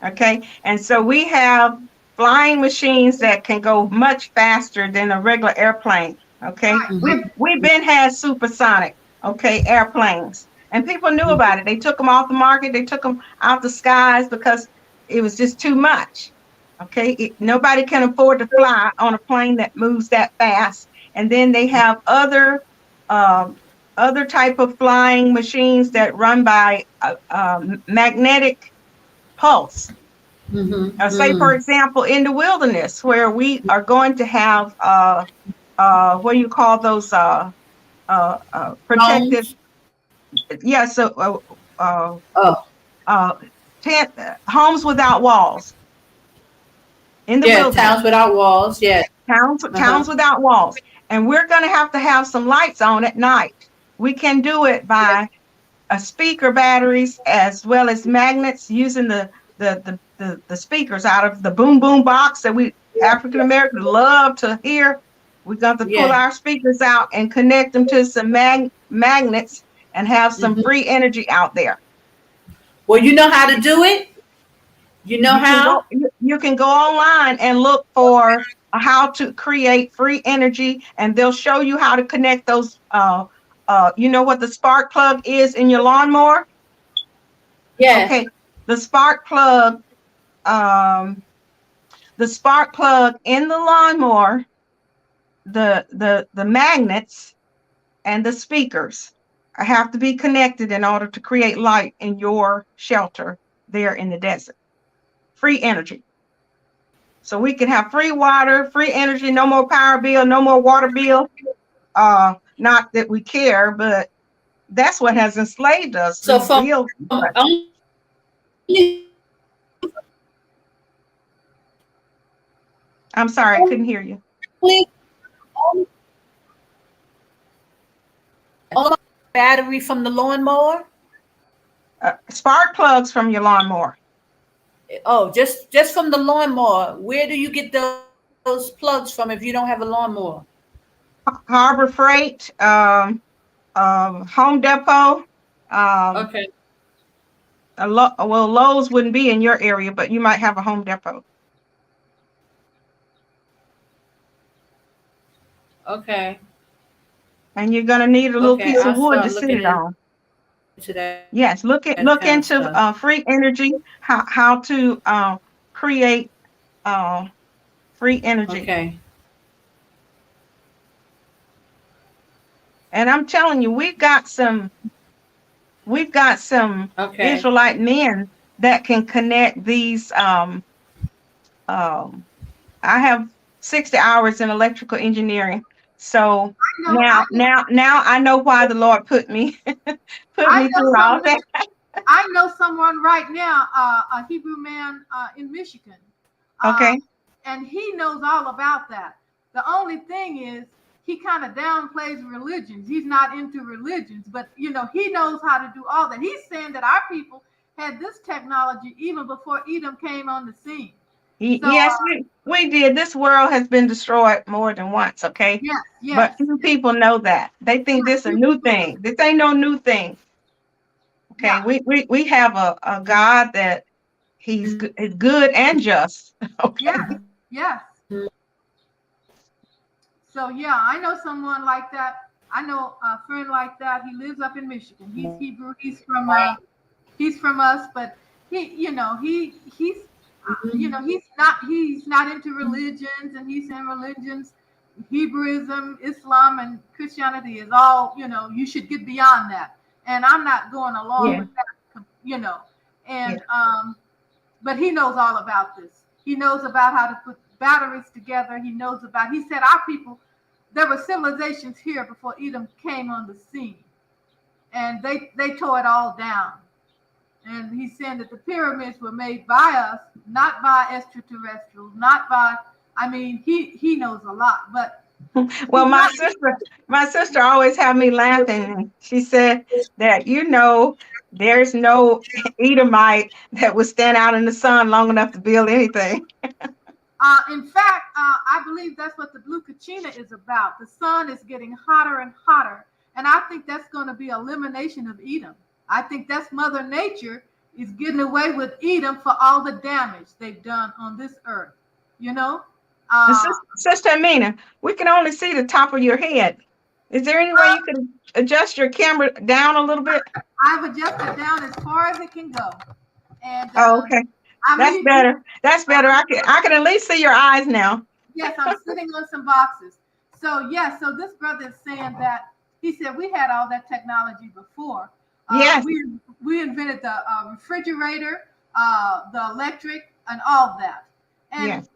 Okay. And so we have flying machines that can go much faster than a regular airplane. Okay. Right. Hmm. We've been had supersonic, okay, airplanes. And people knew Hmm. about it. They took them off the market, they took them out the skies because it was just too much. Okay. Nobody can afford to fly on a plane that moves that fast. And then they have um, other type of flying machines that run by magnetic pulse. Say, for Hmm. example, in the wilderness where we are going to have what do you call those protective? Homes. Yeah, so Oh, uh, tent, homes without walls in the yeah. wilderness. Towns without walls. Yeah. Uh-huh. Towns without walls, and we're going to have some lights on at night. We can do it Yeah. by speaker batteries as well as magnets using the speakers out of the boom boom box that we African Americans love to hear. We're going to pull Yeah. our speakers out and connect them to some magnets and have some Hmm. free energy out there. Well, you know how to do it. You know You can go how. you can go online and look for how to create free energy, and they'll show you how to connect those. You know what the spark plug is in your lawnmower? Yeah. Okay, the spark plug, um, the spark plug in the lawnmower, the magnets and the speakers have to be connected in order to create light in your shelter there in the desert. Free energy. So we can have free water, free energy, no more power bill, no more water bill. Not that we care, but that's what has enslaved us, So these from bills. only I'm sorry, I couldn't hear you. only only battery from the lawnmower. Spark plugs from your lawnmower. Oh, just from the lawnmower. Where do you get those plugs from if you don't have a lawnmower? Harbor Freight, Home Depot. Um, Okay. well, Lowe's wouldn't be in your area, but you might have a Home Depot. Okay. And you're gonna need a little Okay. piece of I'll wood to start sit looking it on. into that Yes, look kind of into stuff. free energy, how to create free energy. Okay. And I'm telling you, we've got some Okay. Israelite men that can connect these. I have 60 hours in electrical engineering, so I know, I know, now I know why the Lord put me put I me know through all someone. that. I know someone right now, a Hebrew man in Michigan, uh, Okay, and he knows all about that. The only thing is, he kind of downplays religions. He's not into religions, but he knows how to do all that. He's saying that our people had this technology even before Edom came on the scene. So, Yes, we did. This world has been destroyed more than once, okay? yes, But yes, few people know that. They think this a new thing. This ain't no new thing. Okay, yeah, we have a God that is good and just. Okay. yes, yes. So yeah, I know someone like that. I know a friend like that. He lives up in Michigan. He's Hebrew. He's from us, but he's not into religions, and he's in religions. Hebrewism, Islam, and Christianity is all, you should get beyond that. And I'm not going along Yeah. with that, and Yeah. but he knows all about this. He knows about how to put batteries together. He said our people, there were civilizations here before Edom came on the scene, and they tore it all down. And he's saying that the pyramids were made by us, not by extraterrestrials, not by, he knows a lot, but Well, my sister always had me laughing. She said that, there's no Edomite that would stand out in the sun long enough to build anything. in fact, I believe that's what the Blue Kachina is about. The sun is getting hotter and hotter, and I think that's going to be elimination of Edom. I think that's Mother Nature is getting away with Edom for all the damage they've done on this earth. Sister Amina, we can only see the top of your head. Is there any way you can adjust your camera down a little bit? I've adjusted down as far as it can go. And Oh, okay. That's better. That's better. I can at least see your eyes now. Yes, I'm sitting on some boxes. So so this brother is saying that he said we had all that technology before. Yes. We invented the refrigerator, the electric, and all that. And Yes.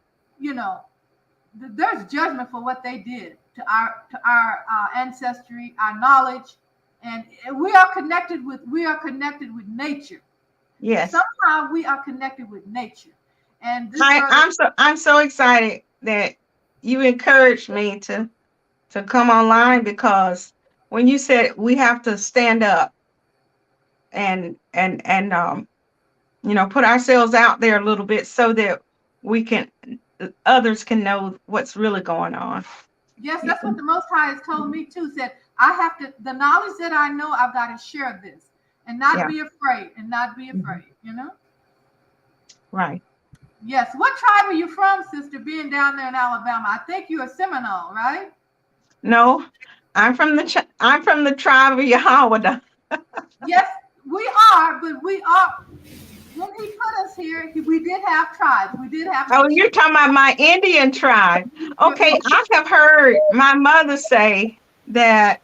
there's judgment for what they did to our ancestry, our knowledge, and we are connected with nature. Yes. Somehow we are connected with nature. And this I'm so excited that you encouraged me to come online, because when you said we have to stand up and put ourselves out there a little bit so that others can know what's really going on. Yes, that's what the Most High has told me too. Said I have to, the knowledge that I know, I've got to share this and not be afraid, Right. Yes. What tribe are you from, sister? Being down there in Alabama, I think you're a Seminole, right? No, I'm from the tribe of Yahweh. Yes, we are, but we are. When he put us here, we did have tribes. We did have. Oh, you're talking about my Indian tribe. Okay, I have heard my mother say that.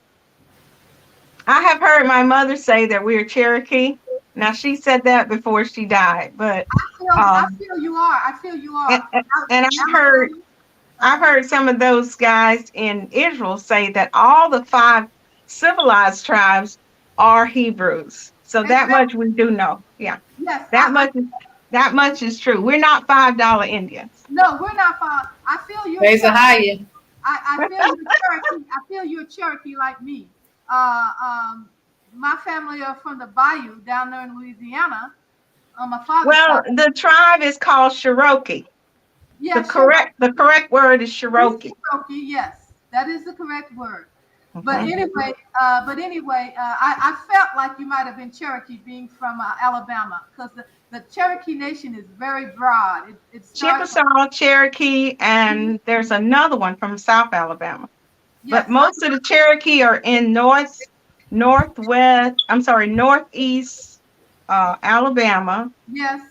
I have heard my mother say that we're Cherokee. Now, she said that before she died, but I feel you are. I feel you are. And I've heard some of those guys in Israel say that all the 5 civilized tribes are Hebrews. So that much we do know. Yeah. Yes. That much is true. We're not $5 Indians. No, we're not. I feel you. Raise a higher. I feel you're Cherokee. I feel you're Cherokee like me. My family are from the Bayou down there in Louisiana. My father. Well, the tribe is called Cherokee. Yes. The correct word is Cherokee. Cherokee, yes, that is the correct word. Okay. But anyway, I felt like you might have been Cherokee, being from Alabama, because the Cherokee Nation is very broad. Chickasaw, Cherokee, and there's another one from South Alabama. Yes, but most of the Cherokee are in northeast Alabama. Yes.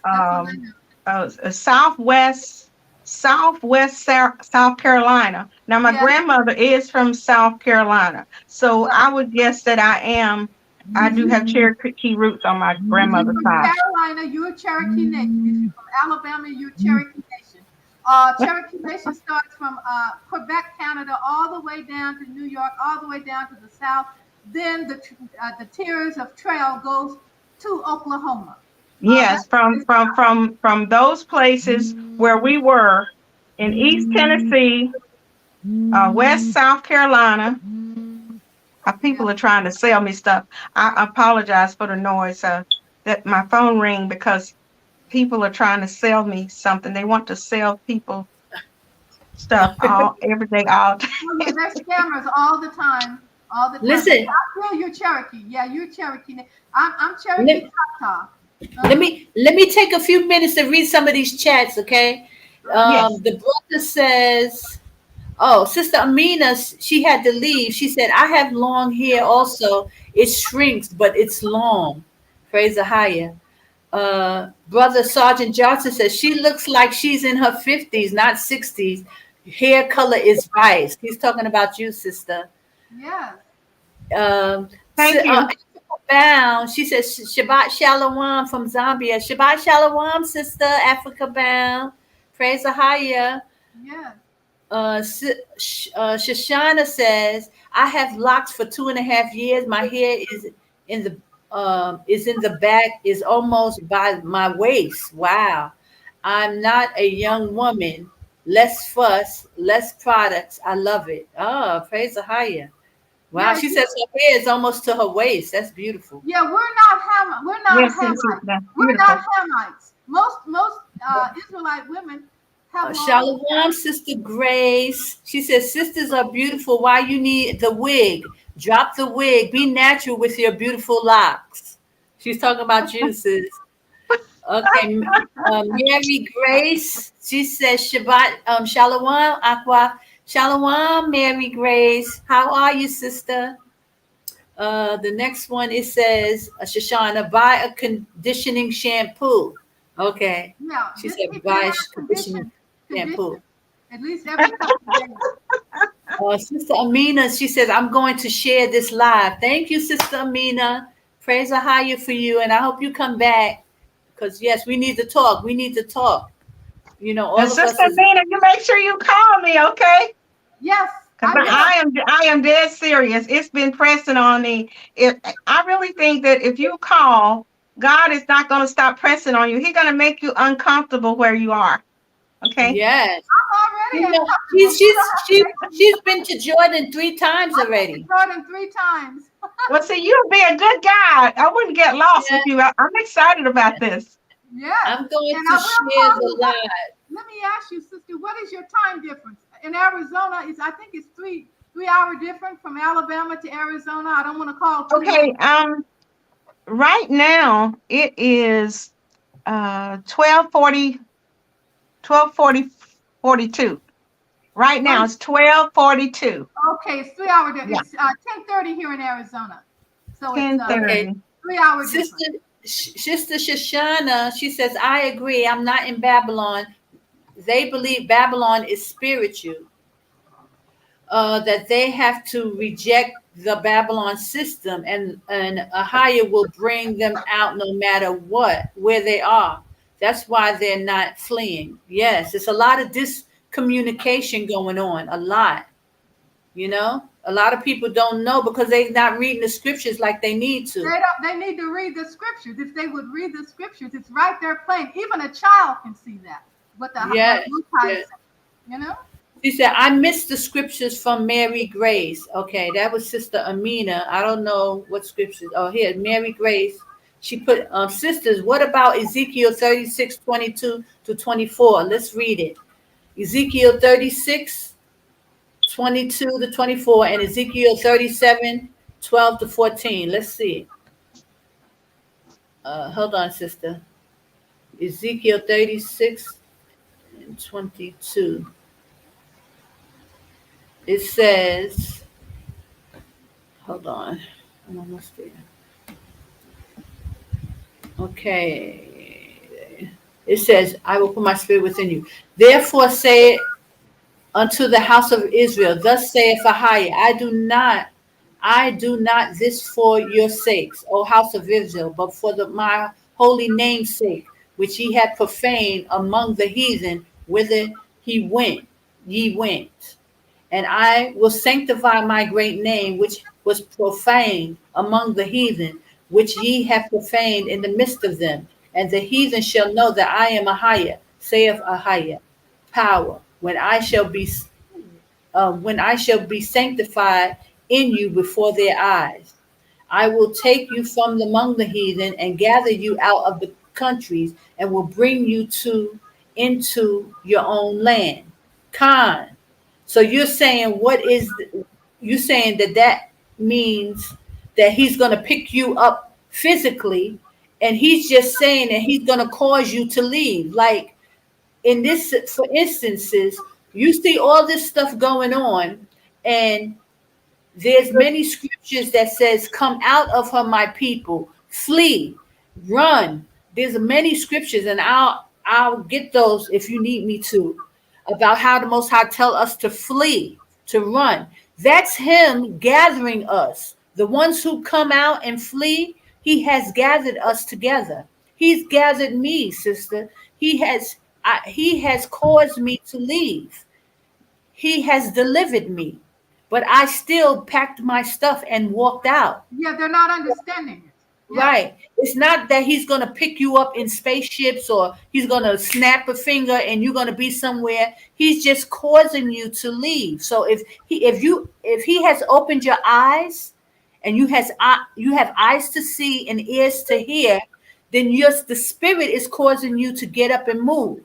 Southwest South Carolina. Now, my grandmother is from South Carolina, so I would guess that I do have Cherokee roots on my grandmother's side. Carolina, you're a Cherokee Nation. If you're from Alabama, you're a Cherokee Nation. Cherokee Nation starts from Quebec, Canada, all the way down to New York, all the way down to the south. Then the tiers of trail goes to Oklahoma. Yes, from those places where we were in East Tennessee, West South Carolina. People are trying to sell me stuff. I apologize for the noise. That my phone rang because people are trying to sell me something. They want to sell people stuff every day, all day. Oh, yeah, there's scammers all the time. All the time. Listen. I feel you're Cherokee. Yeah, you're Cherokee. I'm Cherokee Choctaw. Let me take a few minutes to read some of these chats, okay? Yes. The brother says, oh, Sister Amina, she had to leave. She said, I have long hair also. It shrinks, but it's long. Praise the higher. Brother Sergeant Johnson says, she looks like she's in her 50s, not 60s. Hair color is vice. He's talking about you, sister. Yes. Thank you. Bound. She says, Shabbat Shalom from Zambia. Shabbat Shalom, sister, Africa bound. Praise the higher. Yes. Shoshana says, I have locks for 2.5 years. My hair is in the back, is almost by my waist. Wow. I'm not a young woman. Less fuss, less products. I love it. Oh, praise the higher. Wow. Yeah, She says her hair is almost to her waist. That's beautiful. Yeah, we're not Yes, Hamites. that's We're beautiful. not Hamites. Most Israelite women have Shalom, Sister Grace. She says, sisters are beautiful. Why you need the wig? Drop the wig. Be natural with your beautiful locks. She's talking about you, sis. Okay, Mary Grace. She says, Shabbat, Shalom, Aqua. Shalom, Mary Grace. How are you, sister? The next one, it says, Shoshana, buy a conditioning shampoo. Okay. Yeah, She just said, keep buy your conditioning shampoo. at least every couple of days. Sister Amina, she says, I'm going to share this live. Thank you, Sister Amina. Praise the higher for you. And I hope you come back. Because, yes, we need to talk. We need to talk. You know, all And of us Sister is, Nina, you make sure you call me, okay? Yes. Because I I am dead serious. It's been pressing on me. I really think that if you call, God is not going to stop pressing on you. He's going to make you uncomfortable where you are. Okay? yes. I'm You already know, she's been to Jordan 3 times already. Jordan 3 times. Well, see, you'd be a good guy. I wouldn't get lost with you. I'm excited about this. Yes. I'm going And to I will share call the you. live. Let me ask you, sister, what is your time difference? In Arizona, I think it's 3-hour difference from Alabama to Arizona. I don't want to call. Okay. Right now it is 12:40 42. Right now it's 12:42. Okay, it's 3-hour difference. Yeah. It's 10:30 here in Arizona. So it's 10:30. 3-hour difference. Sister Shoshana, she says, I agree. I'm not in Babylon. They believe Babylon is spiritual. That they have to reject the Babylon system, and Ahaya will bring them out no matter what, where they are. That's why they're not fleeing. Yes, it's a lot of discommunication going on, a lot. You know, a lot of people don't know because they're not reading the scriptures like they need to. They need to read the scriptures. If they would read the scriptures, it's right there plain. Even a child can see that. What the Yes, Most High yes. said, you know? She said, I missed the scriptures from Mary Grace. Okay, that was Sister Amina. I don't know what scriptures. Oh, here, Mary Grace. She put, sisters, what about Ezekiel 36, 22 to 24? Let's read it. Ezekiel 36, 22 to 24, and Ezekiel 37, 12 to 14. Let's see. Hold on, sister. Ezekiel 36 and 22. It says, hold on, I'm almost there. Okay. It says, I will put my spirit within you. Therefore say unto the house of Israel, thus saith Ahaya, I do not this for your sakes, O house of Israel, but for my holy name's sake, which ye have profaned among the heathen, whither ye went. And I will sanctify my great name, which was profaned among the heathen, which ye have profaned in the midst of them. And the heathen shall know that I am Ahaya, saith Ahaya, power, when I shall be sanctified in you before their eyes. I will take you from among the heathen and gather you out of the countries and will bring you into your own land. Khan. So you're saying you saying that means that he's going to pick you up physically, and he's just saying that he's going to cause you to leave. Like in this, for instances, you see all this stuff going on, and there's many scriptures that says, "Come out of her, my people, flee, run." There's many scriptures, and I'll get those if you need me to, about how the Most High tell us to flee, to run. That's him gathering us. The ones who come out and flee, he has gathered us together. He's gathered me, sister. He has caused me to leave. He has delivered me. But I still packed my stuff and walked out. Yeah, they're not understanding it. Yeah. Right. It's not that he's going to pick you up in spaceships or he's going to snap a finger and you're going to be somewhere. He's just causing you to leave. So if he has opened your eyes and you have eyes to see and ears to hear, then the spirit is causing you to get up and move.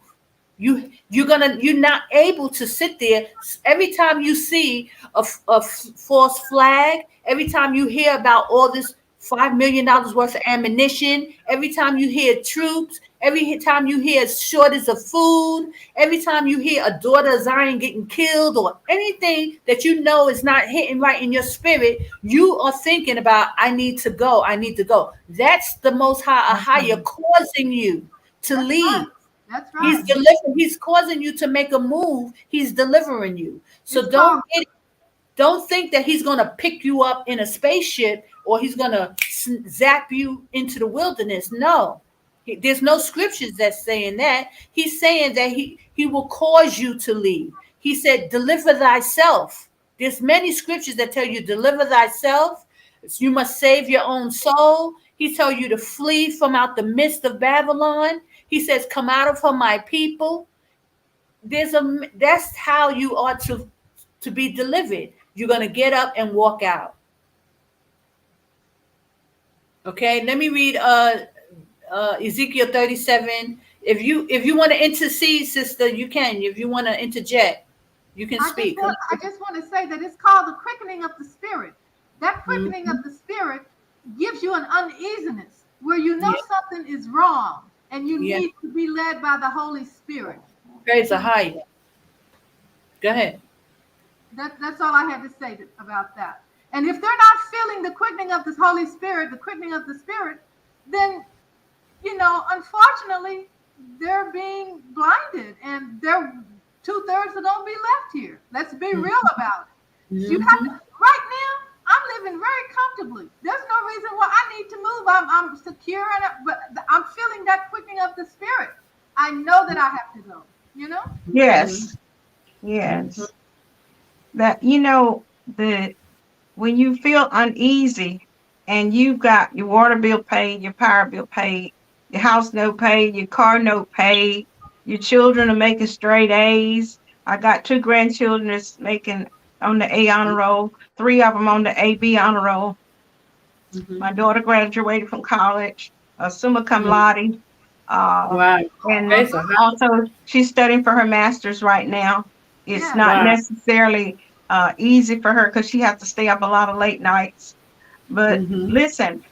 You're not able to sit there. Every time you see a false flag, every time you hear about all this $5 million worth of ammunition, every time you hear troops, every time you hear shortage of food, every time you hear a daughter of Zion getting killed or anything that you know is not hitting right in your spirit, you are thinking about, I need to go. That's the Most High Ahaya causing you to leave. That's right. He's delivering. He's causing you to make a move. He's delivering you. So don't think that he's going to pick you up in a spaceship or he's going to zap you into the wilderness. No, there's no scriptures that's saying that. He's saying that he will cause you to leave. He said, deliver thyself. There's many scriptures that tell you, deliver thyself. You must save your own soul. He tells you to flee from out the midst of Babylon. He says, come out of her, my people. That's how you are to be delivered. You're going to get up and walk out. Okay, let me read Ezekiel 37. If you want to intercede, sister, you can. If you want to interject, you can speak. I just want to say that it's called the quickening of the spirit. That quickening of the spirit gives you an uneasiness where you know something is wrong. And you need to be led by the Holy Spirit. Praise the high. Go ahead. That's all I had to say about that. And if they're not feeling the quickening of the Holy Spirit, then, unfortunately, they're being blinded, and they're 2/3 are gonna be left here. Let's be real about it. So you have to, right now. I'm living very comfortably. There's no reason why I need to move. I'm secure, but I'm feeling that quickening of the spirit. I know that I have to go, Yes. Yes. That, when you feel uneasy and you've got your water bill paid, your power bill paid, your house note paid, your car note paid, your children are making straight A's. I got 2 grandchildren that's making on the A honor roll, 3 of them on the AB honor roll. My daughter graduated from college, summa cum laude. Wow. And also she's studying for her master's right now. It's not necessarily easy for her because she has to stay up a lot of late nights. But listen,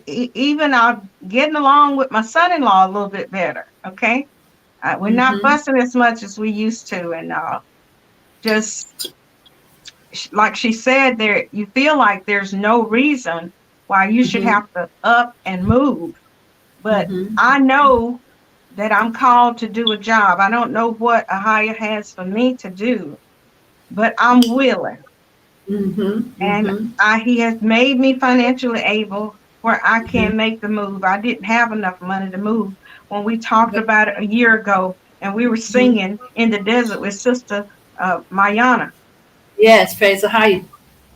even I'm getting along with my son-in-law a little bit better, okay? We're not fussing as much as we used to, and just like she said, there you feel like there's no reason why you should have to up and move. But I know that I'm called to do a job. I don't know what Ahaya has for me to do, but I'm willing. And he has made me financially able where I can make the move. I didn't have enough money to move when we talked about it a year ago, and we were singing in the desert with Sister Mayana. Yes, praise the high.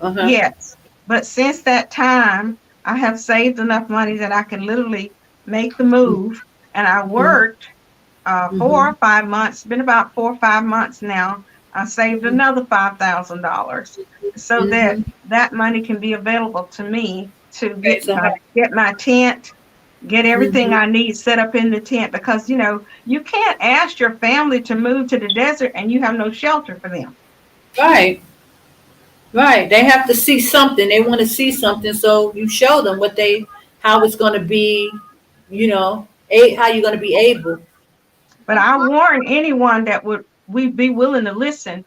Yes, but since that time, I have saved enough money that I can literally make the move. And I worked 4 or 5 months. Been about 4 or 5 months now. I saved another $5,000 so that money can be available to me to get my tent get everything I need set up in the tent, because you can't ask your family to move to the desert and you have no shelter for them. Right. Right. They have to see something. They want to see something. So you show them how it's going to be, how you're going to be able. But I warn anyone that would be willing to listen,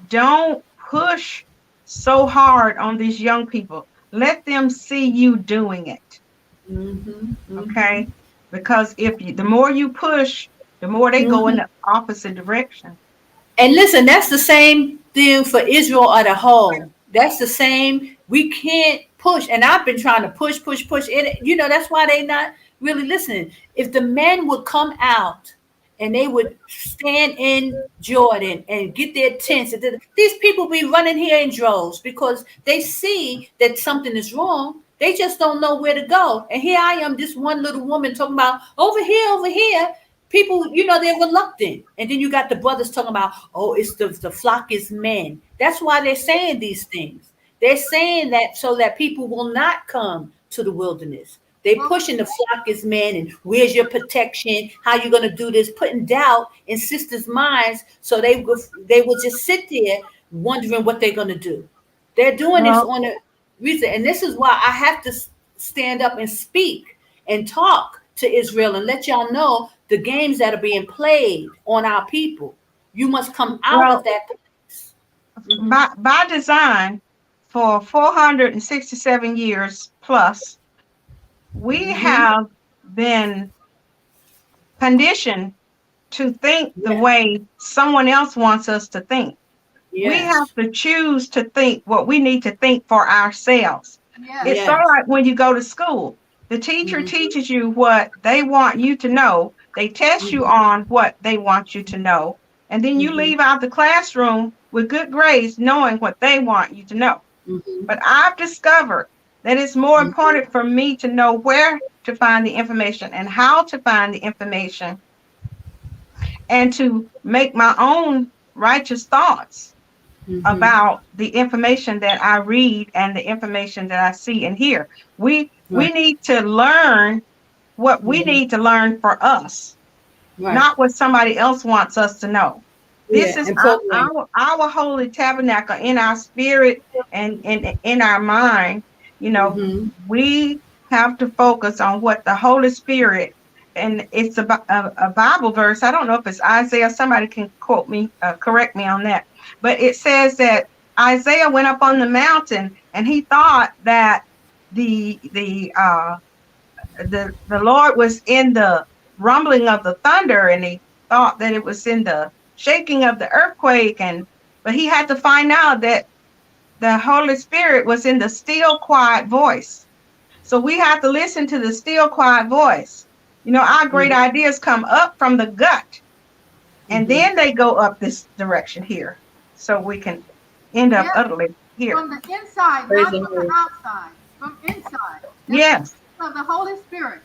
don't push so hard on these young people. Let them see you doing it. Okay? Because the more you push, the more they go in the opposite direction. And listen, that's the same thing for Israel as a whole. That's the same. We can't push. And I've been trying to push. And, that's why they're not really listening. If the men would come out and they would stand in Jordan and get their tents, these people be running here in droves because they see that something is wrong. They just don't know where to go. And here I am, this one little woman talking about over here. People, they're reluctant. And then you got the brothers talking about, oh, it's the flock is men. That's why they're saying these things. They're saying that so that people will not come to the wilderness. They're pushing the flock is men and where's your protection? How you going to do this? Putting doubt in sisters' minds so they will just sit there wondering what they're going to do. They're doing this on a reason. And this is why I have to stand up and speak and talk to Israel and let y'all know the games that are being played on our people. You must come out of that place. By design, for 467 years plus, we have been conditioned to think the way someone else wants us to think. Yes. We have to choose to think what we need to think for ourselves. Yes. It's sort of like when you go to school. The teacher teaches you what they want you to know. They test you on what they want you to know. And then you leave out the classroom with good grades knowing what they want you to know. But I've discovered that it's more important for me to know where to find the information and how to find the information and to make my own righteous thoughts about the information that I read and the information that I see and hear. We need to learn what we need to learn for us, not what somebody else wants us to know. This is our holy tabernacle in our spirit and in our mind. We have to focus on what the Holy Spirit, and it's about a Bible verse. I don't know if it's Isaiah. Somebody can quote me, correct me on that. But it says that Isaiah went up on the mountain and he thought that the Lord was in the rumbling of the thunder, and he thought that it was in the shaking of the earthquake, but he had to find out that the Holy Spirit was in the still, quiet voice. So we have to listen to the still, quiet voice. Our great ideas come up from the gut, and then they go up this direction here, so we can end up utterly here. From the inside, not from the outside. From inside. Yes. From the Holy Spirit,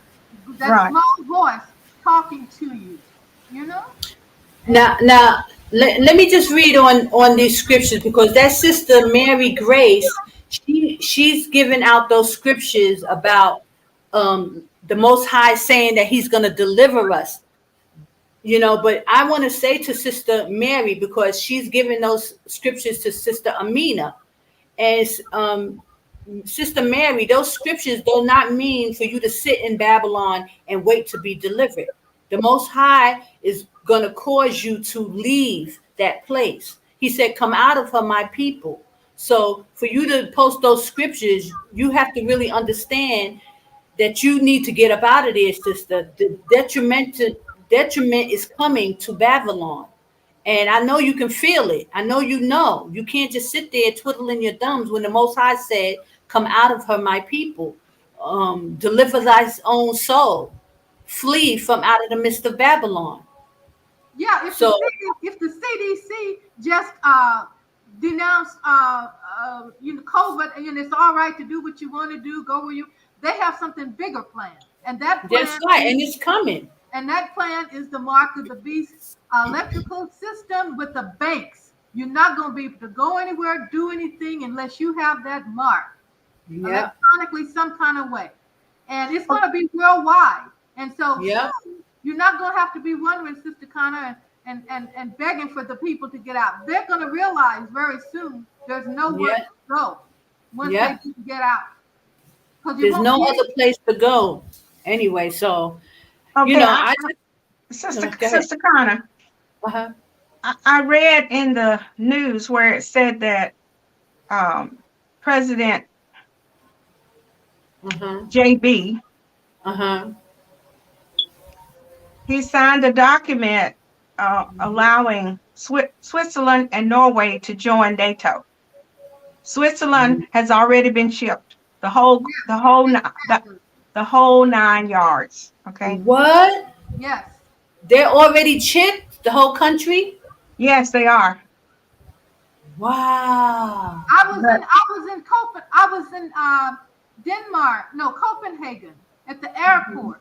that small voice talking to you. Now, let me just read on these scriptures, because that sister Mary Grace, she's given out those scriptures about the Most High saying that He's going to deliver us. But I want to say to Sister Mary, because she's giving those scriptures to Sister Amina, and Sister Mary, those scriptures do not mean for you to sit in Babylon and wait to be delivered. The Most High is going to cause you to leave that place. He said, come out of her, my people. So for you to post those scriptures, you have to really understand that you need to get up out of there, sister. The detriment is coming to Babylon. And I know you can feel it. I know you can't just sit there twiddling your thumbs when the Most High said, come out of her, my people. Deliver thy own soul. Flee from out of the midst of Babylon. Yeah, if the CDC just denounced COVID, and it's all right to do what you want to do, go where you. They have something bigger planned, and that plan. That's right, and it's coming. And that plan is the mark of the beast electrical system with the banks. You're not going to be able to go anywhere, do anything unless you have that mark electronically, some kind of way. and it's going to be worldwide. And so Yep. soon, you're not going to have to be wondering, Sister Connor, and begging for the people to get out. They're going to realize very soon there's nowhere Yep. to go once Yep. they get out. 'Cause you There's won't no be other place to go anyway. So, Okay, you know, I just, Sister, go ahead. Sister Connor, Uh-huh. I read in the news where it said that President Uh-huh. JB, Uh-huh. he signed a document allowing Switzerland and Norway to join NATO. Switzerland has already been shipped, the whole 9 yards. Okay. What? Yes. They're already chipped, the whole country? Yes, they are. Wow. I was in Denmark, no, Copenhagen, at the airport.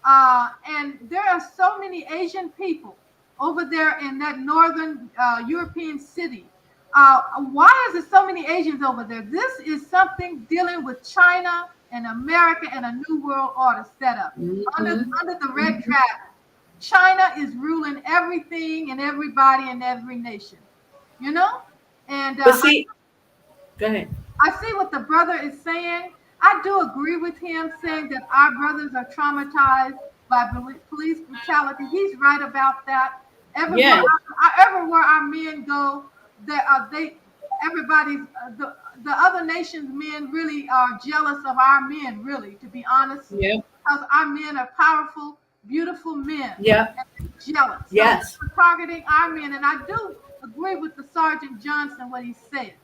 And there are so many Asian people over there in that northern European city. Why is there so many Asians over there? This is something dealing with China and America and a new world order set up. Under the red flag, China is ruling everything and everybody in every nation. You know? And But see, go ahead. I see what the brother is saying. I do agree with him saying that our brothers are traumatized by police brutality. He's right about that. Everywhere, everywhere our men go, the other nations' men really are jealous of our men, really, to be honest. Yeah. Because our men are powerful, beautiful men. Yeah. And they're jealous. Yes. So they're targeting our men. And I do agree with the Sergeant Johnson, what he said.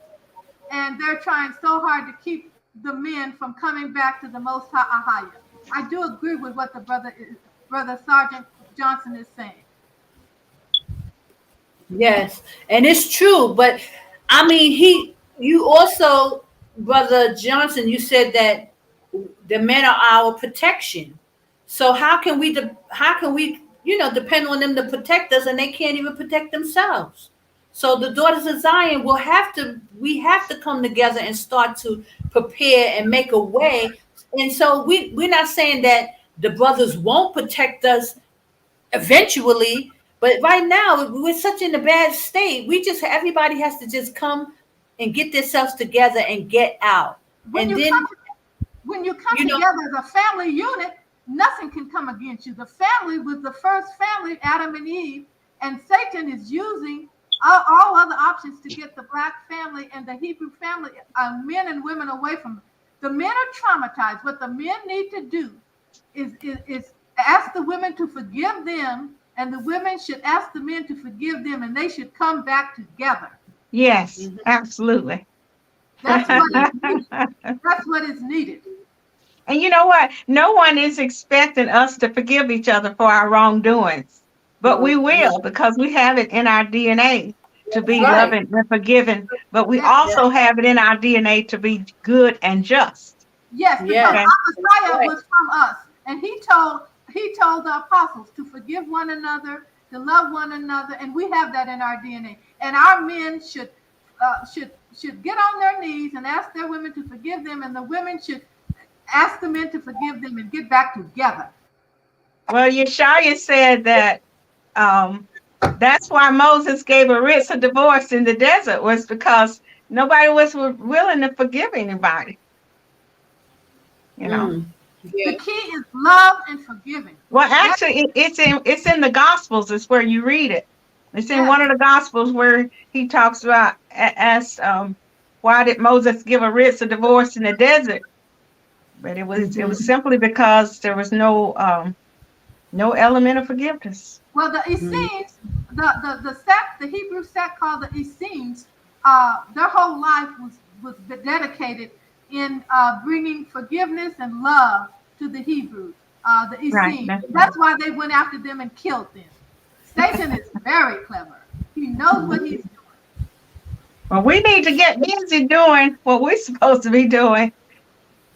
And they're trying so hard to keep the men from coming back to the Most High. I do agree with what the brother Sergeant Johnson is saying. Yes, and it's true. But I mean, you also, Brother Johnson, you said that the men are our protection. So how can we, depend on them to protect us, and they can't even protect themselves? So the daughters of Zion we have to come together and start to prepare and make a way. And so we're not saying that the brothers won't protect us eventually, but right now we're such in a bad state. Everybody has to just come and get themselves together and get out. When you come together as a family unit, nothing can come against you. The family was the first family, Adam and Eve, and Satan is using all other options to get the black family and the Hebrew family, men and women, away from them. The men are traumatized. What the men need to do is ask the women to forgive them, and the women should ask the men to forgive them, and they should come back together. Yes, absolutely. That's what is needed. And you know what? No one is expecting us to forgive each other for our wrongdoings. But we will, because we have it in our DNA to be loving and forgiving. But we also have it in our DNA to be good and just. Yes, because our Messiah was from us. And he told the apostles to forgive one another, to love one another, and we have that in our DNA. And our men should get on their knees and ask their women to forgive them, and the women should ask the men to forgive them and get back together. Well, Yeshaya said that that's why Moses gave a writ of divorce in the desert, was because nobody was willing to forgive anybody. You know. The key is love and forgiving. Well, actually, it's in the Gospels. It's where you read it. It's in one of the Gospels where he talks about why did Moses give a writ of divorce in the desert? But it was simply because there was no element of forgiveness. Well, the Essenes, the Hebrew sect called the Essenes, their whole life was dedicated in bringing forgiveness and love to the Hebrews, the Essenes. Right, that's why they went after them and killed them. Satan is very clever. He knows what he's doing. Well, we need to get busy doing what we're supposed to be doing.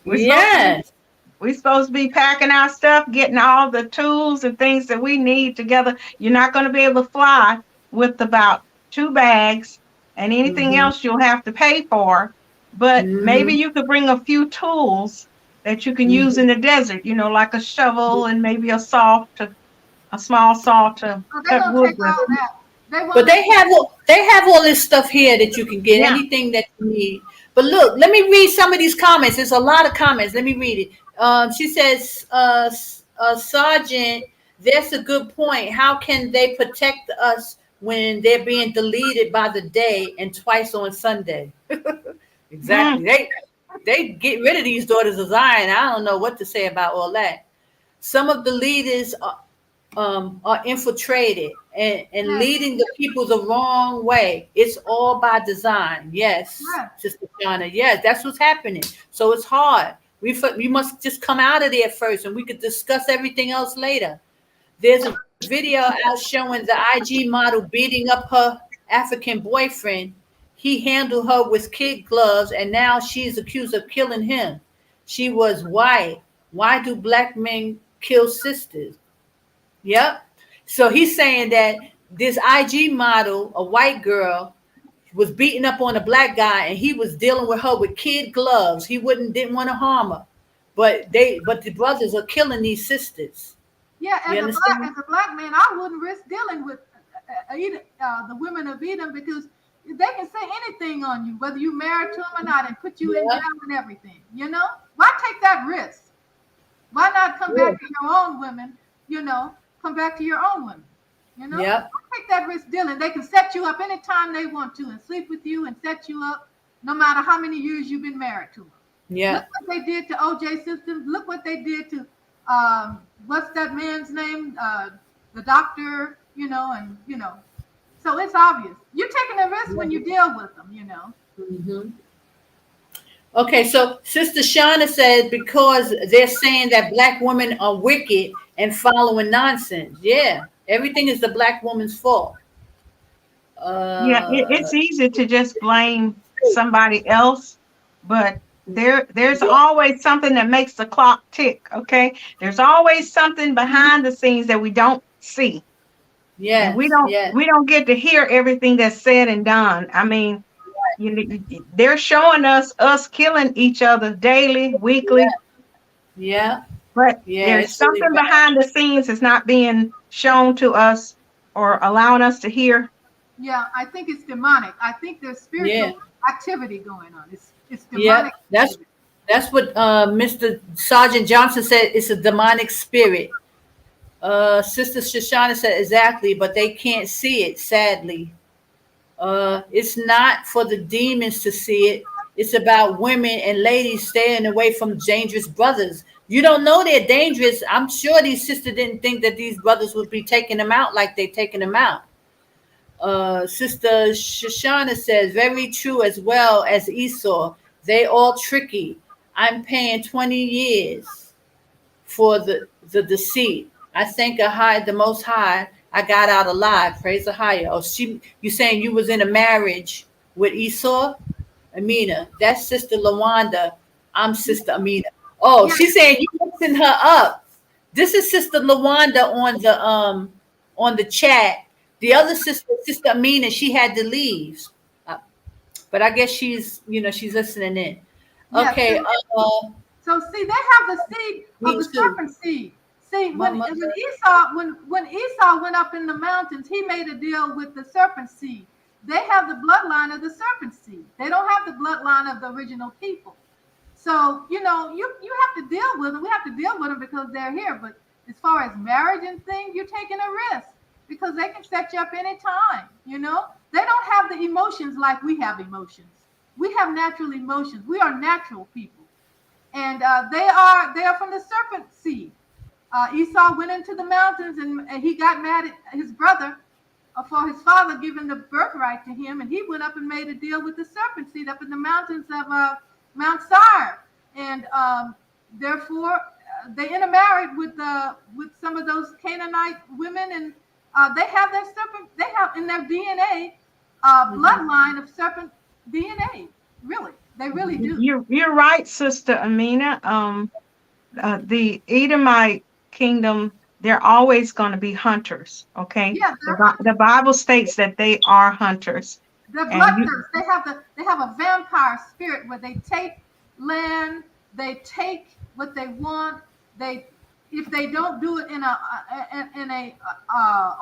We're supposed to be packing our stuff, getting all the tools and things that we need together. You're not going to be able to fly with about 2 bags, and anything else you'll have to pay for. But maybe you could bring a few tools that you can use in the desert, you know, like a shovel and maybe a small saw to So they're cut gonna wood take with. all that. They But want they have all this stuff here that you can get, Yeah. anything that you need. But look, let me read some of these comments. There's a lot of comments. Let me read it. She says, Sergeant, that's a good point. How can they protect us when they're being deleted by the day and twice on Sunday? Exactly. They get rid of these daughters of Zion. I don't know what to say about all that. Some of the leaders are infiltrated and Yes. leading the people the wrong way. It's all by design. Yes, Yes. Sister Shauna. Yes, that's what's happening. So it's hard. We must just come out of there first, and we could discuss everything else later. There's a video out showing the IG model beating up her African boyfriend. He handled her with kid gloves, and now she's accused of killing him. She was white. Why do black men kill sisters? Yep. So he's saying that this IG model, a white girl, was beating up on a black guy, and he was dealing with her with kid gloves. He didn't want to harm her, but the brothers are killing these sisters. Yeah, You as understand? a black man, I wouldn't risk dealing with the women of Edom, because they can say anything on you, whether you married to them or not, and put you in Yeah. jail and everything. You know, why take that risk? Why not come back to your own women? You know, come back to your own women. You know, Yep. why take that risk dealing? They can set you up anytime they want to and sleep with you and set you up, no matter how many years you've been married to them. Yeah. Look what they did to O.J. Simpson. Look what they did to what's that man's name? The doctor. You know, and you know. So it's obvious. You're taking a risk when you deal with them. You know. Mm-hmm. Okay, so Sister Shauna said because they're saying that black women are wicked and following nonsense. Yeah, everything is the black woman's fault. It's easy to just blame somebody else, but there's always something that makes the clock tick. Okay, there's always something behind the scenes that we don't see. Yes, And we don't get to hear everything that's said and done. I mean, they're showing us killing each other daily, weekly, Yeah, but yeah. there's It's really something bad. behind the scenes that's not being shown to us or allowing us to hear. Yeah, I think it's demonic. I think there's spiritual Yeah. activity going on. It's Yeah, demonic. that's what Mr. Sergeant Johnson said. It's a demonic spirit. Sister Shoshana said exactly, but they can't see it, sadly. It's not for the demons to see it. It's about women and ladies staying away from dangerous brothers. You don't know they're dangerous. I'm sure these sisters didn't think that these brothers would be taking them out like they taking them out. Sister Shoshana says, very true, as well as Esau. They all tricky. I'm paying 20 years for the deceit. I thank the Most High. I got out alive. Praise the higher. Oh, you saying you was in a marriage with Esau? Amina. That's Sister Lawanda. I'm Sister Amina. Oh, Yeah. she's saying you mixing her up. This is Sister Lawanda on the chat. The other sister, Sister Amina, she had to leave. But I guess she's listening in. Yeah, Okay. So see, they have the seed of Me the too. serpent seed. See, when Mama. Esau went up in the mountains, he made a deal with the serpent seed. They have the bloodline of the serpent seed. They don't have the bloodline of the original people. So you have to deal with them. We have to deal with them because they're here. But as far as marriage and things, you're taking a risk because they can set you up anytime. You know, they don't have the emotions like we have emotions. We have natural emotions. We are natural people. And they are from the serpent seed. Esau went into the mountains and he got mad at his brother for his father giving the birthright to him, and he went up and made a deal with the serpent seed up in the mountains of Mount Seir, and therefore they intermarried with some of those Canaanite women, and they have their serpent. They have in their DNA bloodline of serpent DNA. Really, they really do. You're right, Sister Amina. The Edomite kingdom, they're always going to be hunters. Okay. Yeah, The Bible states that they are hunters. they're bloodthirst. They have a vampire spirit where they take land, they take what they want. They, if they don't do it in a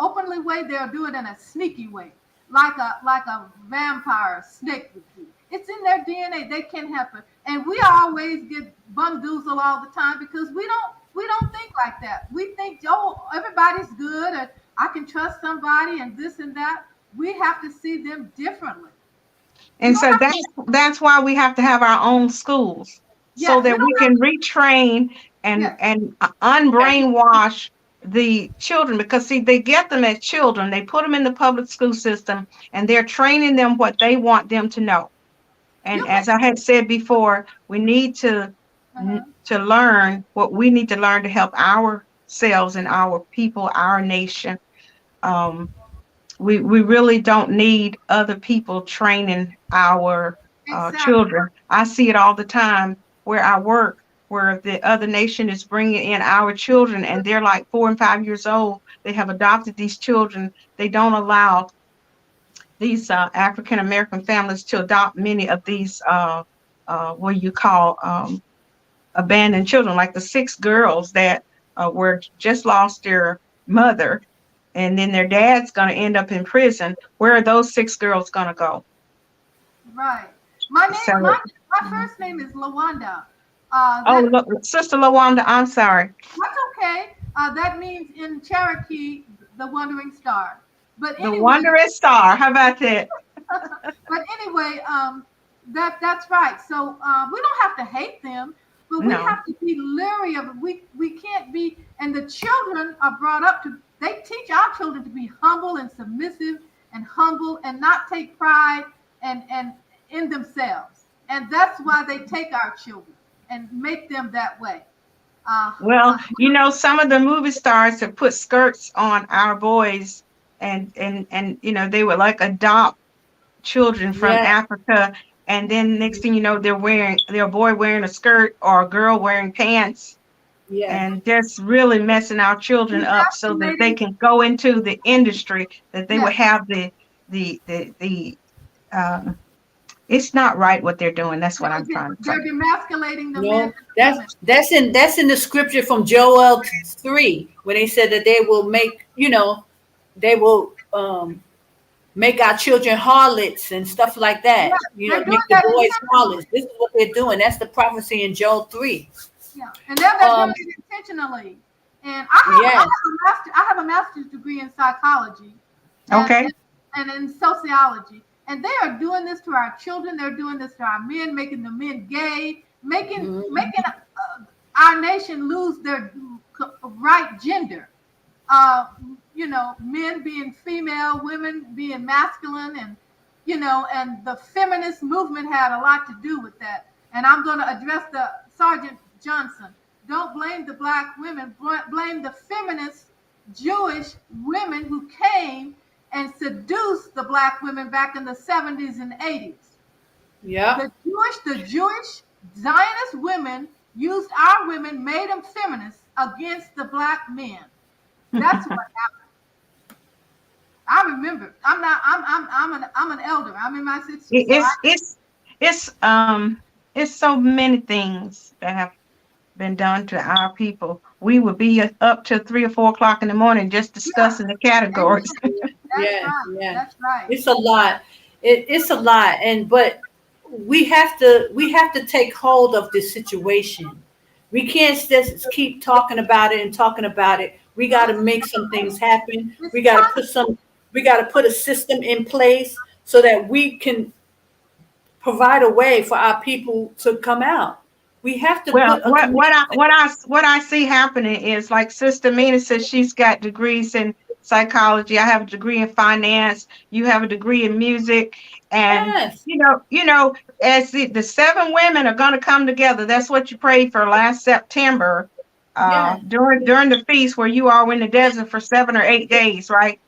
openly way, they'll do it in a sneaky way, like a vampire snake would do. It's in their DNA. They can't help it, and we always get bamboozled all the time because we don't think like that. We think, oh, everybody's good, and I can trust somebody, and this and that. We have to see them differently. And so that's why we have to have our own schools, so that we can retrain and unbrainwash the children, because see, they get them as children, they put them in the public school system, and they're training them what they want them to know. And as I had said before, we need to learn what we need to learn to help ourselves and our people, our nation. We really don't need other people training our children. I see it all the time where I work, where the other nation is bringing in our children, and they're like 4 and 5 years old. They have adopted these children. They don't allow these African American families to adopt many of these what you call abandoned children, like the 6 girls that were just lost their mother, and then their dad's going to end up in prison. Where are those 6 girls going to go? Right. My first name is Lawanda. Sister Lawanda, I'm sorry. That's okay. That means in Cherokee, the wandering star. But anyway, the wandering star. How about that? But anyway, that's right. So we don't have to hate them, but we have to be leery of it. We can't be. And the children are brought up to. They teach our children to be humble and submissive and humble and not take pride and in themselves. And that's why they take our children and make them that way. Well, some of the movie stars have put skirts on our boys, and they would like adopt children from Africa, and then next thing you know, their boy wearing a skirt or a girl wearing pants. And just really messing our children up so that they can go into the industry, that they would have the it's not right what they're doing. That's what I'm trying to say. They're demasculating the No, men. that's in the scripture from Joel 3, when they said that they will make, make our children harlots and stuff like that. Make the boys harlots. This is what they're doing. That's the prophecy in Joel 3. Yeah, and they're doing it intentionally. And I have a master's degree in psychology. And in sociology. And they are doing this to our children. They're doing this to our men, making the men gay, making our nation lose their right gender. Men being female, women being masculine, and and the feminist movement had a lot to do with that. And I'm going to address the Sergeant Johnson. Don't blame the black women, blame the feminist Jewish women who came and seduced the black women back in the 70s and 80s. Yeah. The Jewish Zionist women used our women, made them feminists against the black men. That's what happened. I remember. I'm an elder. I'm in my 60s. It's so many things that have been done to our people. We would be up to 3 or 4 o'clock in the morning just discussing the categories. That's right. It's a lot. It's a lot, but we have to take hold of this situation. We can't just keep talking about it. We got to make some things happen. We got to put a system in place so that we can provide a way for our people to come out. We have to. Well, what I see happening is, like Sister Mina says, she's got degrees in psychology. I have a degree in finance. You have a degree in music, and as the 7 women are going to come together. That's what you prayed for last September, during the feast where you all were in the desert for 7 or 8 days, right?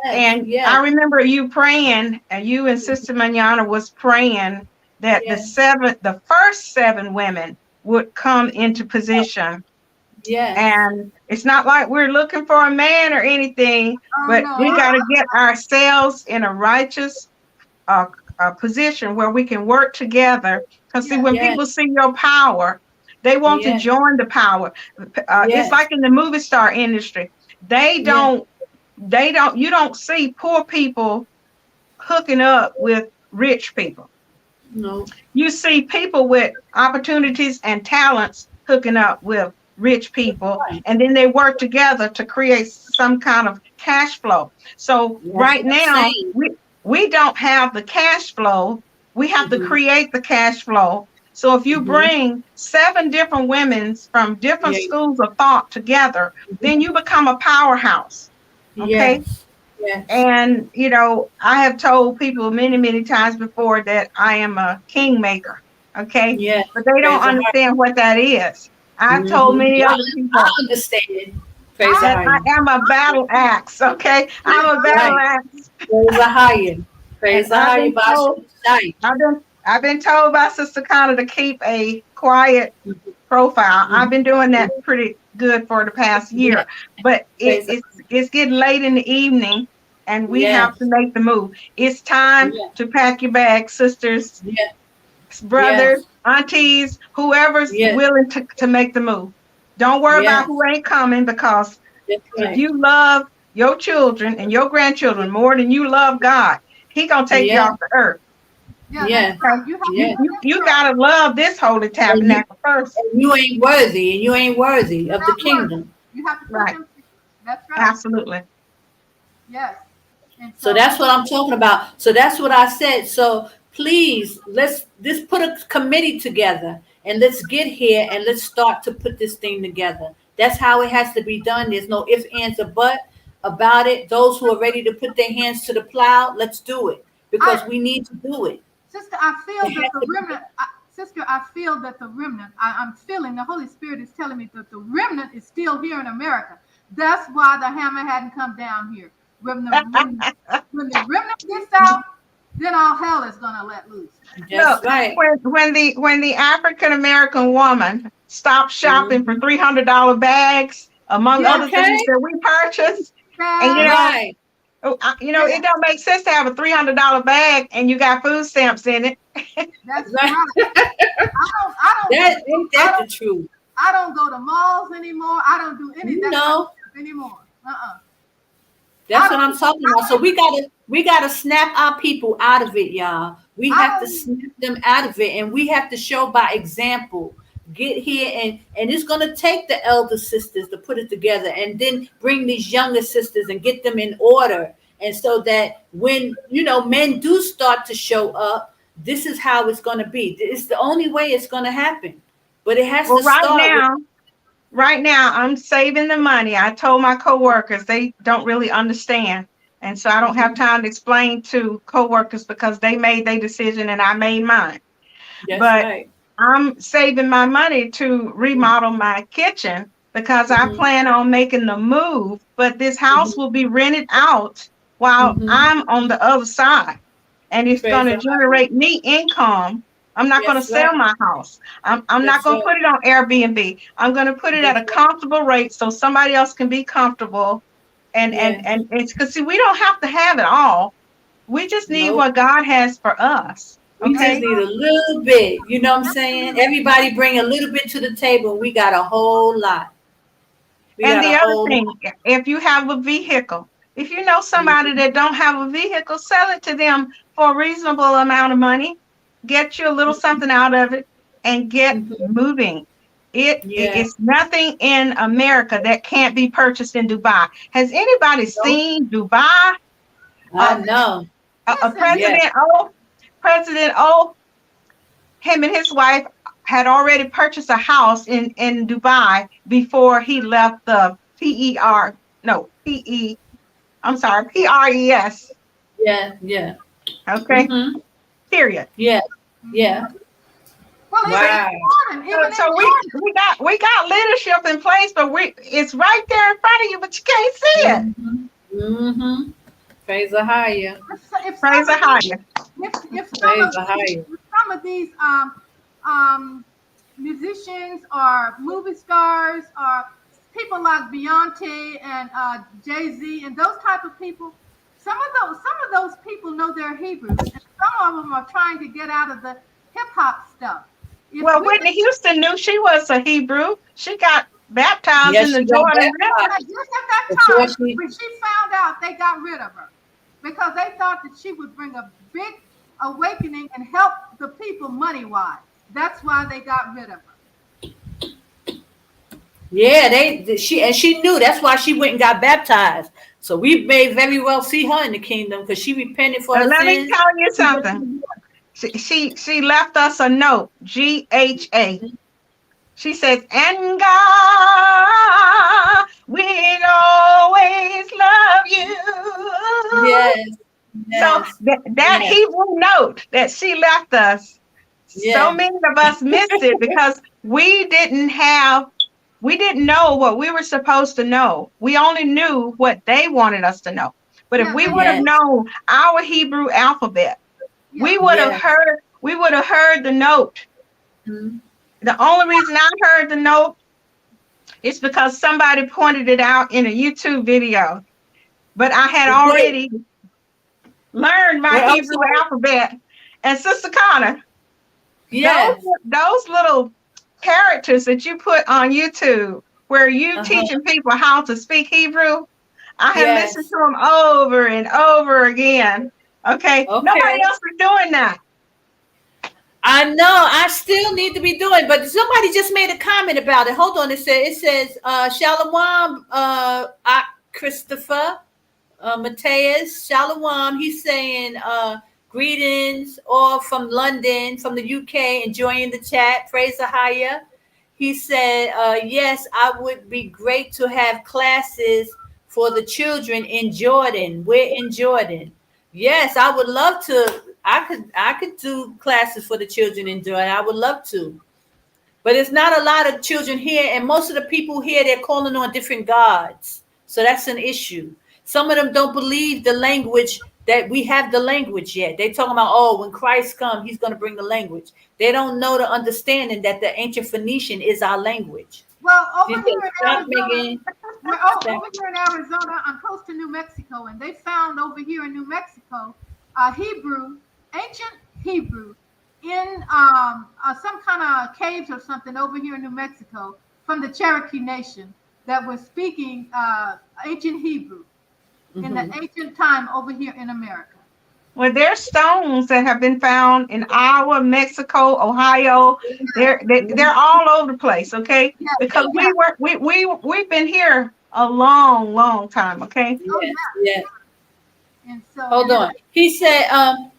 I remember you praying, and you and Sister Manana was praying that the first 7 women would come into position. And it's not like we're looking for a man or anything, but we got to get ourselves in a righteous position where we can work together. Because see, when people see your power, They want to Yeah. join the power. It's Yes. like in the movie star industry. They don't, you don't see poor people hooking up with rich people. No. You see people with opportunities and talents hooking up with rich people, Right. and then they work together to create some kind of cash flow. So That's right what I'm now, saying. we don't have the cash flow. We have to Mhm. create the cash flow. So if you Mhm. bring 7 different women from different Yeah. schools of thought together, then you become a powerhouse. Okay. Yes. Yes. And, I have told people many, many times before that I am a kingmaker. Okay. Yes. But they don't Praise the Lord. understand what that is. I've told Mhm. many Yeah, other people I understand. Praise the that I higher. am a battle axe. Okay. I'm a battle Right. axe. Praise the higher. Praise And the higher. Basha Shai. I've been told by Sister Connor to keep a quiet profile. I've been doing that pretty good for the past Yeah. year, but Praise the it's getting late in the evening, and we Yes. have to make the move. It's time Yeah. to pack your bags, sisters, Yeah. brothers, Yes. aunties, whoever's Yes. willing to make the move. Don't worry about Yes. who ain't coming, because That's if right. you love your children and your grandchildren more than you love God, He gonna take you Yeah. off the earth. Yeah, Yes. that's right. You have Yes. to You gotta love this holy tabernacle first. And you ain't worthy, and you ain't worthy of the not worthy. kingdom. You have to put Right. them first. That's right. Absolutely. Yes. And So that's what I'm talking about. So that's what I said. So please, let's put a committee together and let's get here and let's start to put this thing together. That's how it has to be done. There's no ifs, ands, or but about it. Those who are ready to put their hands to the plow, let's do it because we need to do it. Sister, I feel It that has the to be- remnant, sister, I feel that the remnant, I'm feeling, the Holy Spirit is telling me that the remnant is still here in America. That's why the hammer hadn't come down here. When the remnant gets out, then all hell is going to let loose. That's Look, right. when the African American woman stopped shopping for $300 bags, among Yeah, other things that we purchased, and Right. it don't make sense to have a $300 bag and you got food stamps in it. That's Right. right. Ain't that the truth? I don't go to malls anymore. I don't do any of that kind of stuff anymore. That's what I'm talking about. So we gotta snap our people out of it, y'all. We have to snap them out of it, and we have to show by example. Get here, and it's gonna take the elder sisters to put it together, and then bring these younger sisters and get them in order, and so that when men do start to show up, this is how it's gonna be. It's the only way it's gonna happen, but it has Well, to start. right now, I'm saving the money. I told my coworkers they don't really understand. And so I don't have time to explain to coworkers because they made their decision and I made mine. That's But right. I'm saving my money to remodel my kitchen because I plan on making the move, but this house will be rented out while I'm on the other side. And it's going to generate me income. I'm not going to sell my house. I'm not going to put it on Airbnb. I'm going to put it at a comfortable rate so somebody else can be comfortable. And it's because see, we don't have to have it all. We just need what God has for us. We just need a little bit. You know what I'm saying? Everybody bring a little bit to the table. We got a whole lot. And the other thing, if you have a vehicle, if you know somebody that don't have a vehicle, sell it to them for a reasonable amount of money. Get you a little something out of it and get moving. It's nothing in America that can't be purchased in Dubai. Has anybody seen Dubai? I know. President O, him and his wife had already purchased a house in Dubai before he left the PRES. Yeah. Okay. Period. Yeah. Well, wow. So we got leadership in place, but it's right there in front of you, but you can't see it. Praise the higher. Praise the higher. If some of these musicians or movie stars or people like Beyonce and Jay-Z and those type of people, some of those people know their Hebrew, and some of them are trying to get out of the hip hop stuff. Well, Whitney Houston knew she was a Hebrew. She got baptized Yes, in the she got Jordan River. baptized. Just at that Before time, she- when she found out, they got rid of her because they thought that she would bring a big awakening and help the people money-wise. That's why they got rid of her. Yeah, she knew. That's why she went and got baptized. So we may very well see her in the kingdom because she repented for her Let me sins. tell you something. She left us a note, GHA. She says, and God will always love you. Yes. So that yes. Hebrew note that she left us, so many of us missed it because we didn't know what we were supposed to know. We only knew what they wanted us to know. But if we would have known our Hebrew alphabet, we would have heard the note. Mm-hmm. The only reason I heard the note is because somebody pointed it out in a YouTube video. But I had already learned my Hebrew alphabet. And Sister Connor, those little characters that you put on YouTube where you teaching people how to speak Hebrew, I have listened to them over and over again. Okay. Nobody else is doing that. I know. I still need to be doing, but somebody just made a comment about it. Hold on. It says Shalom, Christopher, Mateus, Shalom. He's saying greetings, all from London, from the UK, enjoying the chat. Praise Ahaya. He said, yes, I would be great to have classes for the children in Jordan. We're in Jordan. Yes, I would love to. I could do classes for the children in Jordan. I would love to. But it's not a lot of children here, and most of the people here, they're calling on different gods. So that's an issue. Some of them don't believe the language that we have the language yet. They talking about, oh, when Christ comes, he's going to bring the language. They don't know the understanding that the ancient Phoenician is our language. Well, over here in Arizona, I'm close to New Mexico, and they found over here in New Mexico Hebrew, ancient Hebrew, in some kind of caves or something over here in New Mexico from the Cherokee Nation that was speaking ancient Hebrew in the ancient time over here in America. Well, there's stones that have been found in Iowa, Mexico, Ohio. They're all over the place, okay? Because we've been here a long time, okay? Yes. And so, hold on. He said,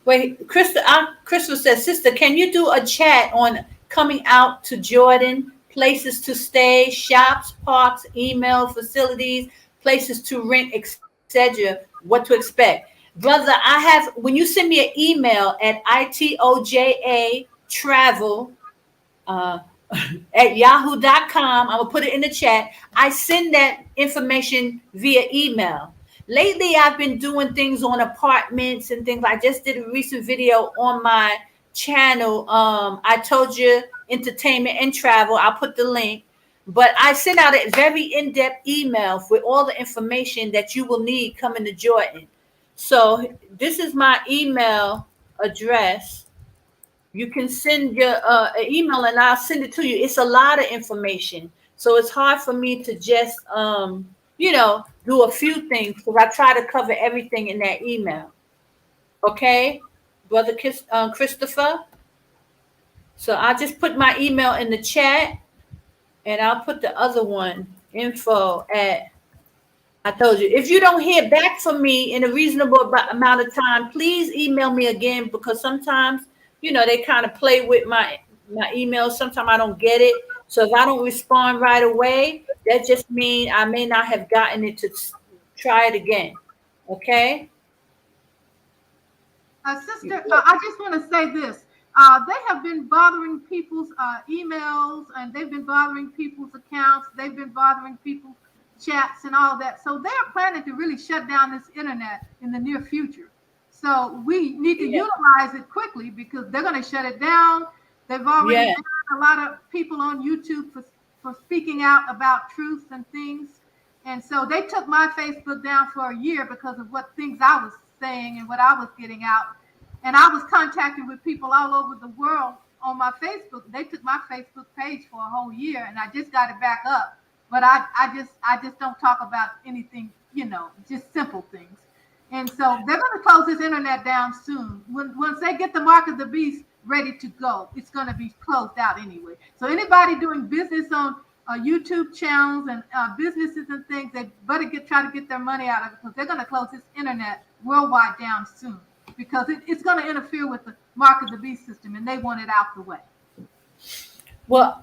wait, Crystal says, sister, can you do a chat on coming out to Jordan, places to stay, shops, parks, email facilities, places to rent, etc., what to expect? Brother, I have, when you send me an email at itojatravel at yahoo.com, I'm going to put it in the chat. I send that information via email. Lately, I've been doing things on apartments and things. I just did a recent video on my channel. I told you entertainment and travel. I'll put the link. But I sent out a very in-depth email with all the information that you will need coming to Jordan. So this is my email address. You can send your email and I'll send it to you. It's a lot of information. So it's hard for me to just, do a few things because I try to cover everything in that email. Okay, Brother Christopher? So I'll just put my email in the chat and I'll put the other one, info at, I told you, if you don't hear back from me in a reasonable amount of time, please email me again because sometimes, they kind of play with my email. Sometimes I don't get it. So if I don't respond right away, that just means I may not have gotten it to try it again. Okay? Sister, I just want to say this. They have been bothering people's emails, and they've been bothering people's accounts. They've been bothering people's chats and all that. So they're planning to really shut down this internet in the near future. So we need to utilize it quickly because they're going to shut it down. They've already banned a lot of people on YouTube for speaking out about truth and things. And so they took my Facebook down for a year because of what things I was saying and what I was getting out. And I was contacting with people all over the world on my Facebook. They took my Facebook page for a whole year, and I just got it back up. But I just don't talk about anything, just simple things. And so they're going to close this internet down soon. Once they get the mark of the beast ready to go, it's going to be closed out anyway. So anybody doing business on YouTube channels and businesses and things, they better try to get their money out of it, because they're going to close this internet worldwide down soon, because it's going to interfere with the mark of the beast system, and they want it out the way. Well,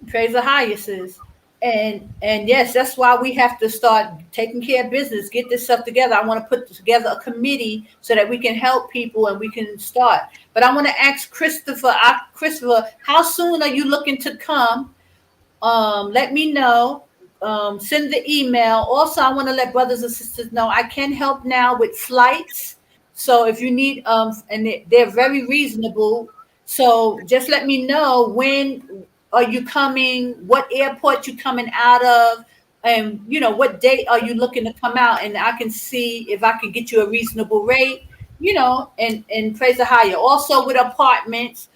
praise the highest is. And yes, that's why we have to start taking care of business, get this stuff together. I want to put together a committee so that we can help people and we can start. But I want to ask Christopher, how soon are you looking to come? Let me know. Send the email. Also, I want to let brothers and sisters know I can help now with flights. So if you need, and they're very reasonable. So just let me know, when are you coming, what airport you coming out of, and what date are you looking to come out, and I can see if I can get you a reasonable rate, and praise the higher. Also with apartments,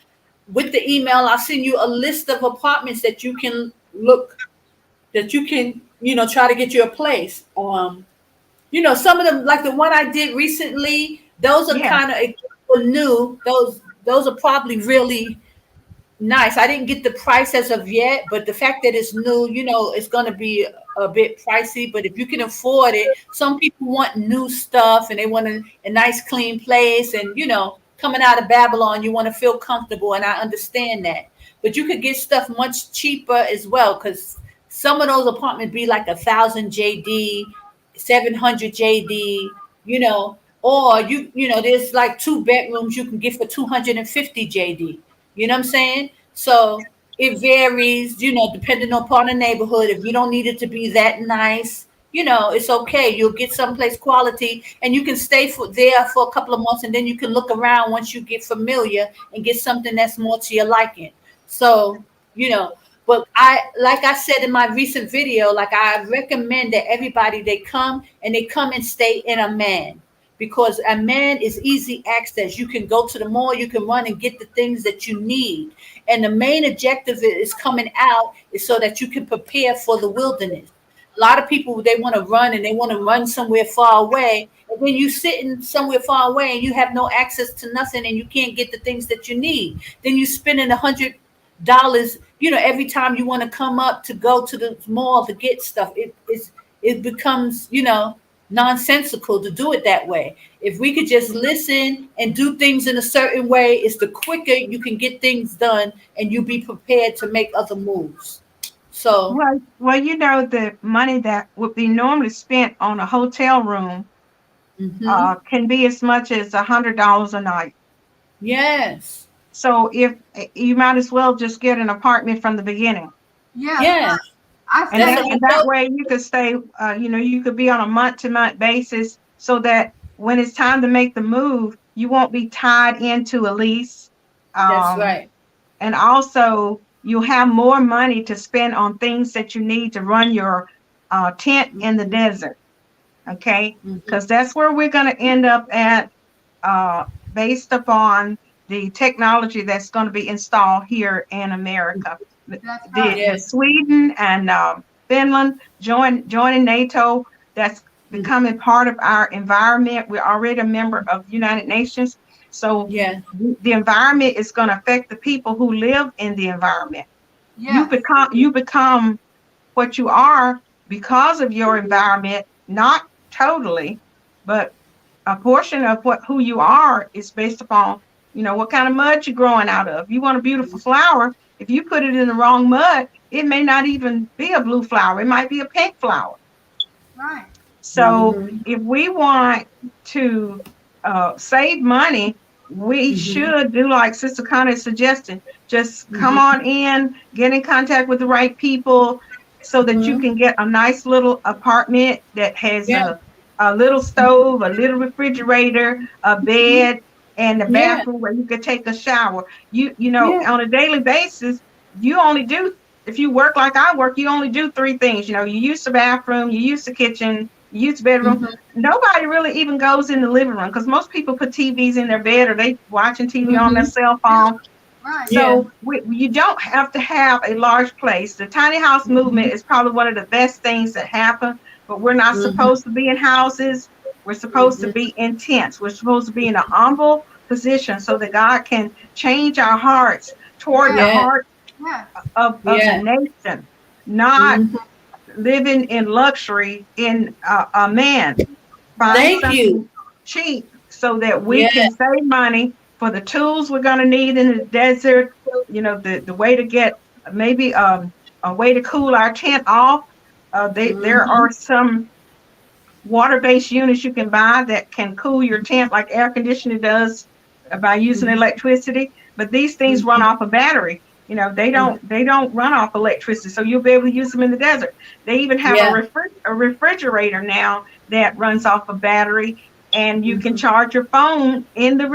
with the email, I'll send you a list of apartments that you can look, that you can, try to get you a place. Some of them, like the one I did recently, those are kind of new. Those are probably really nice. I didn't get the price as of yet, but the fact that it's new, it's going to be a bit pricey. But if you can afford it, some people want new stuff and they want a nice, clean place. And, coming out of Babylon, you want to feel comfortable. And I understand that. But you could get stuff much cheaper as well, because some of those apartments be like 1,000 JD, 700 JD, or there's like 2 bedrooms you can get for 250 JD. You know what I'm saying? So it varies, depending upon the neighborhood. If you don't need it to be that nice, it's okay. You'll get someplace quality, and you can stay there for a couple of months, and then you can look around once you get familiar and get something that's more to your liking. So, but like I said in my recent video, like I recommend that everybody, they come and stay in a man. Because a man is easy access. You can go to the mall, you can run and get the things that you need. And the main objective is coming out is so that you can prepare for the wilderness. A lot of people, they want to run and they want to run somewhere far away. And when you're sitting somewhere far away and you have no access to nothing and you can't get the things that you need, then you're spending $100, every time you want to come up to go to the mall to get stuff. It becomes, nonsensical to do it that way. If we could just listen and do things in a certain way, it's the quicker you can get things done and you be prepared to make other moves. So well, the money that would be normally spent on a hotel room can be as much as $100 a night. Yes. So if you might as well just get an apartment from the beginning. Yeah. And that way you could stay, you could be on a month-to-month basis, so that when it's time to make the move, you won't be tied into a lease. That's right. And also you'll have more money to spend on things that you need to run your tent in the desert. Okay. Because that's where we're going to end up at, based upon the technology that's going to be installed here in America. Sweden and Finland joining NATO, that's becoming part of our environment. We're already a member of the United Nations. So the environment is going to affect the people who live in the environment. You become what you are because of your environment, not totally, but a portion of who you are is based upon, what kind of mud you're growing out of. You want a beautiful flower. If you put it in the wrong mud, it may not even be a blue flower. It might be a pink flower. Right. So if we want to save money, we should do like Sister Connie suggested. Just come on in, get in contact with the right people so that you can get a nice little apartment that has a little stove, a little refrigerator, a bed, and a bathroom where you could take a shower. On a daily basis, you only do, if you work like I work, you only do 3 things. You use the bathroom, you use the kitchen, you use the bedroom. Nobody really even goes in the living room, because most people put TVs in their bed, or they watching TV on their cell phone. Right. So you don't have to have a large place. The tiny house movement is probably one of the best things that happen, but we're not supposed to be in houses. We're supposed to be in tents. We're supposed to be in a humble position so that God can change our hearts toward the Yeah. heart Yes. of the Yeah. nation, not Mhm. living in luxury in a man. Find Thank you. something cheap so that we Yeah. can save money for the tools we're going to need in the desert. You know, the way to get maybe a way to cool our tent off. There are some water-based units you can buy that can cool your tent like air conditioner does by using electricity. But these things run off a battery. You know, they don't run off electricity, so you'll be able to use them in the desert. They even have Yeah. a refrigerator now that runs off a battery, and you can charge your phone in the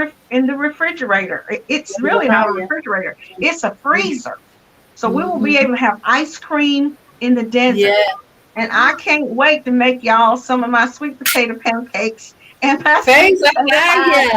refrigerator. It's really not a refrigerator; it's a freezer. So we will be able to have ice cream in the desert. Yeah. And I can't wait to make y'all some of my sweet potato pancakes and my Praise sweet potato pie.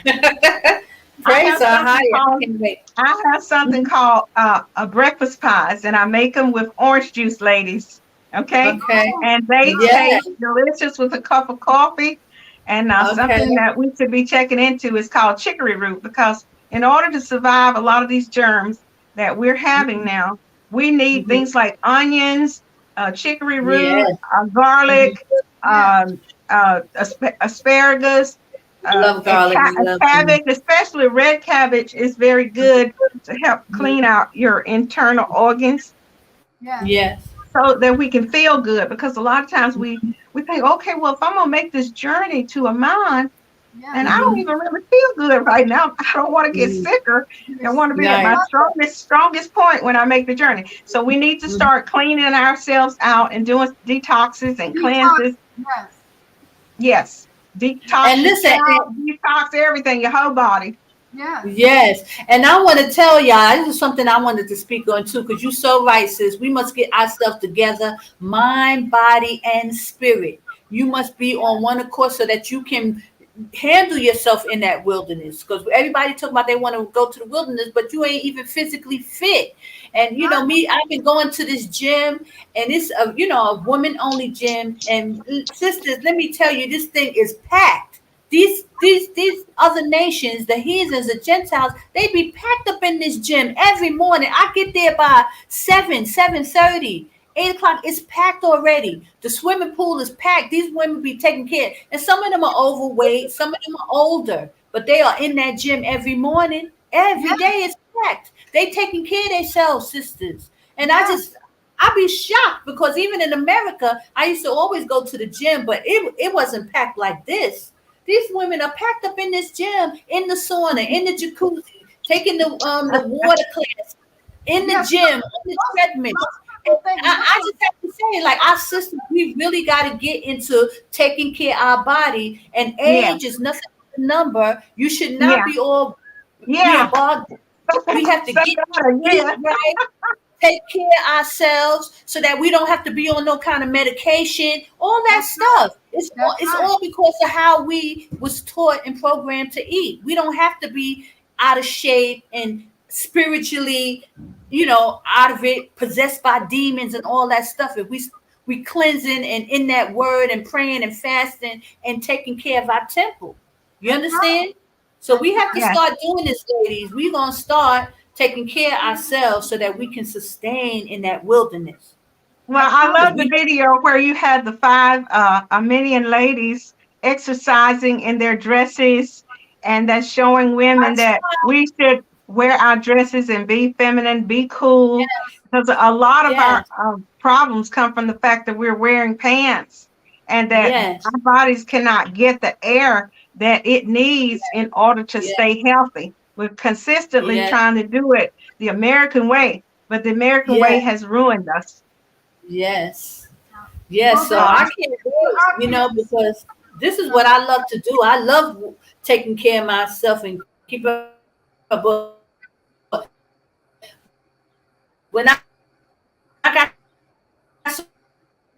Ahaya. Praise Ahaya. I have something called a breakfast pies, and I make them with orange juice, ladies. Okay, Okay. and they Yeah. taste delicious with a cup of coffee. And something that we should be checking into is called chicory root, because in order to survive a lot of these germs that we're having now, we need things like onions, chicory root, garlic, asparagus, Love garlic. Love cabbage, especially red cabbage, is very good to help clean out your internal organs Yes. Yes. so that we can feel good. Because a lot of times we think, okay, well, if I'm gonna make this journey to Amman, and I don't even really feel good right now, I don't want to get sicker. I want to be at my strongest point when I make the journey. So we need to start cleaning ourselves out and doing detoxes and cleanses. Yes. Yes, detox. And listen, detox everything, your whole body. Yes. Yes, and I want to tell y'all, this is something I wanted to speak on too, because you're so right, sis. We must get ourselves together, mind, body, and spirit. You must be on one accord so that you can handle yourself in that wilderness. Because everybody talk about they want to go to the wilderness, but you ain't even physically fit. And you know me, I've been going to this gym, and it's a woman only gym. And sisters, let me tell you, this thing is packed. These other nations, the heathens, the Gentiles, they be packed up in this gym every morning. I get there by 7:30, 8 o'clock. It's packed already. The swimming pool is packed. These women be taken care of. And some of them are overweight, some of them are older, but they are in that gym every morning. Every day it's packed. They taking care of themselves, sisters. And I be shocked, because even in America, I used to always go to the gym, but it wasn't packed like this. These women are packed up in this gym, in the sauna, in the jacuzzi, taking the water class, in the gym, on the treadmill. I just have to say, like, our sisters, we really got to get into taking care of our body. And age is nothing but a number. You should not be all bogged. We have to get right. Take care of ourselves so that we don't have to be on no kind of medication, all that stuff. It's all because of how we was taught and programmed to eat. We don't have to be out of shape and spiritually, out of it, possessed by demons and all that stuff. If we cleansing and in that word and praying and fasting and taking care of our temple. You understand? So we have to start doing this, ladies. We're going to start taking care of ourselves so that we can sustain in that wilderness. Well, I love the video where you had the 5 Armenian ladies exercising in their dresses, and that's showing women that we should wear our dresses and be feminine, be cool, because a lot of our problems come from the fact that we're wearing pants, and that our bodies cannot get the air that it needs in order to stay healthy. We're consistently trying to do it the American way, but the American way has ruined us. Yes. Yes. So I can't wait, because this is what I love to do. I love taking care of myself and keep up. When I got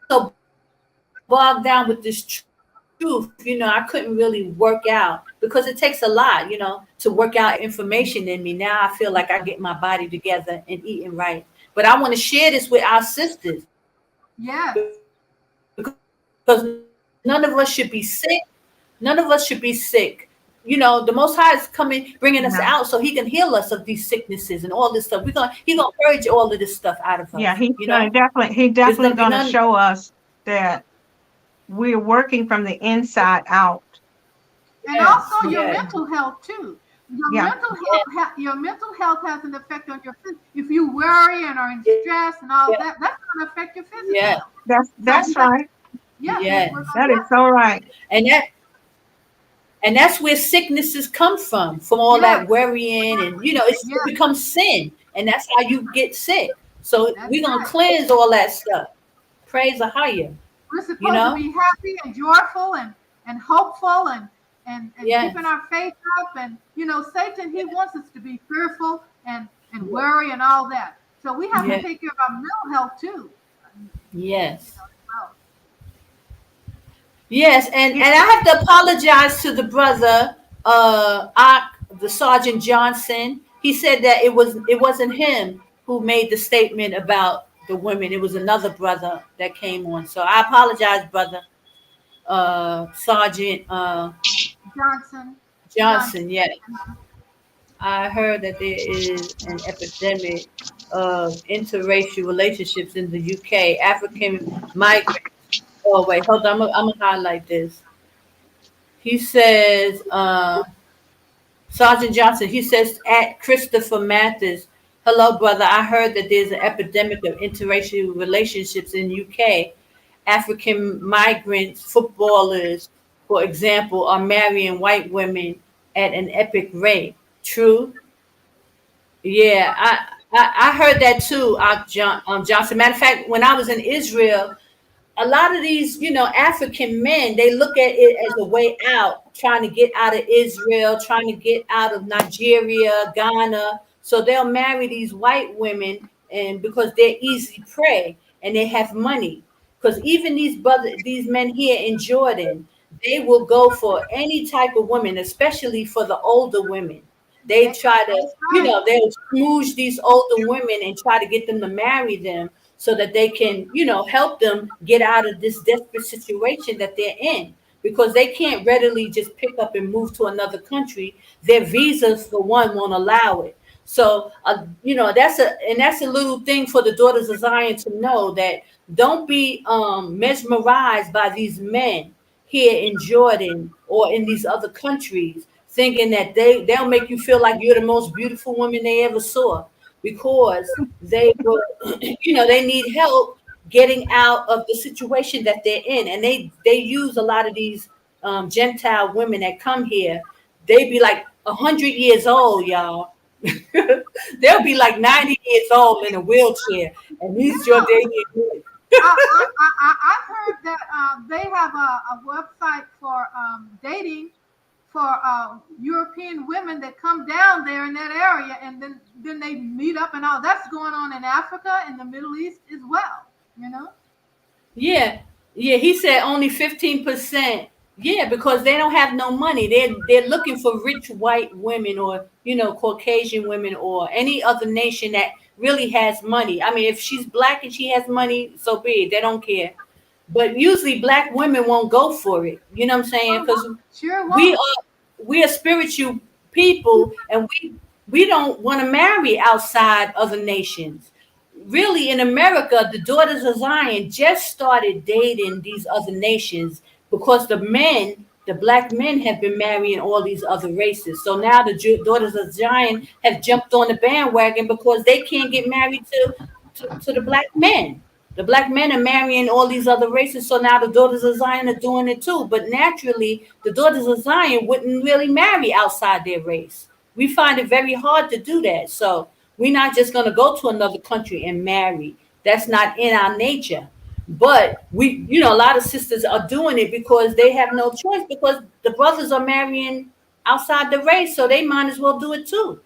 so bogged down with this truth, I couldn't really work out because it takes a lot, to work out information in me. Now I feel like I get my body together and eating right. But I want to share this with our sisters Yes. because none of us should be sick. None of us should be sick. The Most High is coming, bringing us Yeah. out so He can heal us of these sicknesses and all this stuff. He's gonna purge all of this stuff out of us. Yeah, he's There's definitely gonna be going to none. show us that we're working from the inside out. And Yes, also your yes. mental health too. Your Yeah. mental health has an effect on your physical. If you worry and are in stress and all Yeah. that's going to affect your physical Yeah. health. That's right. Yes, Yes. we're gonna That is work- so right. And that's where sicknesses come from all Yes. that worrying, and it Yes. becomes sin, and that's how you get sick. So That's we're gonna right. cleanse all that stuff. Praise the higher. We're supposed know? to be happy and joyful and hopeful and Yes. keeping our faith up. And Satan, he wants us to be fearful and worry and all that. So we have Yeah. to take care of our mental health too. Yes. Well, Yes, and I have to apologize to the brother, the Sergeant Johnson. He said that it wasn't him who made the statement about the women. It was another brother that came on. So I apologize, brother, Sergeant Johnson. Yes, I heard that there is an epidemic of interracial relationships in the UK. African migrants. Oh wait, hold on. I'm gonna highlight this. He says, Sergeant Johnson. He says at Christopher Mathis. Hello, brother. I heard that there's an epidemic of interracial relationships in UK. African migrants, footballers, for example, are marrying white women at an epic rate. True. Yeah, I heard that too, Johnson. Matter of fact, when I was in Israel, a lot of these, African men, they look at it as a way out, trying to get out of Israel, trying to get out of Nigeria, Ghana. So they'll marry these white women, and because they're easy prey and they have money. Because even these men here in Jordan, they will go for any type of woman, especially for the older women. They try to, they'll smooch these older women and try to get them to marry them so that they can, help them get out of this desperate situation that they're in, because they can't readily just pick up and move to another country. Their visas, for one, won't allow it. So, that's a little thing for the daughters of Zion to know, that don't be mesmerized by these men here in Jordan or in these other countries, thinking that they'll make you feel like you're the most beautiful woman they ever saw, because they will, they need help getting out of the situation that they're in. And they use a lot of these Gentile women that come here. They be like 100 years old, y'all. They'll be like 90 years old in a wheelchair, and these Jordanian women. I've heard that they have a website for dating for European women that come down there in that area, and then they meet up and all. That's going on in Africa and the Middle East as well. Yeah. He said only 15%. Yeah, because they don't have no money. They're looking for rich white women, or Caucasian women, or any other nation that really has money. I mean, if she's black and she has money, so be it. They don't care. But usually black women won't go for it. You know what I'm saying? Because Sure we are spiritual people, and we don't want to marry outside other nations. Really, in America, the daughters of Zion just started dating these other nations because the black men have been marrying all these other races. So now the daughters of Zion have jumped on the bandwagon because they can't get married to the black men. The black men are marrying all these other races, so now the daughters of Zion are doing it too. But naturally, the daughters of Zion wouldn't really marry outside their race. We find it very hard to do that. So we're not just going to go to another country and marry. That's not in our nature. But we, a lot of sisters are doing it because they have no choice, because the brothers are marrying outside the race, so they might as well do it too,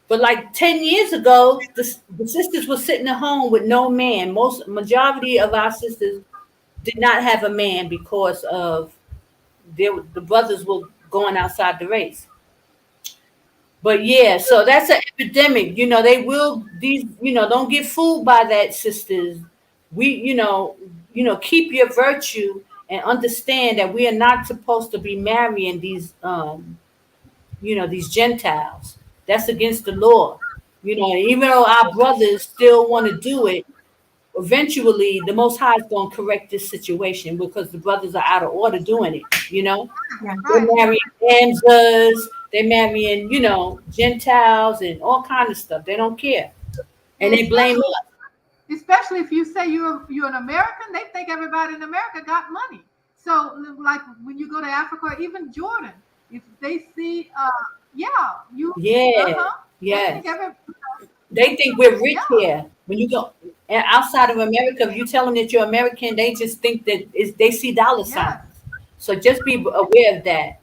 But like 10 years ago, the sisters were sitting at home with no man. Majority of our sisters did not have a man because of the brothers were going outside the race. But yeah, so that's an epidemic. They will these. Don't get fooled by that, sisters. We, keep your virtue and understand that we are not supposed to be marrying these Gentiles. That's against the law. Even though our brothers still want to do it, eventually the Most High is going to correct this situation because the brothers are out of order doing it. Yeah. They're marrying Amzas, they're marrying, Gentiles and all kind of stuff. They don't care. And they blame us. Especially if you say you're an American, they think everybody in America got money. So like when you go to Africa or even Jordan, if they see, Yeah. they Yes. think They think we're rich Yeah. here. When you go outside of America, if you tell them that you're American, they just think that they see dollar signs. yes. So just be aware of that.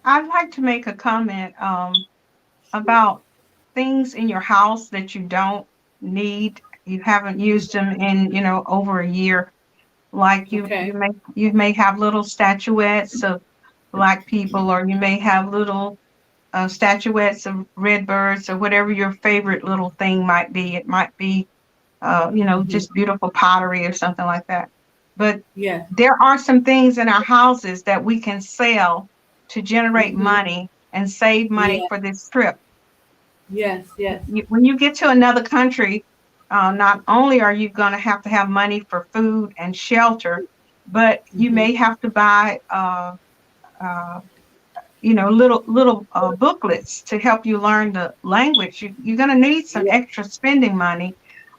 I'd like to make a comment about things in your house that you don't need. You haven't used them in, over a year. Like Okay. you may have little statuettes of Black people, or you may have little statuettes of red birds, or whatever your favorite little thing might be. It might be, just beautiful pottery or something like that. But Yeah. there are some things in our houses that we can sell to generate Mhm. money and save money Yeah. for this trip. Yes. Yes. When you get to another country, not only are you going to have money for food and shelter, but you Mhm. may have to buy, little booklets to help you learn the language. You're going to need some Yeah. extra spending money.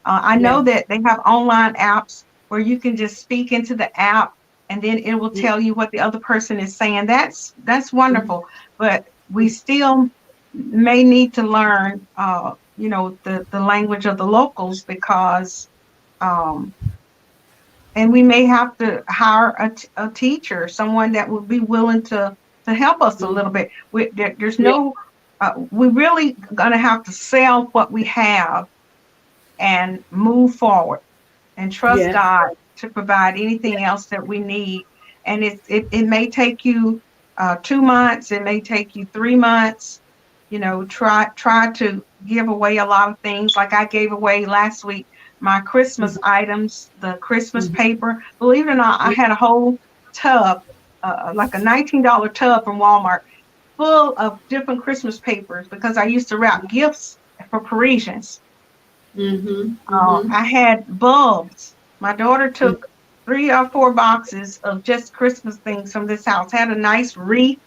I know Yeah. that they have online apps where you can just speak into the app and then it will tell you what the other person is saying. That's wonderful, but we still may need to learn, the language of the locals because, and we may have to hire a teacher, someone that would be willing to help us a little bit. There's no, we really gonna have to sell what we have and move forward and trust Yeah. God to provide anything else that we need. And it may take you 2 months, it may take you 3 months. Try to give away a lot of things. Like I gave away last week my Christmas items, the Christmas paper. Believe it or not, I had a whole tub, like a $19 tub from Walmart, full of different Christmas papers because I used to wrap gifts for Parisians. I had bulbs. My daughter took 3 or 4 boxes of just Christmas things from this house. Had a nice wreath.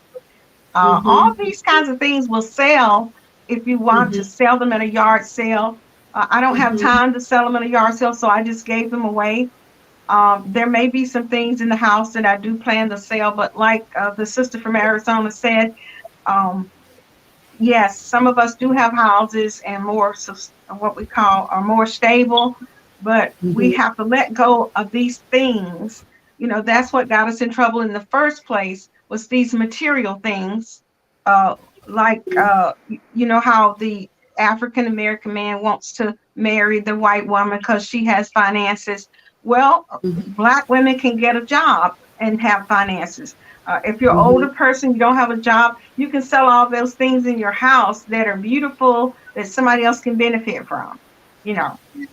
All these kinds of things will sell if you want to sell them at a yard sale. I don't have time to sell them at a yard sale, so I just gave them away. There may be some things in the house that I do plan to sell, but like the sister from Arizona said, yes, some of us do have houses and more what we call are more stable, but we have to let go of these things. That's what got us in trouble in the first place, was these material things, like how the African American man wants to marry the white woman because she has finances. Well, Black women can get a job and have finances. If you're an older person, you don't have a job, you can sell all those things in your house that are beautiful that somebody else can benefit from. I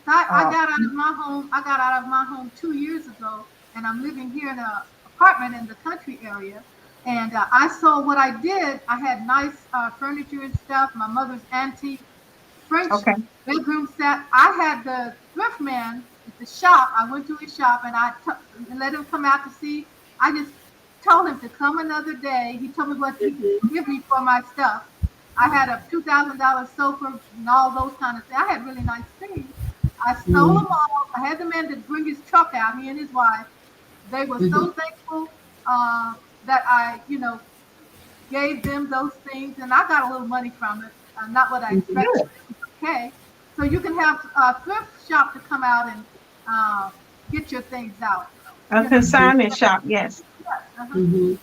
got out of my home. I got out of my home 2 years ago, and I'm living here in an apartment in the country area. And I saw what I did. I had nice furniture and stuff. My mother's antique French bedroom set. I had the thrift man at the shop. I went to his shop and I let him come out to see. I just told him to come another day. He told me what he could give me for my stuff. I had a $2,000 sofa and all those kind of things. I had really nice things. I stole them all. I had the man to bring his truck out, he and his wife. They were so thankful that I, gave them those things, and I got a little money from it. Not what I expected. Okay, so you can have a thrift shop to come out and get your things out. A consignment shop, yes. So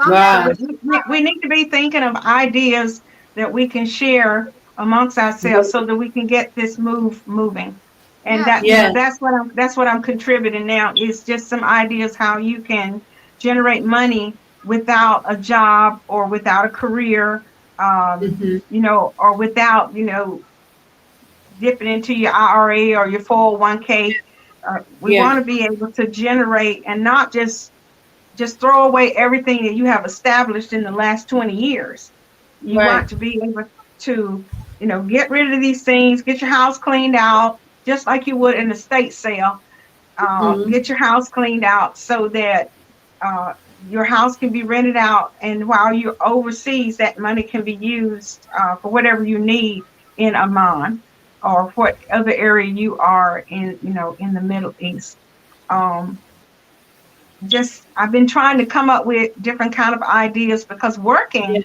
Wow. We need to be thinking of ideas that we can share amongst ourselves so that we can get this move moving. And Yeah. that Yeah. that's what I'm contributing now is just some ideas how you can generate money without a job or without a career, Mhm. or without, dipping into your IRA or your 401k. We Yeah. want to be able to generate and not just throw away everything that you have established in the last 20 years. You Right. want to be able to, get rid of these things, get your house cleaned out, just like you would in a estate sale. Mhm. Get your house cleaned out so that uh, your house can be rented out. And while you're overseas, that money can be used for whatever you need in Amman or what other area you are in, in the Middle East. Um, I've been trying to come up with different kind of ideas because Yeah. working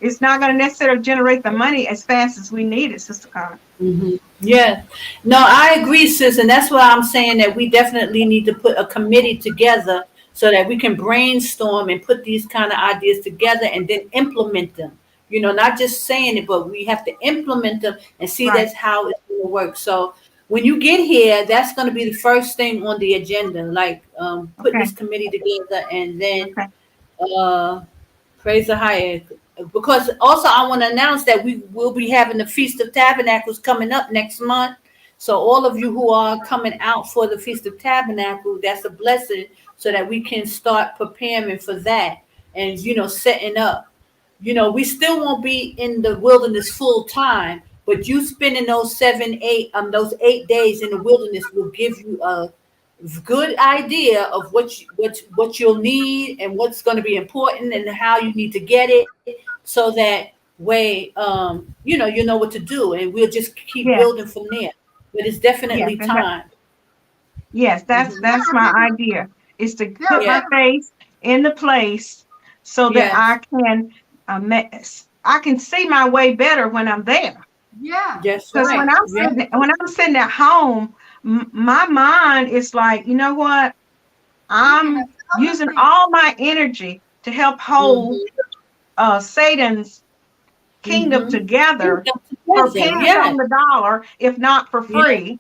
is not going to necessarily generate the money as fast as we need it, Sister Connor. Hmm. Yeah. No, I agree, sis, and that's why I'm saying that we definitely need to put a committee together so that we can brainstorm and put these kind of ideas together and then implement them. Not just saying it, but we have to implement them and see Right. that's how it's going to work. So when you get here, that's going to be the first thing on the agenda, like putting Okay. this committee together, and then Okay. uh, praise the higher. Because also I want to announce that we will be having the Feast of Tabernacles coming up next month. So all of you who are coming out for the Feast of Tabernacle, that's a blessing, so that we can start preparing for that and setting up. We still won't be in the wilderness full time, but you spending those 8 days in the wilderness will give you a good idea of what you'll need and what's going to be important and how you need to get it, so that way you know what to do, and we'll just keep Yes. building from there. But it's Yes. definitely And time. yes, that's Hmm. Yeah, that's I my think idea is to yeah, put Yeah. my face in the place so that Yes. I can I can see my way better when I'm there. yeah. Yes. Because Right. Yeah. when I'm sitting at home, my mind is like, you know what? Looking I'm at other using things. all my energy to help hold Hmm. Satan's kingdom Hmm. together for Together. pennies Yeah, on Yes. the dollar, if not for Yes. free. And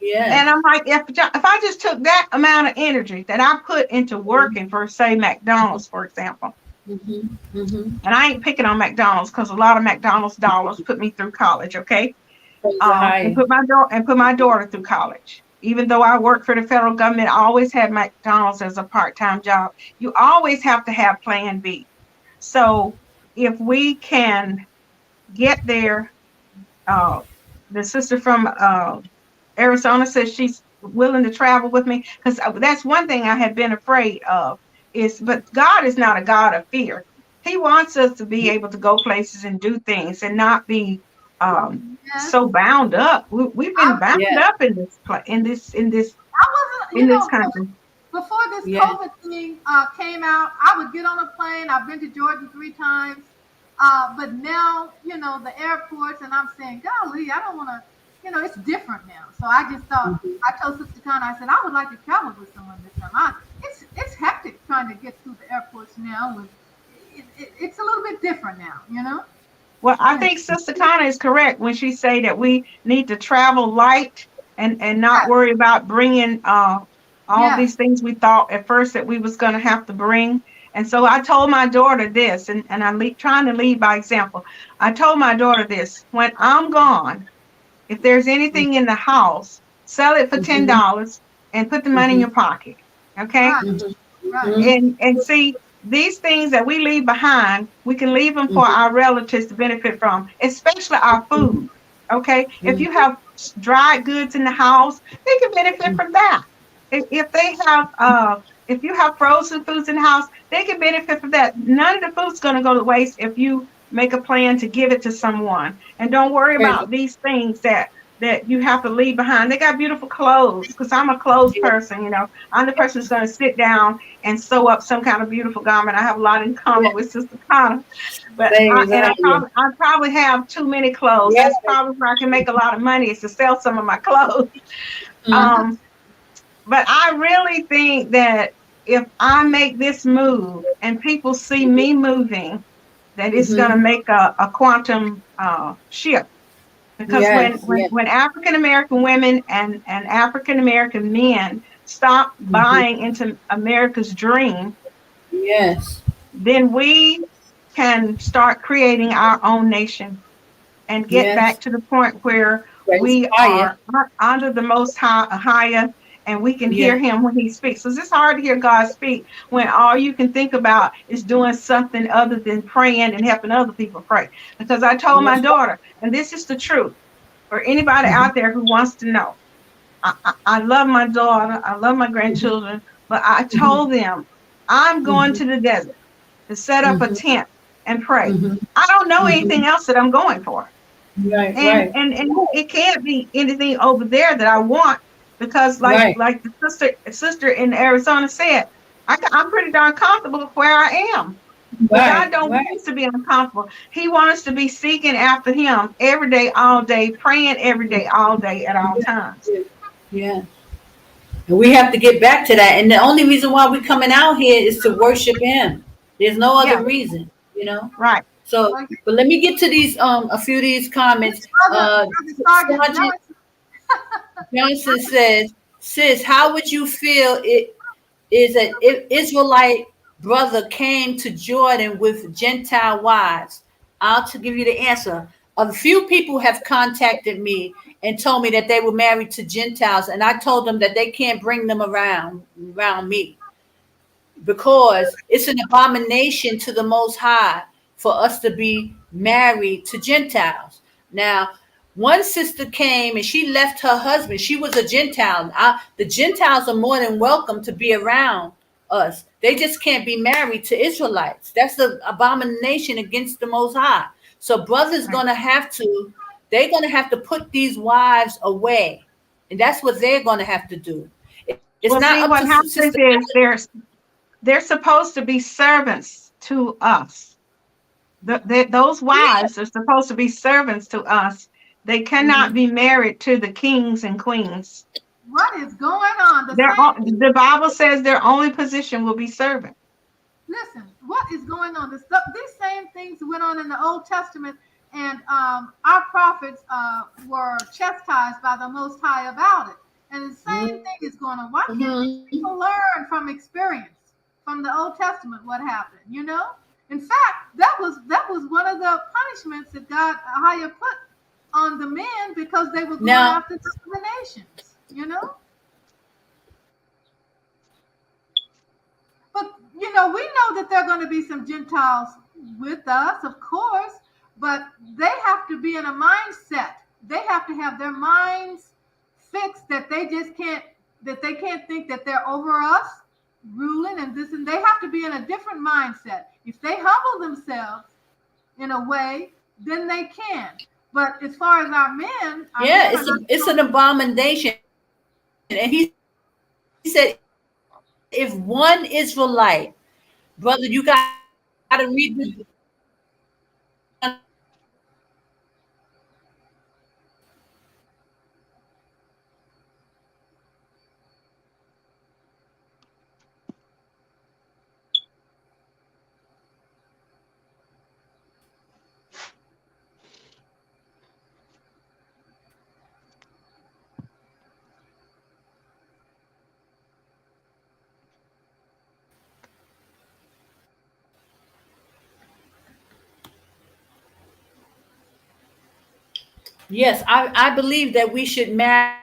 Yes. I'm like, if I just took that amount of energy that I put into working for, say, McDonald's, for example, Hmm. Hmm. and I ain't picking on McDonald's because a lot of McDonald's dollars put me through college, okay? Praise the And higher. put my daughter through college. Even though I work for the federal government, I always had McDonald's as a part-time job. You always have to have plan B. So if we can get there, uh, the sister from Arizona says she's willing to travel with me because that's one thing I had been afraid of but God is not a God of fear. He wants us to be able to go places and do things and not be yeah. so bound up. We've been I, bound Yes. up in this I wasn't, in this country. before this Yes. COVID thing came out, I would get on a plane. I've been to Georgia 3 times. But now, the airports, and I'm saying, golly, I don't want to, it's different now. So I just thought, Mhm. I told Sister Connor, I said, I would like to travel with someone this time. It's hectic trying to get through the airports now. It's a little bit different now. Well, I Yeah. think Sister Connor is correct when she say that we need to travel light and not Yes, worry about bringing all yes. these things we thought at first that we was going to have to bring. And so I told my daughter this, and I'm trying to lead by example. I told my daughter this: when I'm gone, if there's anything in the house, sell it for Mhm. $10 and put the money in Mhm. your pocket. Okay? Right, Mhm. right. Mhm. And see, these things that we leave behind, we can leave them for Mhm. our relatives to benefit from, especially our food. Okay, if Mhm. you have dried goods in the house, they can benefit from that. If they have if you have frozen foods in the house, they can benefit from that. None of the food's going to go to waste if you make a plan to give it to someone. And don't worry Praise about these things that you have to leave behind. They got beautiful clothes because I'm a clothes the- person. I'm the person who's going to sit down and sew up some kind of beautiful garment. I have a lot in common with Sister Connor, but Praise the higher. I probably have too many clothes. Yes. That's probably where I can make a lot of money is to sell some of my clothes. Mhm. Um, but I really think that if I make this move and people see me moving, that it's going to Mhm. make a quantum shift Because Yes, yes. when African American women and African American men stop Mhm. buying into America's dream, Yes. then we can start creating our own nation and get Yes. back to the point where Praise we fire. are under the most higher, and we can hear Yeah. him when he speaks. So it's hard to hear God speak when all you can think about is doing something other than praying and helping other people pray. Because I told my Yes. daughter, and this is the truth for anybody Mhm. out there who wants to know. I love my daughter, I love my Mhm. grandchildren, but I Mhm. told them I'm going Mhm. to the desert to set up a Mhm. tent and pray. Mhm. I don't know anything Mhm. else that I'm going for. Right. And Right. and and it can't be anything over there that I want, because Right. like the sister in Arizona said, I'm pretty darn comfortable where I am. But God Right. don't Right. want us to be uncomfortable. He wants us to be seeking after him every day, all day, praying every day, all day, at all times. Yeah. Yeah. And we have to get back to that. And the only reason why we're coming out here is to worship him. There's no Yeah, other reason, you know. right. So, Well, but let me get to these a few of these comments. Brother Sergeant Sergeant Johnson says, "Sis, how would you feel it is an Israelite brother came to Jordan with Gentile wives?" I'll to give you the answer. A few people have contacted me and told me that they were married to Gentiles, and I told them that they can't bring them around me, because it's an abomination to the Most High for us to be married to Gentiles. Now, one sister came and she left her husband. She was a Gentile. The Gentiles are more than welcome to be around us. They just can't be married to Israelites. That's the abomination against the Most High. So brothers Right. they're gonna have to put these wives away, and that's what they're gonna have to do. It's Well, not see, up what to happens Sister. is they're supposed to be servants to us. Those wives are supposed to be servants to us. They cannot Mhm. be married to the kings and queens. what is going on? The same. The Bible says their only position will be servant. Listen, what is going on? These same things went on in the Old Testament, and our prophets were chastised by the Most High about it. And the same thing is going on. Why can't these Mhm. people learn from experience from the Old Testament? What happened? You know. In fact, that was one of the punishments that God higher put on the men because they were going Now, after the nations. You know. But we know that there are going to be some Gentiles with us, of course, but they have to be in a mindset. They have to have their minds fixed that they can't think that they're over us, ruling and this, and they have to be in a different mindset. If they humble themselves in a way, then they can. But as far as our yeah, men are not it's an abomination. And he said, if one Israelite, brother, you got to read the. Yes, I believe that we should marry.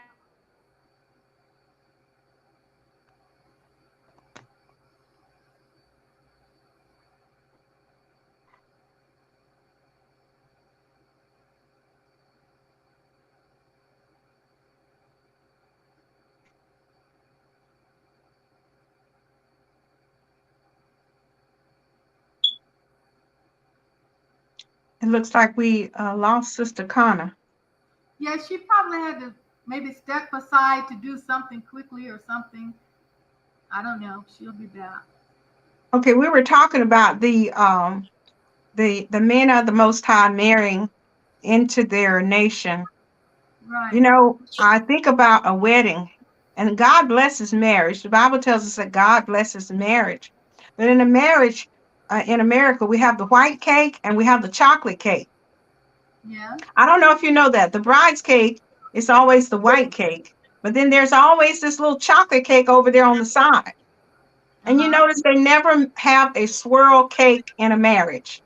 It looks like we lost Sister Connor. Yeah, she probably had to maybe step aside to do something quickly or something. I don't know. She'll be back. Okay, we were talking about the men of the Most High marrying into their nation. Right. You know, I think about a wedding, and God blesses marriage. The Bible tells us that God blesses marriage. But in a marriage, in America, we have the white cake and we have the chocolate cake. Yeah. I don't know if you know that the bride's cake is always the white cake, but then there's always this little chocolate cake over there on the side. And you Uh-huh. notice they never have a swirl cake in a marriage.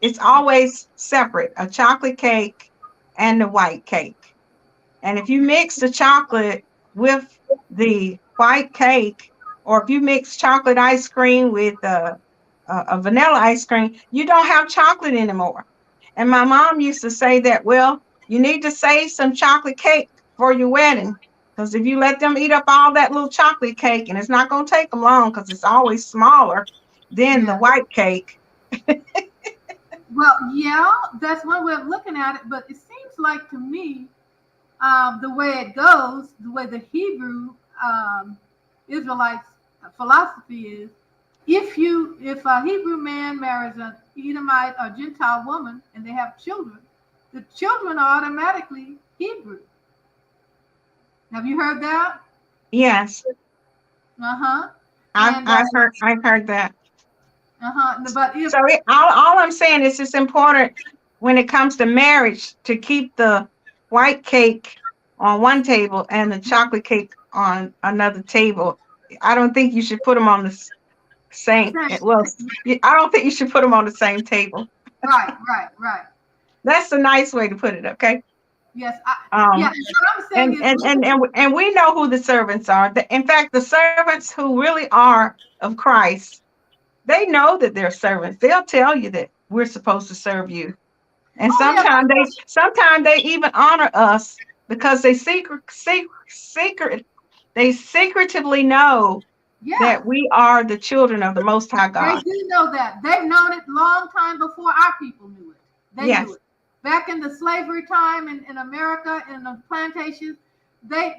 It's always separate, a chocolate cake and the white cake. And if you mix the chocolate with the white cake, or if you mix chocolate ice cream with a vanilla ice cream, you don't have chocolate anymore. And my mom used to say that, well, you need to save some chocolate cake for your wedding. Because if you let them eat up all that little chocolate cake, and it's not going to take them long because it's always smaller than the Yeah. white cake. Well, yeah, that's one way of looking at it, but it seems like to me, the way it goes, the way the Hebrew Israelites philosophy is, if a Hebrew man marries an Edomite or Gentile woman and they have children, the children are automatically Hebrew. Have you heard that? Yes, Uh-huh. I've, And I've heard that. but if So all I'm saying is it's important when it comes to marriage to keep the white cake on one table and the chocolate cake on another table. I don't think you should put them on the same. Well, I don't think you should put them on the same table. right. That's a nice way to put it. Okay. Yes, Um, yeah. What I'm saying and we know who the servants are. In fact, the servants who really are of Christ, they know that they're servants. They'll tell you that we're supposed to serve you. And oh yeah, sometimes they even honor us because they secretively know yeah. that we are the children of the Most High They God. do know that. They've known it long time before our people knew it. They Yes. knew it. Back in the slavery time in America, in the plantations, they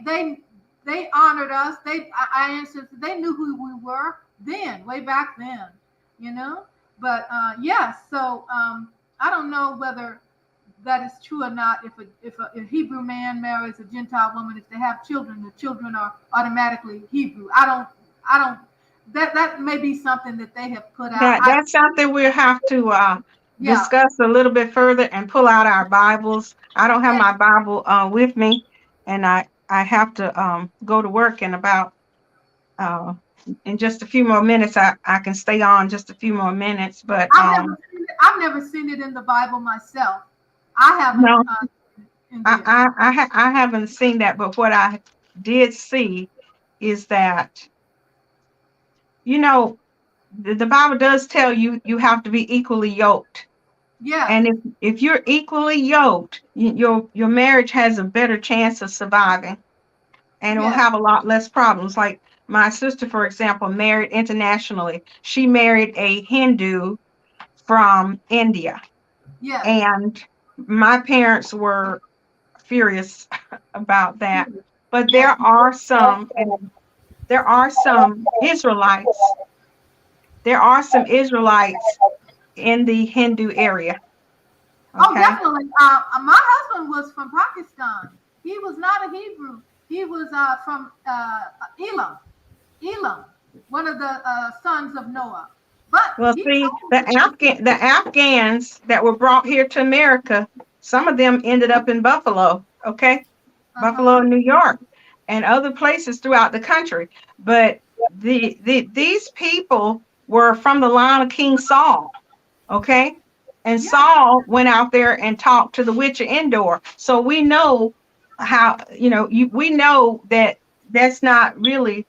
honored us. Our ancestors, they knew who we were then, way back then, you know. But yes, so I don't know whether that is true or not. If a Hebrew man marries a Gentile woman, if they have children, the children are automatically Hebrew. I don't. That may be something that they have put out. That's something we'll have to Yeah. discuss a little bit further and pull out our Bibles. I don't have my Bible with me, and I have to go to work in about in just a few more minutes. I can stay on just a few more minutes, but I've never seen it in the Bible myself. I haven't. no, In there. I haven't seen that. But what I did see is that, you know, the Bible does tell you you have to be equally yoked. Yeah. And if you're equally yoked, your marriage has a better chance of surviving, and it will Yeah. have a lot less problems. Like my sister, for example, married internationally. She married a Hindu from India, Yes. and my parents were furious about that. But Yes. there are some Israelites. There are some Israelites in the Hindu area. Oh, Okay. definitely. My husband was from Pakistan. He was not a Hebrew. He was from Elam. Elam, one of the sons of Noah. But Well, he see, told the Afghans that were brought here to America, some of them ended up in Buffalo, okay? Buffalo, New York, and other places throughout the country. But these people were from the line of King Saul, okay? And Yeah. Saul went out there and talked to the witch of Endor. So we know how, we know that that's not really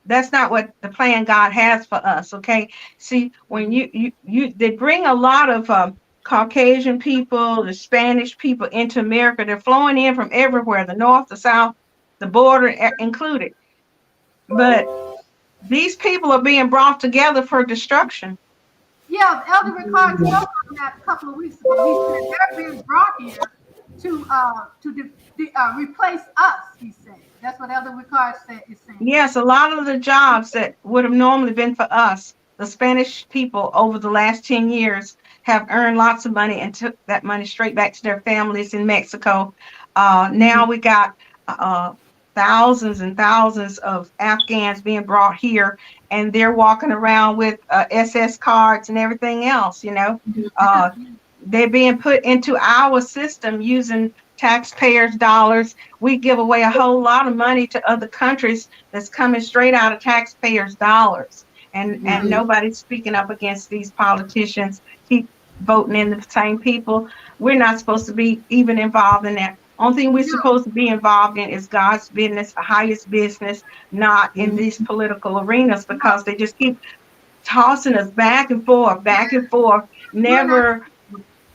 that's not what the plan God has for us, okay? See, when they bring a lot of Caucasian people, the Spanish people into America. They're flowing in from everywhere, the north, the south, the border included. But these people are being brought together for destruction. Yeah, Elder Ricard spoke on that a couple of weeks ago. He said they're being brought here to replace us. He said that's what Elder Ricard is saying. Yes, a lot of the jobs that would have normally been for us, the Spanish people over the last 10 years have earned lots of money and took that money straight back to their families in Mexico. Now we got thousands and thousands of Afghans being brought here, and they're walking around with SS cards and everything else, they're being put into our system using taxpayers' dollars. We give away a whole lot of money to other countries that's coming straight out of taxpayers' dollars. And nobody's speaking up against these politicians. Keep voting in the same people. We're not supposed to be even involved in that. Only thing we're supposed to be involved in is God's business, the highest business, not in these political arenas, because they just keep tossing us back and forth, never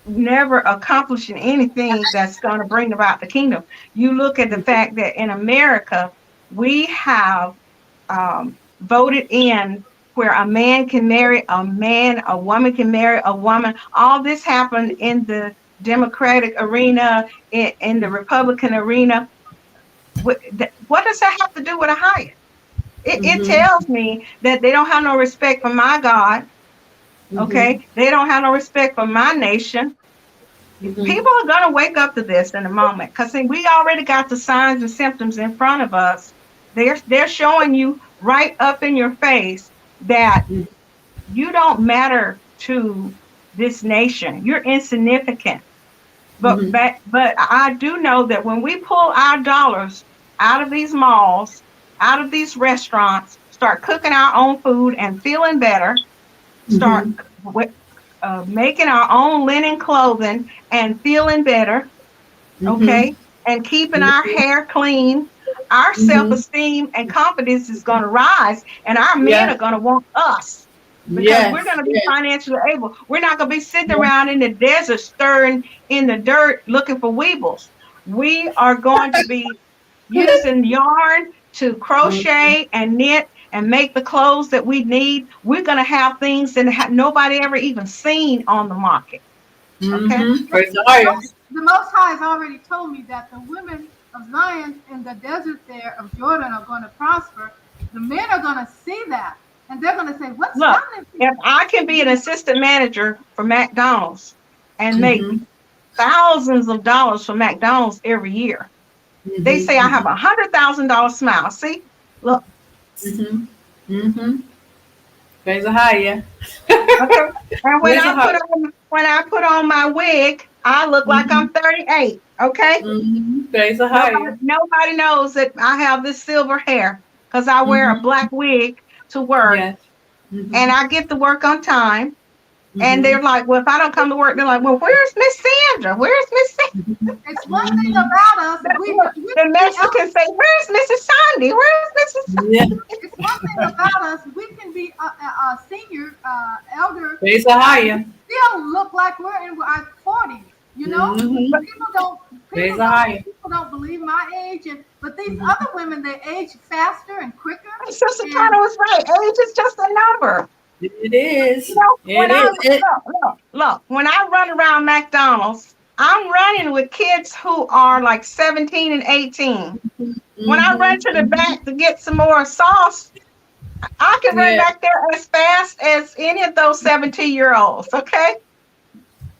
accomplishing anything that's going to bring about the kingdom. You look at the fact that in America, we have voted in where a man can marry a man, a woman can marry a woman. All this happened in the Democratic arena, in the Republican arena. What does that have to do with a hire? It tells me that they don't have no respect for my God. Okay, they don't have no respect for my nation. People are going to wake up to this in a moment, because we already got the signs and symptoms in front of us. They're showing you right up in your face that you don't matter to this nation. You're insignificant. But I do know that when we pull our dollars out of these malls, out of these restaurants, start cooking our own food and feeling better, start making our own linen clothing and feeling better, okay, and keeping our hair clean, our self-esteem and confidence is going to rise, and our men are going to want us, because we're going to be financially able. We're not going to be sitting around in the desert stirring in the dirt looking for weebles. We are going to be using yarn to crochet and knit and make the clothes that we need. We're going to have things that nobody ever even seen on the market. Okay. The Most High has already told me that the women of Zion in the desert there of Jordan are going to prosper. The men are going to see that, and they're going to say, "What's happening?" If I can be an assistant manager for McDonald's and make thousands of dollars for McDonald's every year, they say I have $100,000 smile. See, look. Praise the higher. Okay. And when I put on my wig, I look like I'm 38. Okay. Praise the higher. Nobody knows that I have this silver hair because I wear a black wig to work, and I get to work on time. And they're like, well, if I don't come to work, they're like, well, where's Miss Sandra? Where's Miss Sandra? It's one thing about us. The Mexicans say, where's Mrs. Sandy? Where's Mrs. Sandy? It's one thing about us. We can be a senior, elder. Praise the higher. Still look like we're in our 40s. You know, people don't believe my age, but these other women, they age faster and quicker. Sister Tana was right. Age is just a number. It is. You know, look, when I run around McDonald's, I'm running with kids who are like 17 and 18. When I run to the back to get some more sauce, I can run back there as fast as any of those 17-year-olds. Okay.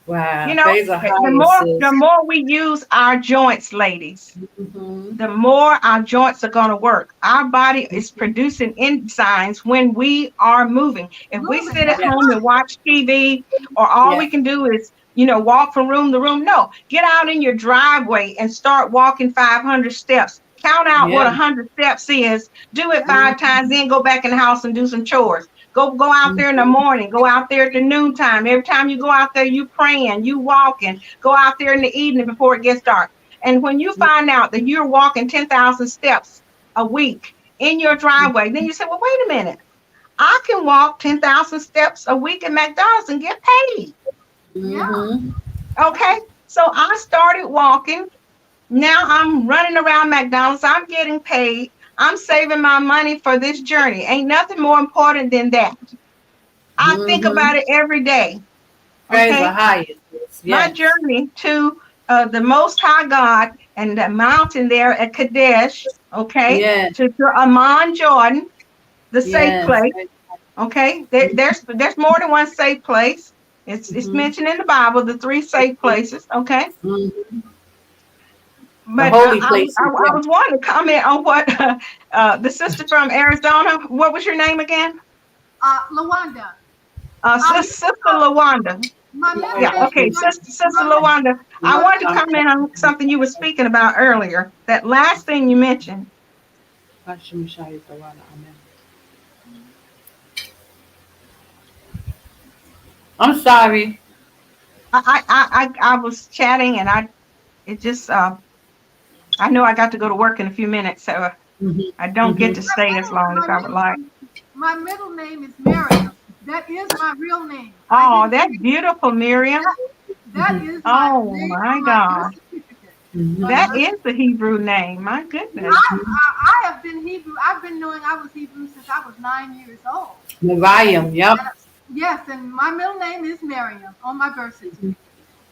Wow. You know, the more we use our joints, ladies, the more our joints are going to work. Our body is producing enzymes when we are moving. If we sit at home and watch TV, or all we can do is, walk from room to room, no, get out in your driveway and start walking 500 steps. Count out what 100 steps is. Do it 5 times, then go back in the house and do some chores. Go out there in the morning. Go out there at the noontime. Every time you go out there, you praying, you walking. Go out there in the evening before it gets dark. And when you find out that you're walking 10,000 steps a week in your driveway, then you say, well, wait a minute. I can walk 10,000 steps a week at McDonald's and get paid. Okay. So I started walking. Now I'm running around McDonald's. I'm getting paid. I'm saving my money for this journey. Ain't nothing more important than that. I think about it every day. Okay? My journey to the Most High God and the mountain there at Kadesh, okay, to Amman, Jordan, the safe place. Okay, there's more than one safe place. It's mentioned in the Bible, the 3 safe places. Okay. But I was wanting to comment on what the sister from Arizona, what was your name again? Lawanda. Sister Lawanda. My middle Yeah, name okay, is Sister Lawanda, I want to comment on something you were speaking about earlier. That last thing you mentioned. I'm sorry. I was chatting and it just I know I got to go to work in a few minutes, so I don't get to stay as long as I would like. My middle name is Miriam. That is my real name. Oh, that's beautiful, Miriam. That is my Oh name my on my God. birth certificate. That is the Hebrew name. My goodness. I have been Hebrew. I've been knowing I was Hebrew since I was 9 years old. Miriam, yep. Yes, and my middle name is Miriam on my birth certificate.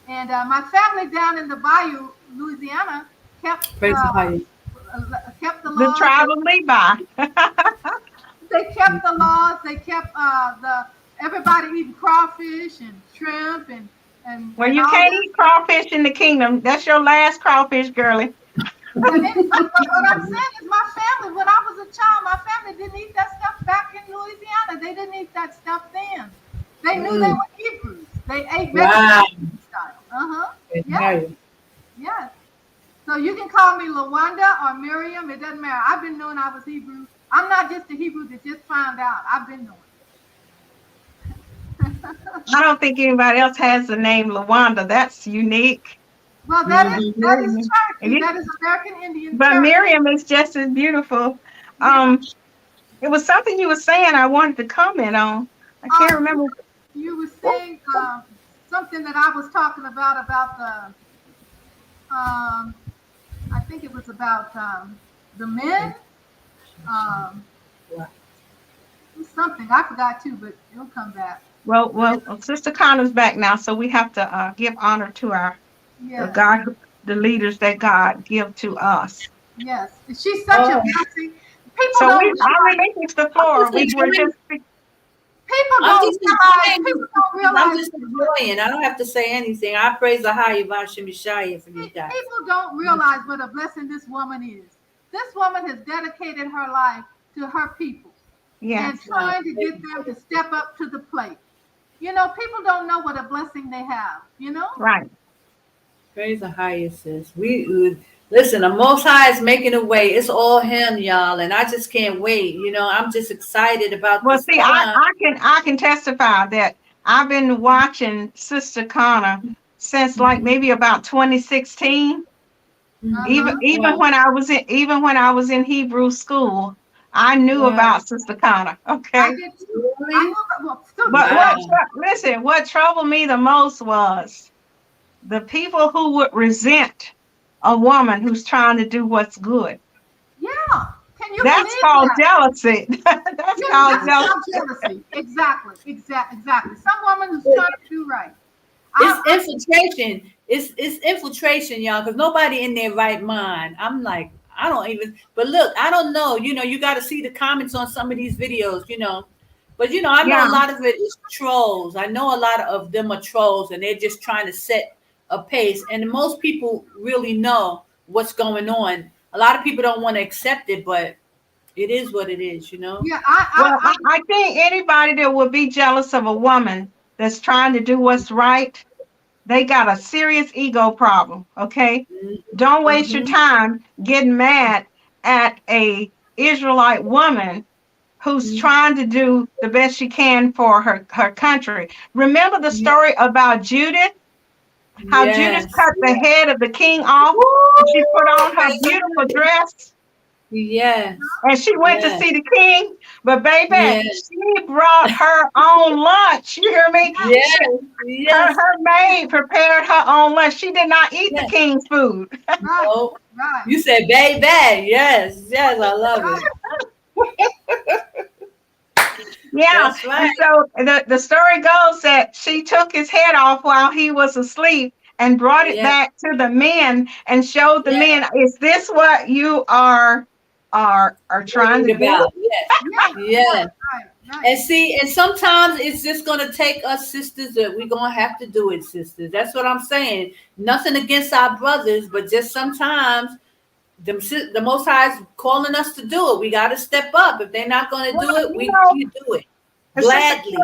And my family down in the Bayou, Louisiana, kept Praise the Lord. kept the The laws. tribe of Levi. They kept the laws. They kept everybody eating crawfish and shrimp and Well, and you all can't that. eat crawfish in the kingdom. That's your last crawfish, girlie. But what I'm saying is my family, when I was a child, my family didn't eat that stuff back in Louisiana. They didn't eat that stuff then. They knew they were Hebrews. They ate Wow. Mexican style. Praise Yes. Miriam. Yes. So you can call me Lawanda or Miriam. It doesn't matter. I've been knowing I was Hebrew. I'm not just a Hebrew that just found out. I've been knowing. I don't think anybody else has the name Lawanda. That's unique. Well, that is Cherokee. That is American Indian But Cherokee. Miriam is just as beautiful. It was something you were saying I wanted to comment on. I can't remember. You were saying something that I was talking about the I think it was about the men. It was something I forgot too, but it'll come back. Well, Sister Connor's back now, so we have to give honor to our the leaders that God give to us. Yes, she's such a blessing. People So don't I relinquish the floor. We were just. People I'm don't realize. I'm just enjoying. I don't have to say anything. I praise the high Yvonne Messiah for you guys. People don't realize what a blessing this woman is. This woman has dedicated her life to her people. Yes. And trying to get them to step up to the plate. You know, people don't know what a blessing they have, you know? Right. Praise the highest, sis. We listen, the Most High is making a way. It's all Him, y'all, and I just can't wait. You know, I'm just excited about Well, this. see, I can testify that I've been watching Sister Connor since like maybe about 2016. Even when I was in Hebrew school, I knew about Sister Connor. Okay. But listen, what troubled me the most was the people who would resent a woman who's trying to do what's good. Yeah. Can you That's called jealousy. That's called jealousy. Exactly. Some woman who's trying to do right. It's infiltration. It's infiltration, y'all, because nobody in their right mind. I'm like, I don't even, but look, I don't know. You know, you got to see the comments on some of these videos, you know. But, you know, I know a lot of it is trolls. I know a lot of them are trolls, and they're just trying to set a pace. And most people really know what's going on. A lot of people don't want to accept it, but it is what it is, you know? Yeah, I think anybody that would be jealous of a woman that's trying to do what's right, they got a serious ego problem, okay? Don't waste your time getting mad at a Israelite woman who's trying to do the best she can for her country. Remember the story about Judith? How Judith cut the head of the king off and she put on her beautiful dress? Yes. And she went to see the king, but baby, she brought her own lunch. You hear me? Yes. Her maid prepared her own lunch. She did not eat the king's food. Oh, you said baby. Yes, I love it. Yeah. Right. And so the story goes that she took his head off while he was asleep and brought it back to the men and showed the men, is this what you are trying to do? Yes. And see, and sometimes it's just gonna take us sisters that we're gonna have to do it, sisters. That's what I'm saying. Nothing against our brothers, but just sometimes the Most High is calling us to do it. We got to step up. If they're not going to do it, we do it gladly.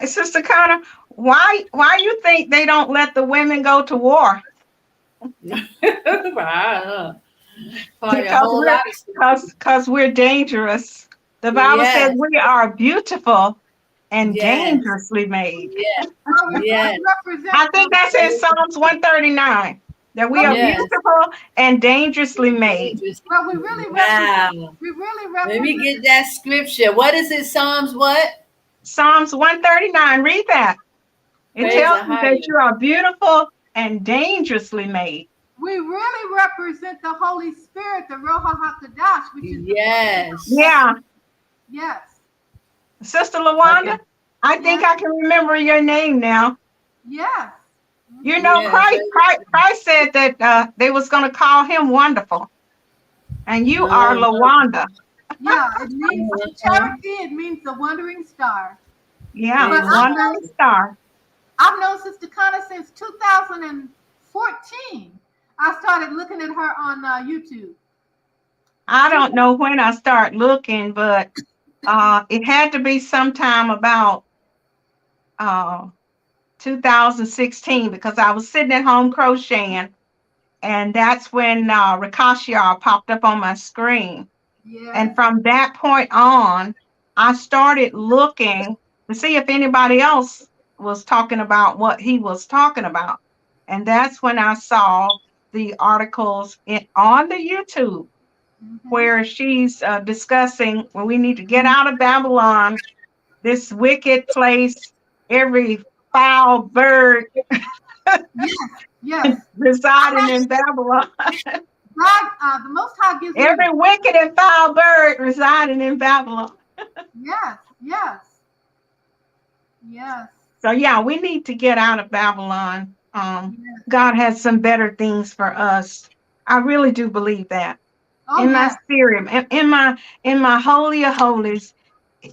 Sister Connor, why you think they don't let the women go to war? Wow. Probably a Because whole lot of stuff. because we're dangerous. The Bible says Yes, we are beautiful and yes, dangerously made. yes, Well, we yes, really represent. I think that's in Psalms 139, that we are yes. beautiful and dangerously made. Interesting. Well, we really represent. Wow. We really Let me represent. get that scripture. What is it? Psalms what? Psalms 139, read that. It Praise tells the you that higher. you are beautiful and dangerously made. We really represent the Holy Spirit, the Roha Hakadash, which is Yes. Yeah, yes. Sister Lawanda, Okay. I think I can remember your name now. Yes. You know, Yes. Christ said that they was going to call him wonderful, and you are Uh-huh. Lawanda. Yeah. It means Uh-huh. charity. It means the wandering star. Yeah, Praise But the wandering Lord. star. I've known Sister Connor since 2014. I started looking at her on YouTube. I don't know when I start looking, but it had to be sometime about 2016 because I was sitting at home crocheting, and that's when Rakashia popped up on my screen. Yes. And from that point on, I started looking to see if anybody else was talking about what he was talking about. And that's when I saw the articles on the YouTube where she's discussing when we need to get out of Babylon, this wicked place, every foul bird Yes. residing in Babylon. God, the Most High gives me. Every wicked and foul bird residing in Babylon. Yes. Yes. Yes. So yeah, we need to get out of Babylon. Yes. God has some better things for us. I really do believe that. Oh, In my yes. spirit, in my holy of holies,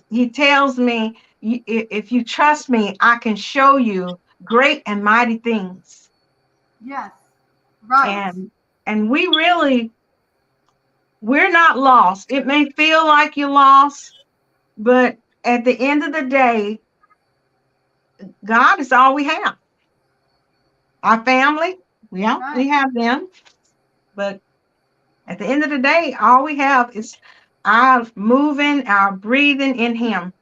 he tells me, if you trust me, I can show you great and mighty things. Yes. Right. And we're not lost. It may feel like you're lost, but at the end of the day, God is all we have. Our family, we Right. have them, but at the end of the day, all we have is our moving, our breathing in Him.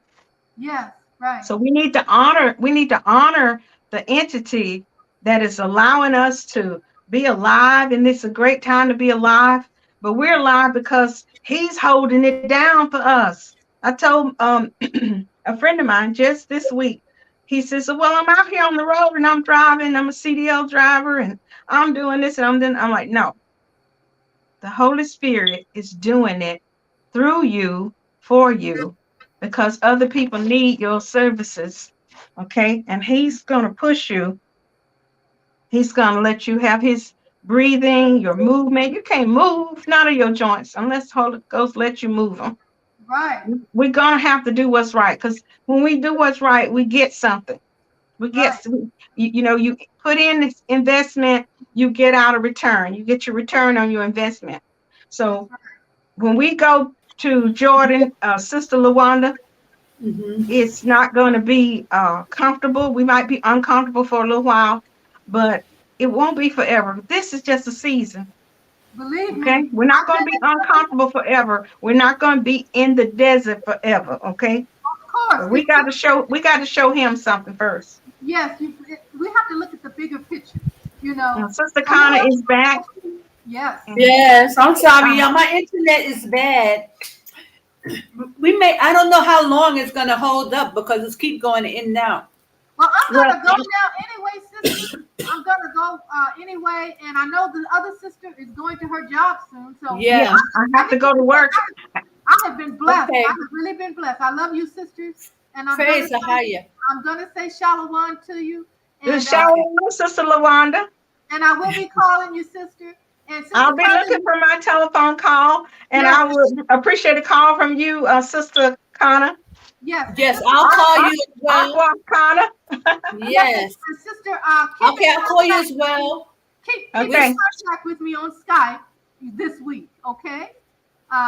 Yes. Right. So we need to honor the entity that is allowing us to be alive, and it's a great time to be alive. But we're alive because He's holding it down for us. I told a friend of mine just this week. He says, "Well, I'm out here on the road and I'm driving. I'm a CDL driver and I'm doing this and I'm doing." I'm like, no. The Holy Spirit is doing it through you, for you, because other people need your services. Okay. And He's going to push you. He's going to let you have His breathing, your movement. You can't move none of your joints unless the Holy Ghost lets you move them. Right. We're going to have to do what's right, because when we do what's right, we get something. We get, you put in this investment, you get out a return. You get your return on your investment. So when we go to Jordan, Sister Lawanda, it's not going to be comfortable. We might be uncomfortable for a little while, but it won't be forever. This is just a season. Believe Okay, me. we're not going to be uncomfortable forever. We're not going to be in the desert forever. Okay, Of course. but we got to show Him something first. Yes. We have to look at the bigger picture. You know. Now, Sister Connor is back. Yes. Yes. I'm sorry, y'all. My internet is bad. I don't know how long it's going to hold up because it's keep going in and out. Well, I'm gonna go now anyway, sister. I'm gonna go anyway, and I know the other sister is going to her job soon. So Yeah. I have to go to work. I have been blessed. Okay. I have really been blessed. I love you, sisters, and Praise the higher. I'm gonna say shalom to you. And, Shalom, Sister Lawanda. and I will be calling you, sister. And Sister I'll be Connie, looking for my telephone call, and Yes. I would appreciate a call from you, Sister Connor. Yes. Yes, I'll call you as well. Aqua Connor. Yes. And sister, Okay, I'll call you as well. Keep Okay. in contact with me on Skype this week, okay?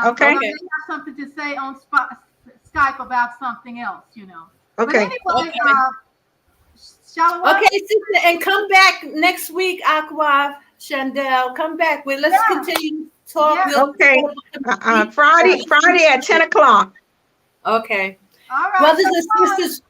Okay. I may have something to say on Skype about something else, you know. Okay. But anyway, Okay. Shalom. Okay, sister, and come back next week, Aqua, Chandel. Come back. Let's Yeah. continue to talk. Yeah. We'll Okay. talk about the Friday at 10 o'clock. Okay. All right. Brothers and shalom. sisters,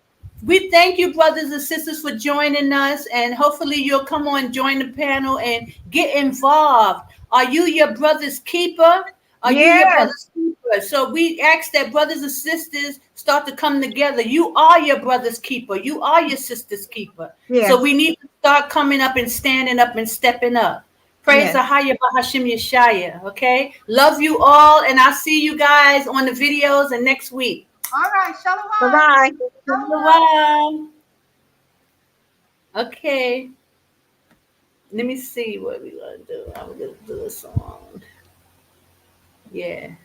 we thank you, brothers and sisters, for joining us. And hopefully you'll come on, join the panel, and get involved. Are you your brother's keeper? Are you your Yes. brother's keeper? So we ask that brothers and sisters start to come together. You are your brother's keeper. You are your sister's keeper. Yes. So we need to start coming up and standing up and stepping up. Praise Yes. the Higher Bahashim Yeshaya. Okay. Love you all. And I'll see you guys on the videos and next week. All right. Shalom. Bye-bye. Shalom. Okay. Let me see what we're going to do. I'm going to do a song. Yes.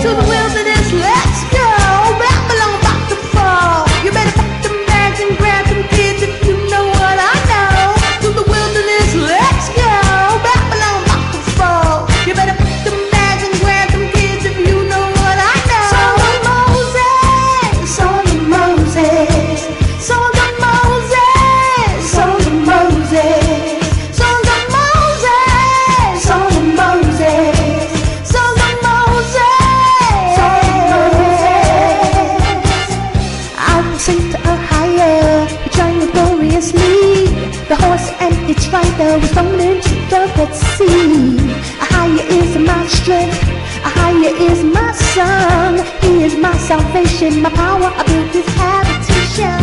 To the wilderness, let's go. Babylon about to fall. You better pack them bags and grab them kids if you know what I know. To the wilderness, let's go. Babylon about to fall. You better pack them bags and grab them kids if you know what I know. Song of Moses, song of Moses, song of Moses, song of Moses, song of Moses, song of Moses. Song of Moses, I will sing to a higher, triumph gloriously. The horse and its rider was thrown into the Red Sea. A higher is my strength, a higher is my song. He is my salvation, my power, I built his habitation.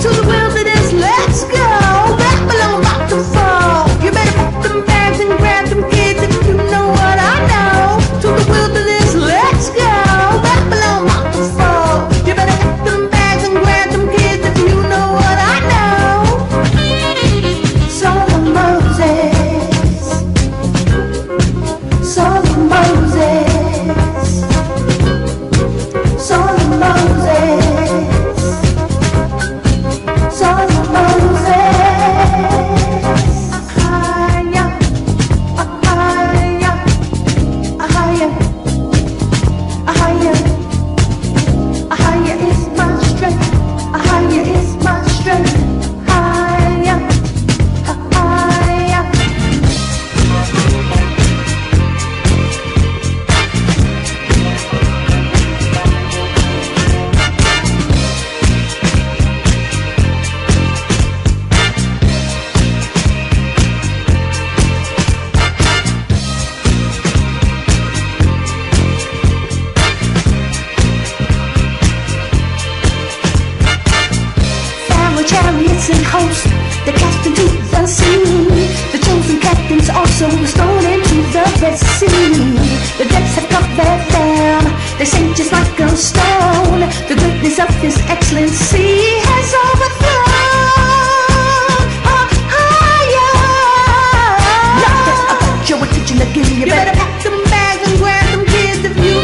To the wilderness, let's go. Babylon about to fall. You better pack them bags and grab them kids if you know what I know. To the wilderness, let's go. Babylon about to fall. You better pack them bags and grab them kids if you know what I know. Song of Moses, song of Moses, song of Moses. Son of Moses, Ahaya, Ahaya, Ahaya, Ahaya, Ahaya is my strength, Ahaya is my strength, Ahaya, Ahaya. Pharaoh chariots and hosts, they cast into the sea. The chosen captains also was thrown into the Red Sea. The depths have covered them, they sink just like a stone. The greatness of his excellency has overthrown. Not just about your attention again, you better pack them bags and grab them kids if you.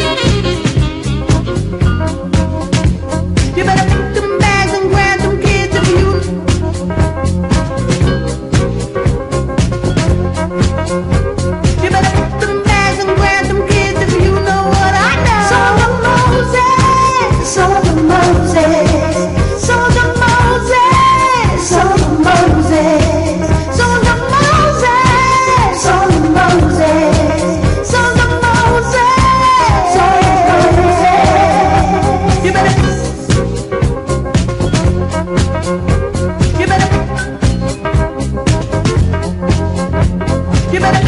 You better pack them bags and grab them kids if you. You better pack them bags and grab them kids if you know what I know. Song of Moses, song of Moses, song of Moses, song of Moses, song of Moses, song of Moses, song of Moses, song of Moses. You better. You better. You better.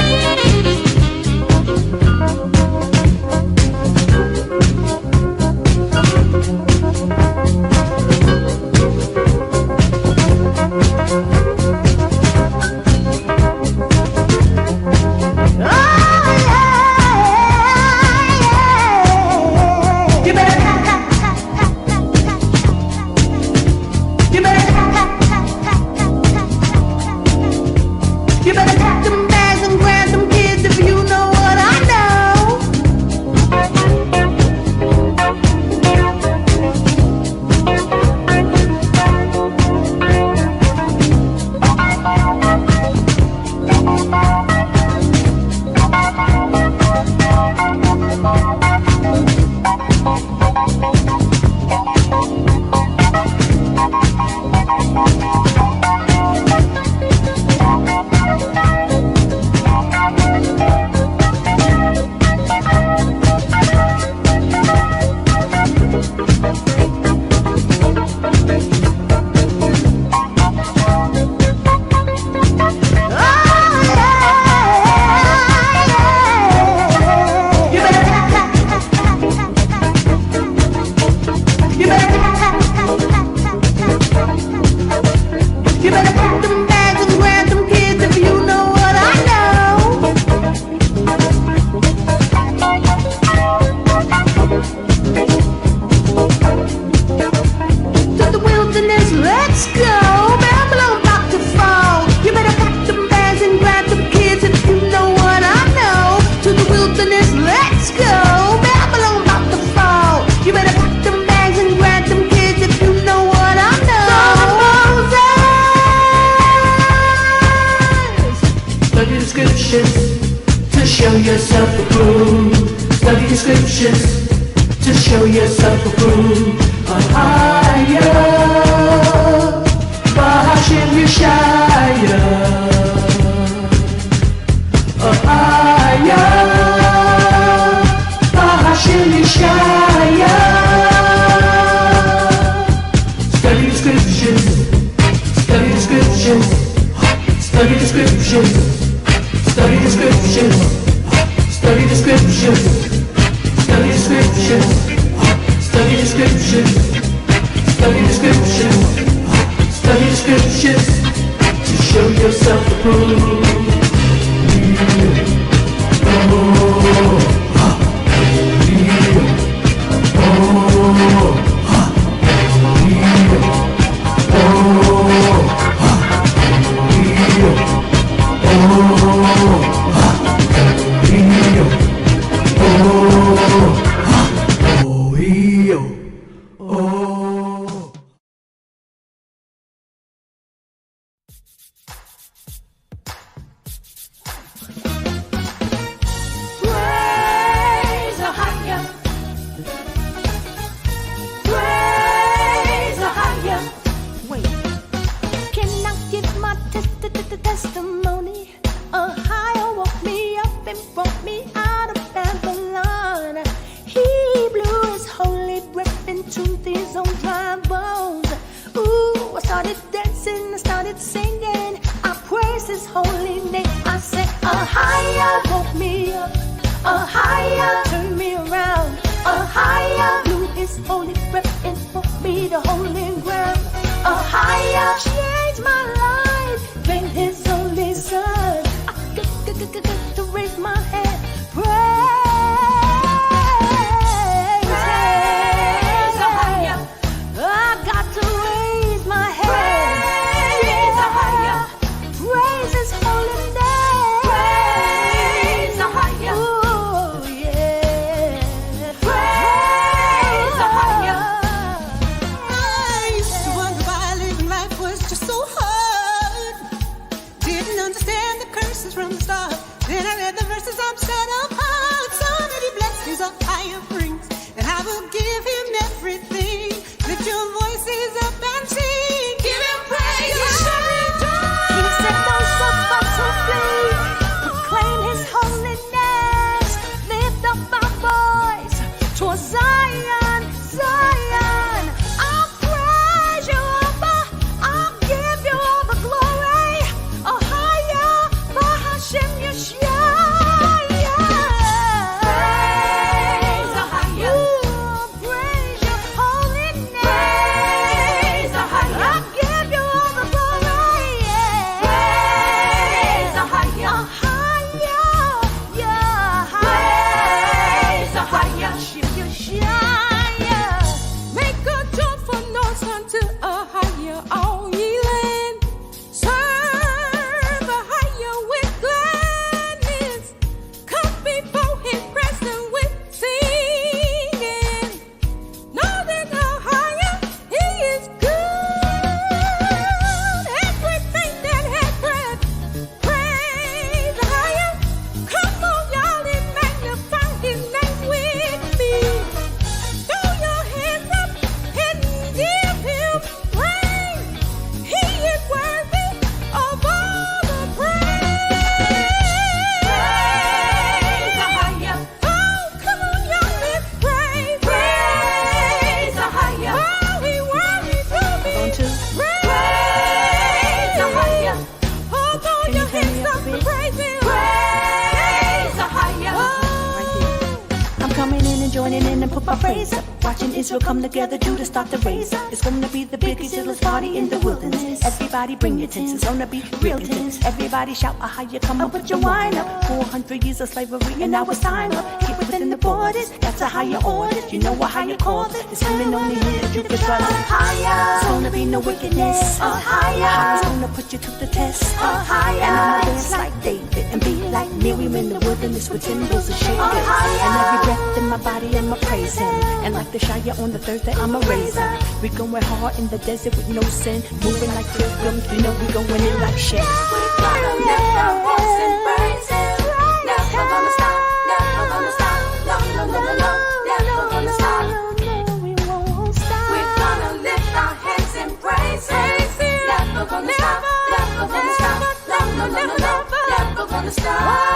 scriptures to show yourself approved. Higher, Bahashim Yeshaya. Higher, Bahashim Yeshaya. Study the scriptures, study the scriptures, study the scriptures, study the scriptures, study the scriptures, study the scriptures, study the scriptures, study the scriptures, study the scriptures to show yourself approved. Praise the higher. Praise the higher. Wait, can I give my testimony? Higher woke me up and brought me out of Babylon. He blew his holy breath into these old dry bones. Ooh, I started dancing, I started singing. I praise his holy name. I said, higher woke me up. Higher turned me around. Higher blew his holy breath and brought me to holy ground. Higher changed my life, gave his only son. I get to raise my hand. Praise the higher. I got to raise my hand. Praise the higher. Praise his holy name. Praise the higher. Ooh, yeah. Praise the higher. I used to wonder why living life was just so hard. Didn't understand the curses from the start. Then I read the verses, I'm set apart. So many blessings of higher brings, and I will give him everything. Lift your voices up and sing. Give him praise. He said those folks who flee, proclaim his holiness. Lift up our voice towards Zion, Zion. I'll praise you, Abba. I'll give you all the glory. Higher, Bahashim Yeshaya. Praise the higher. Ooh, praise your holy name. Praise the higher. I'll give you all the glory. Yeah. Praise the higher. Higher, yeah. Praise the higher. Yeshaya. Make a joyful noise unto a higher, all ye land. Serve a higher with gladness. Come before his presence with singing. Know that the higher, he is good. Everything that has breath, praise the higher. Come on, y'all, and magnify his name with me. Throw your hands up and give him praise. He is worthy of all the praise. Praise the higher. Oh, come on, y'all, let's praise. Praise the higher. Oh, he worthy to be Praise the higher. Oh, throw your hands up and praise him. Praise the higher. Oh. I'm coming in and joining in and put my praise up. Watching Israel come together, Judah start to raise up. It's gonna be the biggest, illest party in the wilderness. Everybody bring your tents, it's gonna be real tense. Everybody shout, higher, come on, put your wine up. 400 years of slavery and now it's time up. Keep within the borders, that's a higher order. You know what higher called it? It's coming only here that you can trust. Higher, it's gonna be no wickedness. Higher, it's gonna put you to the test. Higher, and I'ma dance like David and be like Miriam in the wilderness with timbrels and shakers. And every breath in my body, I'ma praise him. And like the Shire on the Thursday, I'ma raise him. We going hard in the desert with no sin. Moving like pilgrims, you know we going in like shit. We gonna lift our voice and praise him. Never gonna stop, never gonna stop. No, no, no, no, no. the stars.